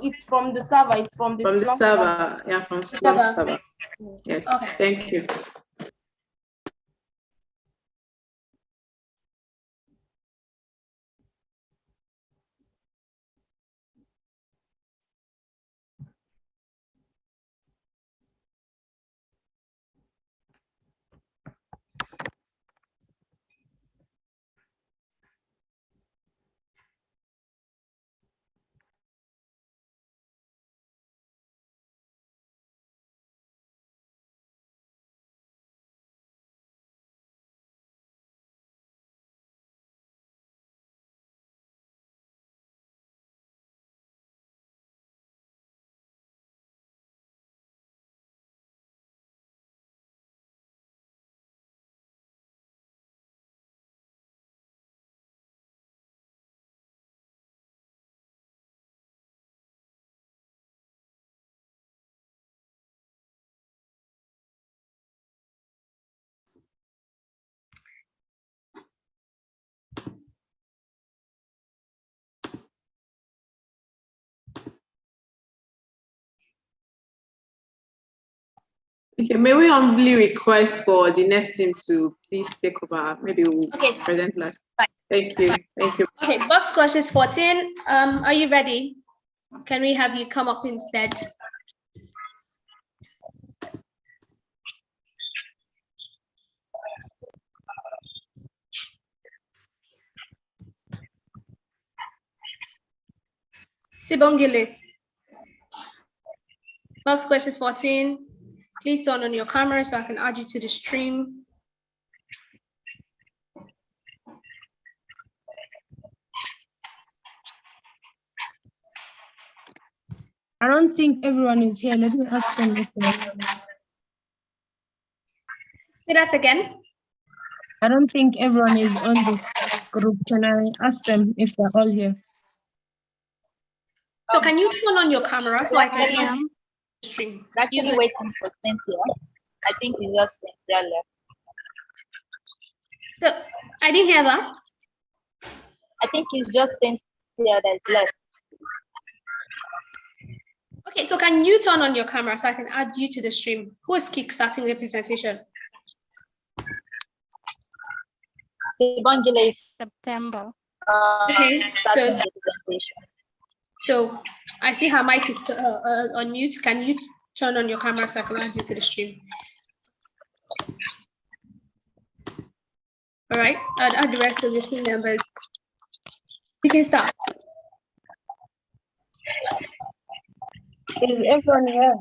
It's from the server. It's from the Splunk server. Yeah, from Splunk server. Yes. Okay. Thank you. Okay, may we humbly request for the next team to please take over? Maybe we'll present last. Thank you. Thank you. Okay, box questions 14. Are you ready? Can we have you come up instead? Sibongile. Box questions 14. Please turn on your camera so I can add you to the stream. I don't think everyone is here. Let me ask them this one. Say that again. I don't think everyone is on this group. Can I ask them if they're all here? So can you turn on your camera so I can stream? Actually waiting for Cynthia. I think it's just Cynthia left. So I didn't hear that. I think it's just Cynthia that's left. Okay, so can you turn on your camera so I can add you to the stream? Who is kickstarting the presentation? Sibongile. September. Okay, starting the presentation. So I see her mic is on mute. Can you turn on your camera so I can add you to the stream? All right, I'll add the rest of the team members. We can start. Is everyone here?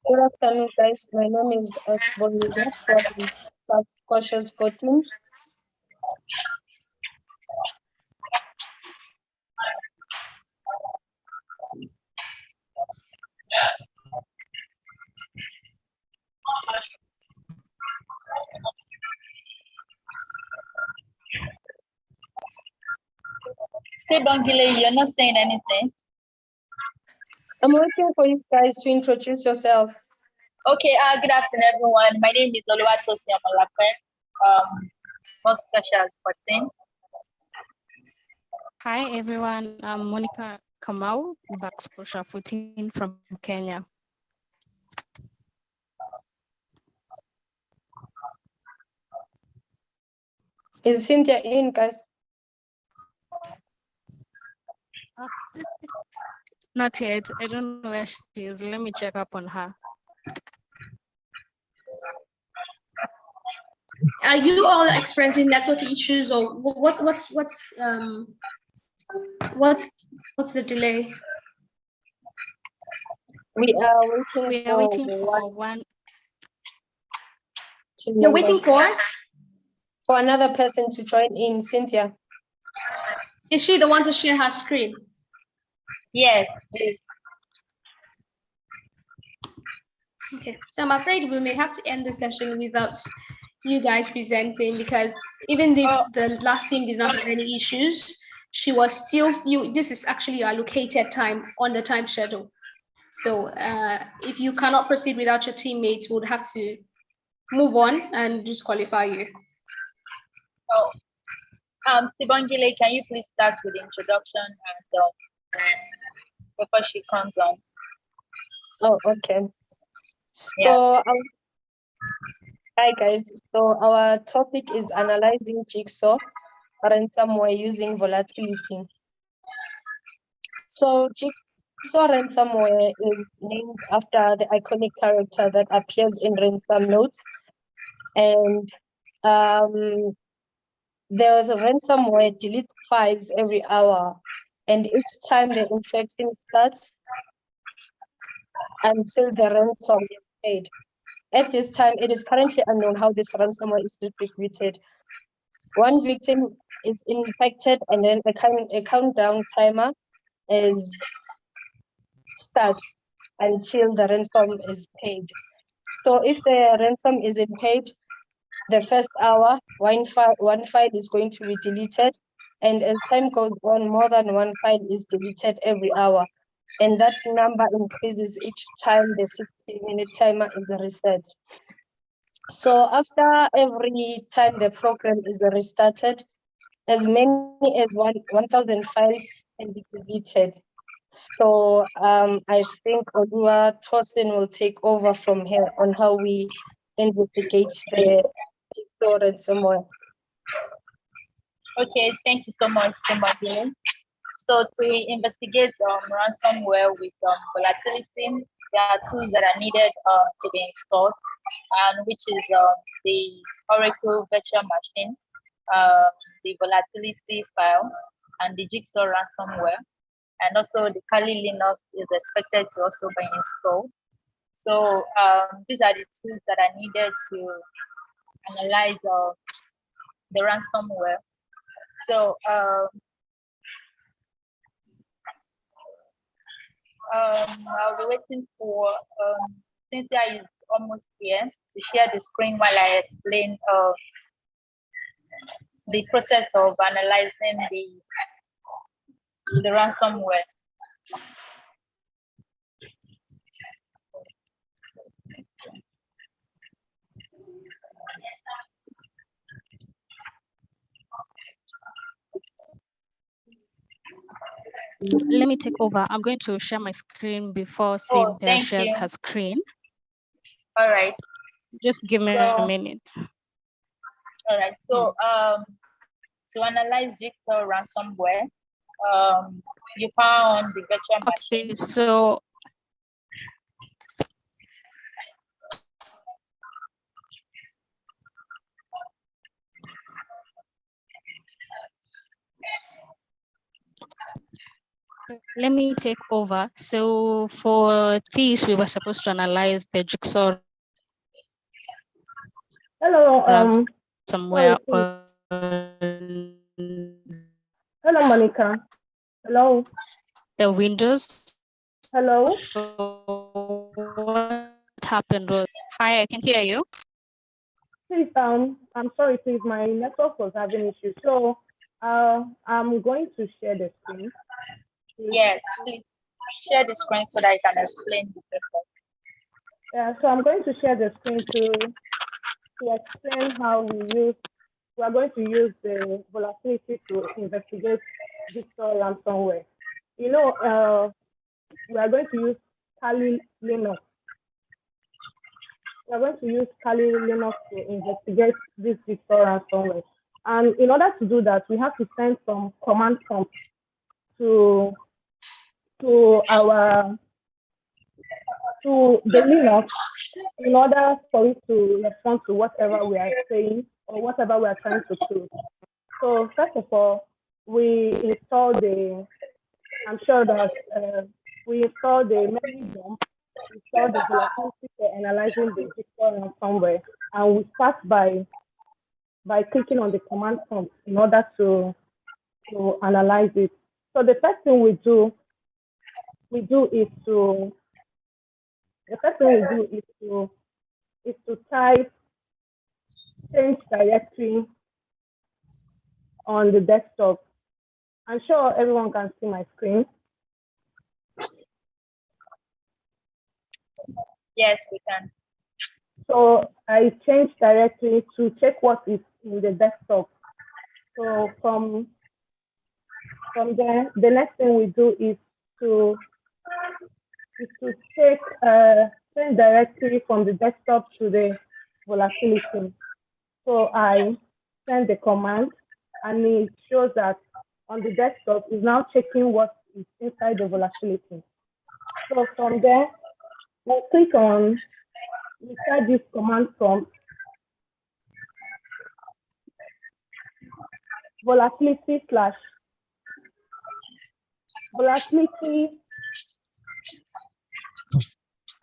Good afternoon, guys. My name is Asbonida from Tax Cautious 14. Sibongile, you're not saying anything. I'm waiting for you guys to introduce yourself. Okay, good afternoon, everyone. My name is Oluwatosi Amalape, Box Cautious 14. Hi, everyone. I'm Monica Kamau, Box Cautious 14 from Kenya. Is Cynthia in, guys? Not yet. I don't know where she is. Let me check up on her. Are you all experiencing network issues, or what's the delay? We are waiting. We are waiting for one. You're waiting for another person to join in. Cynthia. Is she the one to share her screen? Yes. Okay, so I'm afraid we may have to end the session without you guys presenting, because even if the last team did not have any issues, she was still, this is actually your allocated time on the time schedule. So if you cannot proceed without your teammates, we would have to move on and disqualify you. Oh, Sibongile, can you please start with the introduction and before she comes on? Oh, okay. So, hi guys. So our topic is analyzing jigsaw ransomware using volatility. So jigsaw ransomware is named after the iconic character that appears in ransom notes, and there's a ransomware deletes files every hour, and each time the infection starts until the ransom is paid. At this time, it is currently unknown how this ransomware is distributed. One victim is infected, and then a countdown timer starts until the ransom is paid. So if the ransom isn't paid, the first hour, one file is going to be deleted, and as time goes on, more than one file is deleted every hour, and that number increases each time the 60-minute timer is reset. So after every time the program is restarted, as many as 1,000 files can be deleted. So I think Olua Tosin will take over from here on how we investigate the ransomware. Okay, thank you so much, Magdalene. So to investigate ransomware with volatility, there are tools that are needed to be installed, and which is the Oracle virtual machine, the volatility file, and the Jigsaw ransomware. And also the Kali Linux is expected to also be installed. So these are the tools that are needed to analyze the ransomware. So I'll be waiting for Cynthia is almost here to share the screen while I explain the process of analyzing the ransomware. Let me take over. I'm going to share my screen before Cynthia shares her screen. All right. Just give me a minute. All right. So to analyze Jigsaw ransomware, you found the virtual machine. Okay, so let me take over. So for this, we were supposed to analyze the Jigsaw Hello, ransomware. Hello, Monica. Hello. The Windows. Hello. So what happened was, hi, I can hear you. Please, I'm sorry, please, my network was having issues. So I'm going to share the screen. Yes, please share the screen so that I can explain the process. Yeah, so I'm going to share the screen to explain how we are going to use the volatility to investigate Jigsaw ransomware. You know, we are going to use Kali Linux. We are going to use Kali Linux to investigate this Jigsaw ransomware. And in order to do that, we have to send some command prompts to the Linux in order for it to respond to whatever we are saying or whatever we are trying to prove. So first of all, we install I'm sure that we install the memory dump, install the volatility for analyzing the Jigsaw ransomware, and we start by clicking on the command prompt in order to analyze it. So the first thing we do is to type change directory on the desktop. I'm sure everyone can see my screen. Yes, we can. So I change directory to check what is in the desktop. So from there, the next thing we do is to take change directory from the desktop to the volatility. So I send the command, and it shows that on the desktop is now checking what is inside the volatility. So from there, we click on inside this command prompt, volatility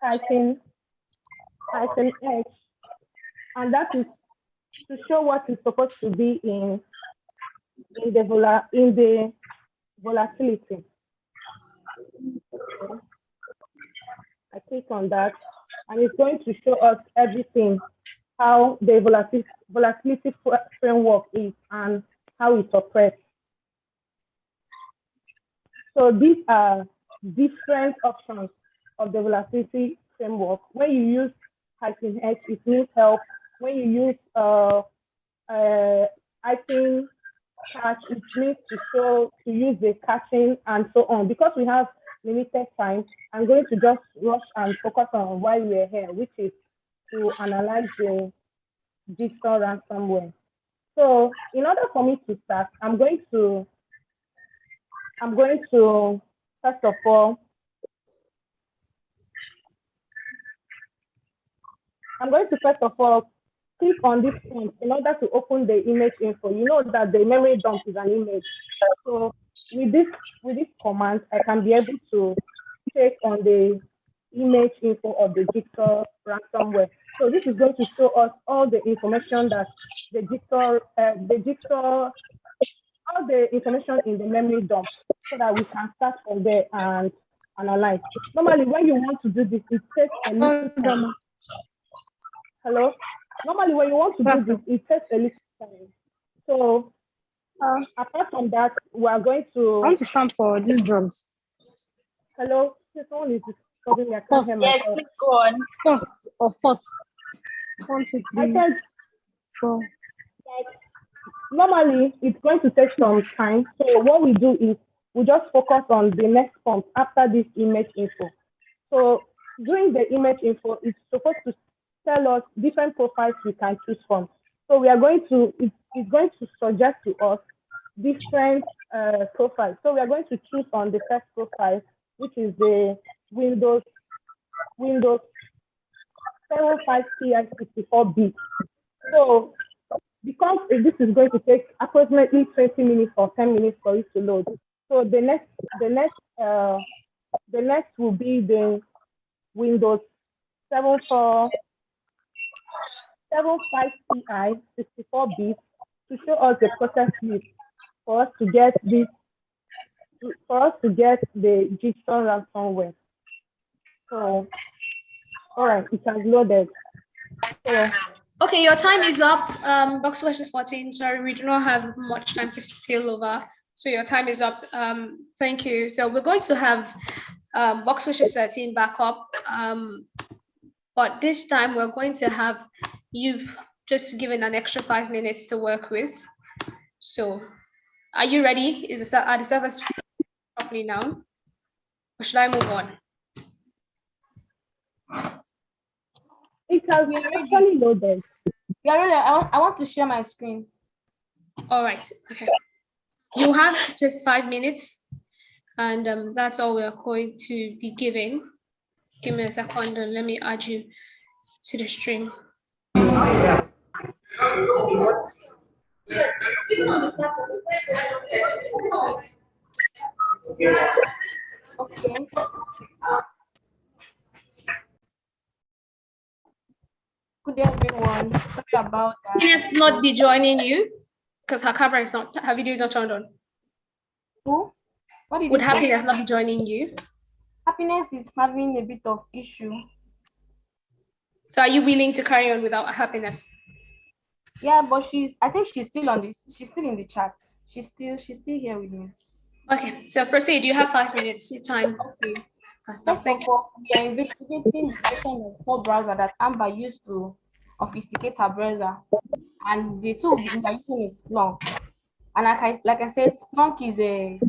hyphen H, and that is to show what is supposed to be in the volatility. I click on that, and it's going to show us everything, how the volatility framework is and how it operates. So these are different options of the volatility framework. When you use -H, it means help. when you use item cache, it means to use the caching and so on. Because we have limited time, I'm going to just rush and focus on why we're here, which is to analyze the digital ransomware. So in order for me to start, I'm going to first of all click on this prompt in order to open the image info. You know that the memory dump is an image. So with this command, I can be able to check on the image info of the digital ransomware. So this is going to show us all the information that all the information in the memory dump, so that we can start from there and analyze. Normally, when you want to do this, it takes a little time. Hello? Normally, when you want to do this, it takes a little time. So, apart from that, we are going to... I want to stand for these drugs. Hello? Someone is disturbing me. I can't hear myself. Yes, please go on. First or fourth? 1, 2, 3, I said, 4. Normally, it's going to take some time. So what we do is we just focus on the next prompt after this image info. So during the image info, it's supposed to tell us different profiles we can choose from. So we are going to, it's going to suggest to us different profiles. So we are going to choose on the first profile, which is the Windows 75 Ti64B. So because this is going to take approximately 20 minutes or 10 minutes for it to load. So the next will be the Windows 75 Ti64B to show us the process list for us to get the digital ransomware. So, all right, it has loaded. So, okay, your time is up. Box questions 14. Sorry, we do not have much time to spill over. So your time is up. Thank you. So we're going to have box wishes 13 back up. But this time we're going to have you just given an extra 5 minutes to work with. So are you ready? Are the servers properly now? Or should I move on? It has actually loaded. Yeah, really, I want to share my screen. All right. Okay. You have just 5 minutes, and that's all we're going to be giving. Give me a second and let me add you to the stream. Okay. Good day, everyone. Sorry about that. Happiness not be joining you because her camera is not, her video is not turned on. Who? What did Would you say? Happiness not be joining you? Happiness is having a bit of issue. So are you willing to carry on without Happiness? Yeah, but I think she's still on this. She's still in the chat. She's still here with me. Okay, so proceed. You have 5 minutes. Your time. Okay. First of all, we are investigating the version of core browser that Amber used to obfuscate her browser, and the tool we are using is Splunk. And like I said, Splunk is a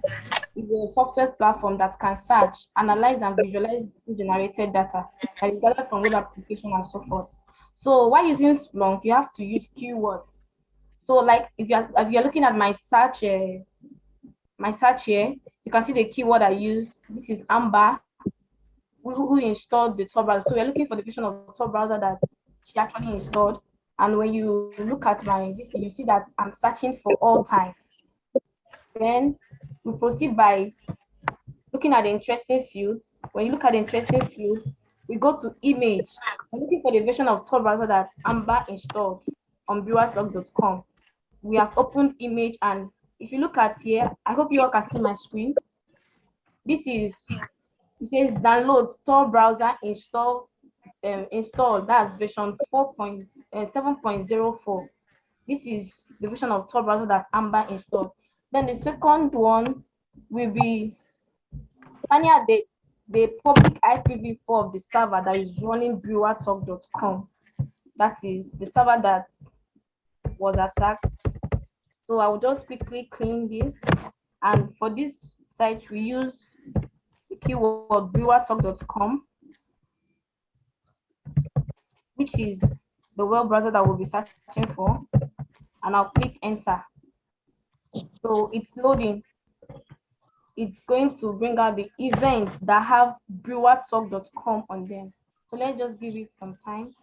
software platform that can search, analyze, and visualize generated data that is gathered from web application and so forth. So while using Splunk, you have to use keywords. So like if you're looking at my search here, you can see the keyword I use. This is Amber, who installed the Tor browser. So we're looking for the version of Tor browser that she actually installed. And when you look at my list, you see that I'm searching for all time. Then we proceed by looking at the interesting fields. When you look at the interesting fields, we go to image. We're looking for the version of Tor browser that Amber installed on brewatalk.com. We have opened image, and if you look at here, I hope you all can see my screen. This is, it says download Tor browser install, that's version 7.04. This is the version of Tor browser that Amber installed. Then the second one will be finding out the public IPv4 of the server that is running brewatalk.com. that is the server that was attacked. So I will just quickly clean this. And for this site, we use the keyword brewertalk.com, which is the web browser that we'll be searching for. And I'll click enter. So it's loading. It's going to bring out the events that have brewertalk.com on them. So let's just give it some time.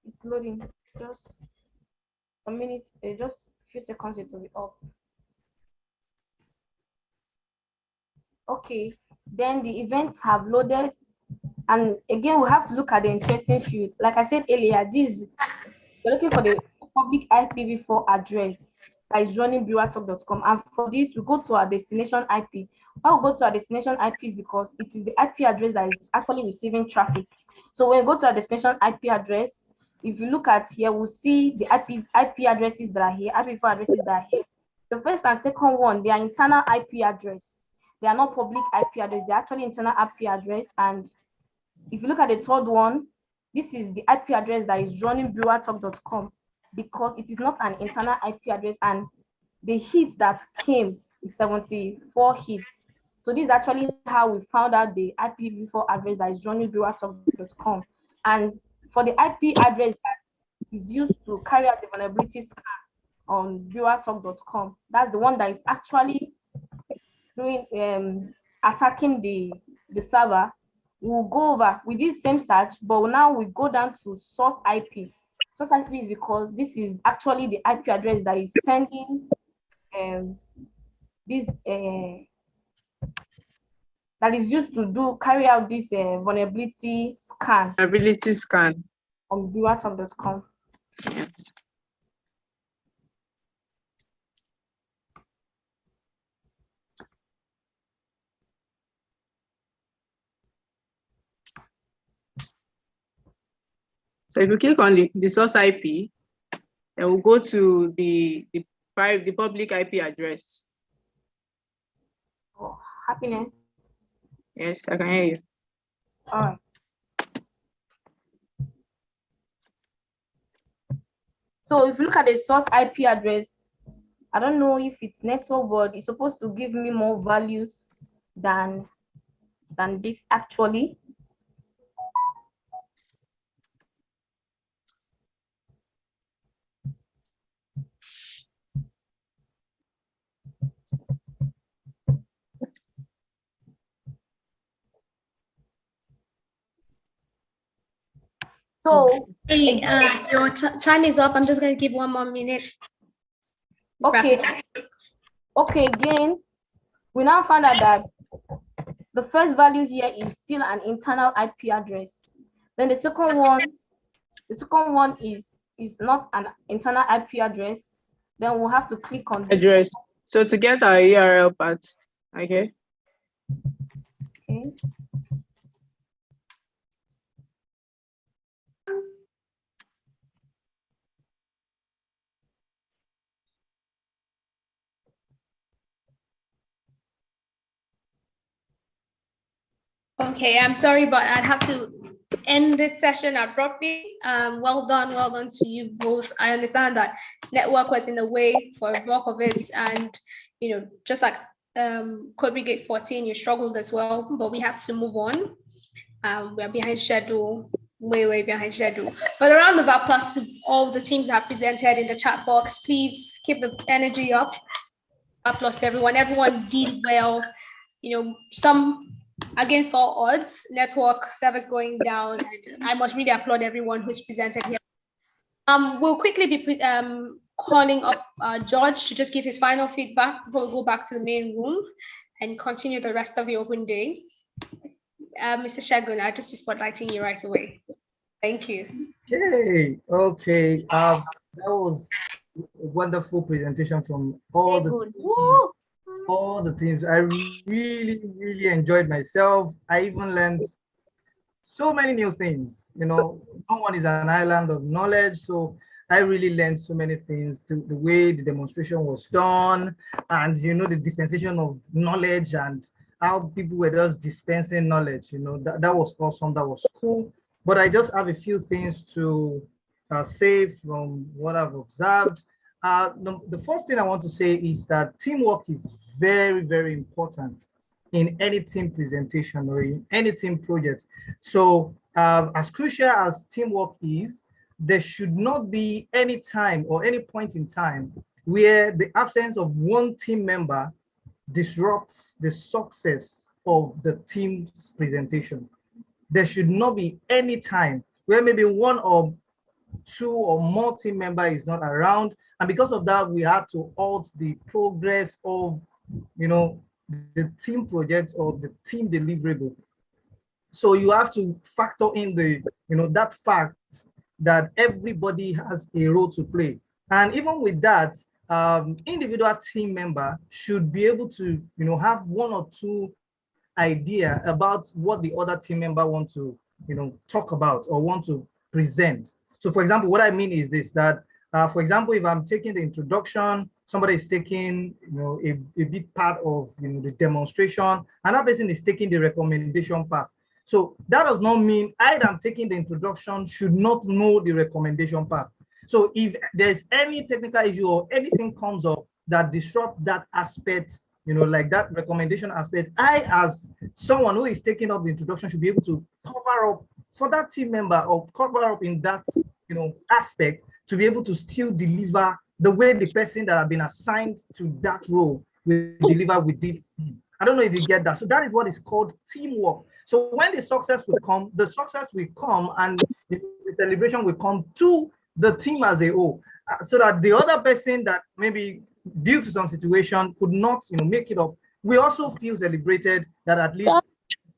It's loading. Just a minute, just a few seconds it will be up. Okay, then the events have loaded. And again, we have to look at the interesting field. Like I said earlier, we're looking for the public IPv4 address that is running brewertalk.com. And for this, we go to our destination IP. Why we go to our destination IP is because it is the IP address that is actually receiving traffic. So when we go to our destination IP address, if you look at here, we'll see the IP addresses that are here, IPv4 addresses that are here. The first and second one, they are internal IP address. They are not public IP address. They're actually internal IP address. And if you look at the third one, this is the IP address that is running brewertalk.com because it is not an internal IP address, and the hit that came is 74 hits. So this is actually how we found out the IPv4 address that is running brewertalk.com. And for the IP address that is used to carry out the vulnerability scan on brewertalk.com, that's the one that is actually doing attacking the server. We'll go over with this same search, but now we go down to source IP. Source IP is because this is actually the IP address that is sending this that is used to carry out this vulnerability scan. Vulnerability scan on brewertalk.com. So if you click on the source IP, then we'll go to the public IP address. Oh, happiness. Yes, I can hear you. All right. So if you look at the source IP address, I don't know if it's network, but it's supposed to give me more values than this actually. So, hey, your time is up. I'm just going to give 1 more minute. Okay. Okay, again, we now found out that the first value here is still an internal IP address. Then the second one is not an internal IP address. Then we'll have to click on this address. So to get our URL path, okay. Okay. Okay, I'm sorry, but I'd have to end this session abruptly. Well done to you both. I understand that network was in the way for a block of it, and just like Code Brigade 14, you struggled as well, but we have to move on. We're behind schedule, way behind schedule. But a round of applause to all the teams that have presented in the chat box. Please keep the energy up. Applause to everyone. Everyone did well. Some against all odds, network servers going down, and I must really applaud everyone who's presented here. We'll quickly be calling up George to just give his final feedback before we go back to the main room and continue the rest of the open day. Mr. Shagun, I'll just be spotlighting you right away. Thank you. Okay. That was a wonderful presentation from all the teams. I really enjoyed myself. I even learned so many new things. You know, no one is an island of knowledge, so I really learned so many things. The way the demonstration was done, and you know, the dispensation of knowledge and how people were just dispensing knowledge. You know, that was awesome. That was cool. But I just have a few things to say from what I've observed. The first thing I want to say is that teamwork is very important in any team presentation or in any team project. So as crucial as teamwork is, there should not be any time or any point in time where the absence of one team member disrupts the success of the team's presentation. There should not be any time where maybe one or two or more team member is not around, and because of that we had to halt the progress of, you know, the team project or the team deliverable. So you have to factor in the, you know, that fact that everybody has a role to play. And even with that, individual team member should be able to, you know, have one or two idea about what the other team member want to, you know, talk about or want to present. So for example, what I mean is this, that for example, if I'm taking the introduction, somebody is taking, you know, a big part of, you know, the demonstration, and that person is taking the recommendation part. So that does not mean I that I'm taking the introduction should not know the recommendation part. So if there's any technical issue or anything comes up that disrupt that aspect, you know, like that recommendation aspect, I, as someone who is taking up the introduction, should be able to cover up for that team member or cover up in that, you know, aspect, to be able to still deliver the way the person that have been assigned to that role will deliver within. I don't know if you get that. So that is what is called teamwork. So when the success will come and the celebration will come to the team as a whole, so that the other person that maybe due to some situation could not, you know, make it up, we also feel celebrated that at least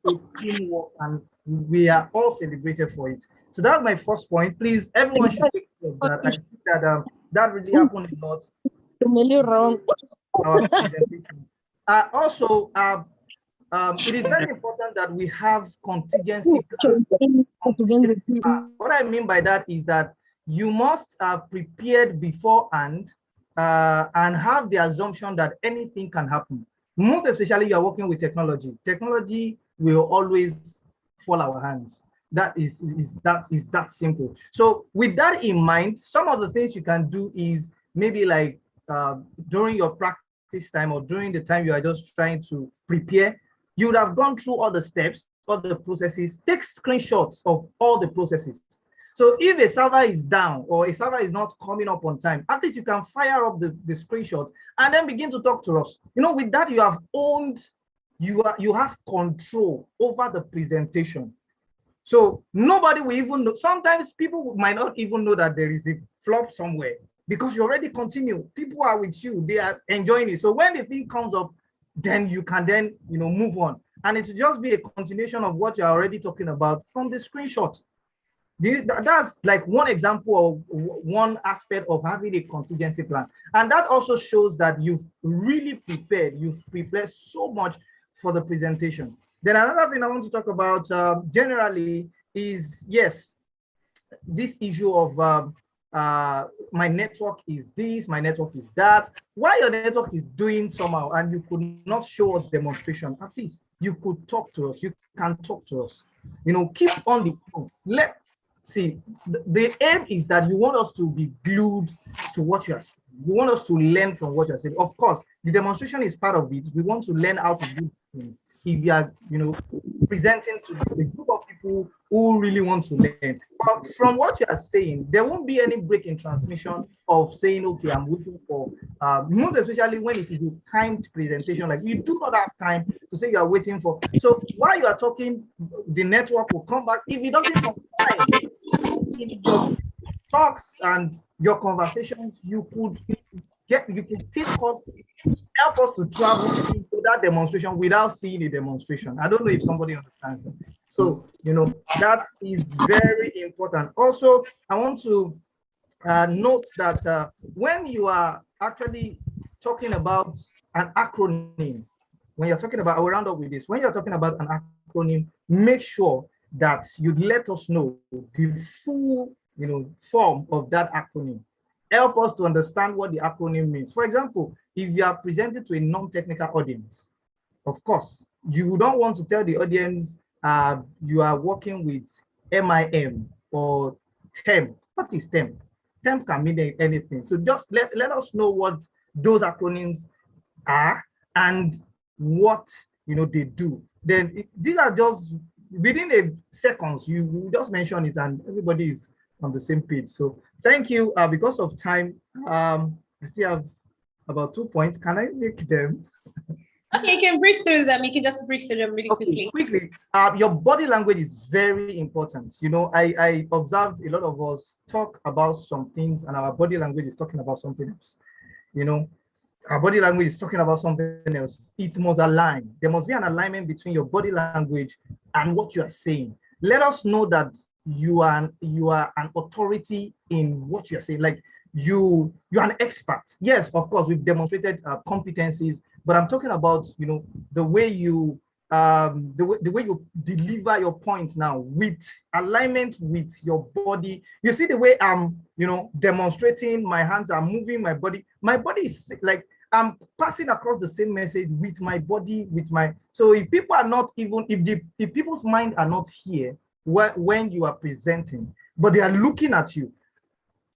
it's teamwork and we are all celebrated for it. So that's my first point. Please, everyone should take care of that. I think that that really happened a lot. Our presentation. Also, it is very important that we have contingency plans. What I mean by that is that you must have prepared beforehand and have the assumption that anything can happen. Most especially, you are working with technology. Technology will always fall our hands. That is that simple. So with that in mind, some of the things you can do is maybe like during your practice time or during the time you are just trying to prepare, you would have gone through all the steps, all the processes, take screenshots of all the processes. So if a server is down or a server is not coming up on time, at least you can fire up the screenshot and then begin to talk to us. You know, with that you have owned, you have control over the presentation. So nobody will even know. Sometimes people might not even know that there is a flop somewhere because you already continue. People are with you, they are enjoying it. So when the thing comes up, then you can then, you know, move on. And it will just be a continuation of what you're already talking about from the screenshot. That's like one example of one aspect of having a contingency plan. And that also shows that you've really prepared. You've prepared so much for the presentation. Then another thing I want to talk about generally is, yes, this issue of my network is this, my network is that. Why your network is doing somehow and you could not show us demonstration, at least you could talk to us. You can talk to us. You know, keep on the phone. See, the aim is that you want us to be glued to what you are saying. You want us to learn from what you're saying. Of course, the demonstration is part of it. We want to learn how to do things. If you are, you know, presenting to the group of people who really want to learn. But from what you are saying, there won't be any break in transmission of saying, okay, I'm waiting for, most especially when it is a timed presentation, like you do not have time to say you are waiting for. So while you are talking, the network will come back. If it doesn't come fine, in your talks and your conversations, you could take off, help us to travel into that demonstration without seeing a demonstration. I don't know if somebody understands that. So, that is very important. Also, I want to note that when you are actually talking about an acronym, when you're talking about, I will round up with this, when you're talking about an acronym, make sure that you let us know the full form of that acronym. Help us to understand what the acronym means. For example, if you are presenting to a non-technical audience, of course, you don't want to tell the audience you are working with MIM or TEMP. What is TEMP? TEMP can mean anything. So just let us know what those acronyms are and what they do. Then these are just within a seconds, you just mention it and everybody is on the same page. So thank you. Because of time, I still have about 2 points. Can I make them? Okay, you can breeze through them. You can just breeze through them really quickly. Your body language is very important. I observed a lot of us talk about some things and our body language is talking about something else. Our body language is talking about something else. It must align. There must be an alignment between your body language and what you are saying. Let us know that you are an authority in what you're saying. Like you're an expert. Yes, of course, we've demonstrated competencies, but I'm talking about the way you deliver your points now with alignment with your body. You see the way I'm demonstrating, my hands are moving, my body is like I'm passing across the same message with my body, so if people are not even, if people's mind are not here when you are presenting, but they are looking at you,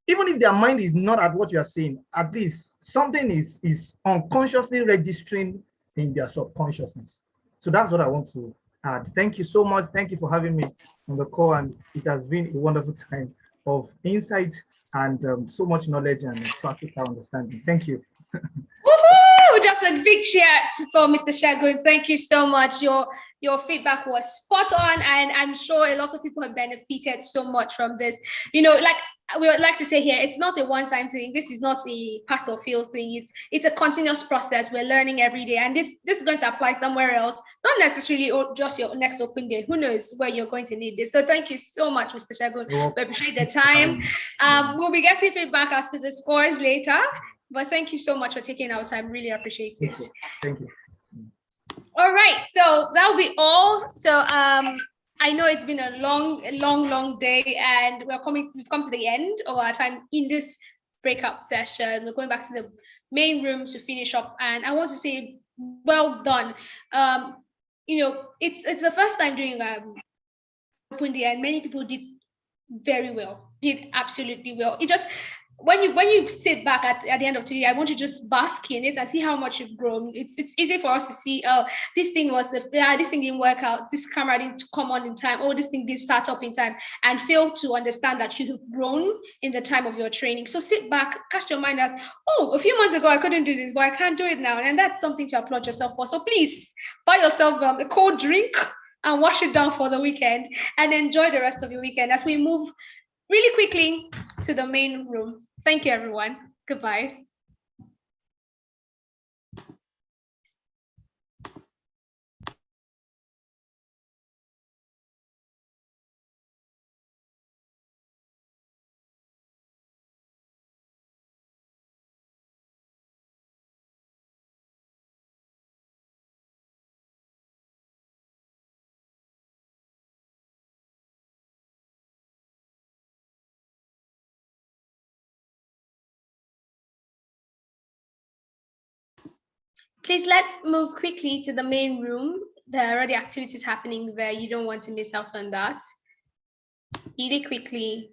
even if their mind is not at what you are saying, at least something is unconsciously registering in their subconsciousness. So that's what I want to add. Thank you so much. Thank you for having me on the call, and it has been a wonderful time of insight and so much knowledge and practical understanding. Thank you. Woohoo! Just a big cheer for Mr. Shagun. Thank you so much. Your feedback was spot on, and I'm sure a lot of people have benefited so much from this. Like we would like to say here, it's not a one-time thing. This is not a pass or fail thing. It's a continuous process. We're learning every day, and this is going to apply somewhere else, not necessarily just your next open day. Who knows where you're going to need this? So thank you so much, Mr. Shagun. We appreciate the time. We'll be getting feedback as to the scores later. But thank you so much for taking our time. Really appreciate it. Thank you. All right, so that'll be all. So I know it's been a long day, and we've come to the end of our time in this breakout session. We're going back to the main room to finish up, and I want to say well done. It's the first time doing open day, and many people did very well, did absolutely well. It just when you sit back at the end of today, I want to just bask in it and see how much you've grown. It's easy for us to see, oh, this thing didn't work out, this camera didn't come on in time, oh, this thing didn't start up in time, and fail to understand that you have grown in the time of your training. So sit back, cast your mind out, oh, a few months ago I couldn't do this, but I can't do it now. And that's something to applaud yourself for. So please buy yourself a cold drink and wash it down for the weekend and enjoy the rest of your weekend as we move really quickly to the main room. Thank you, everyone. Goodbye. Please, let's move quickly to the main room. There are already activities happening there. You don't want to miss out on that. Really quickly.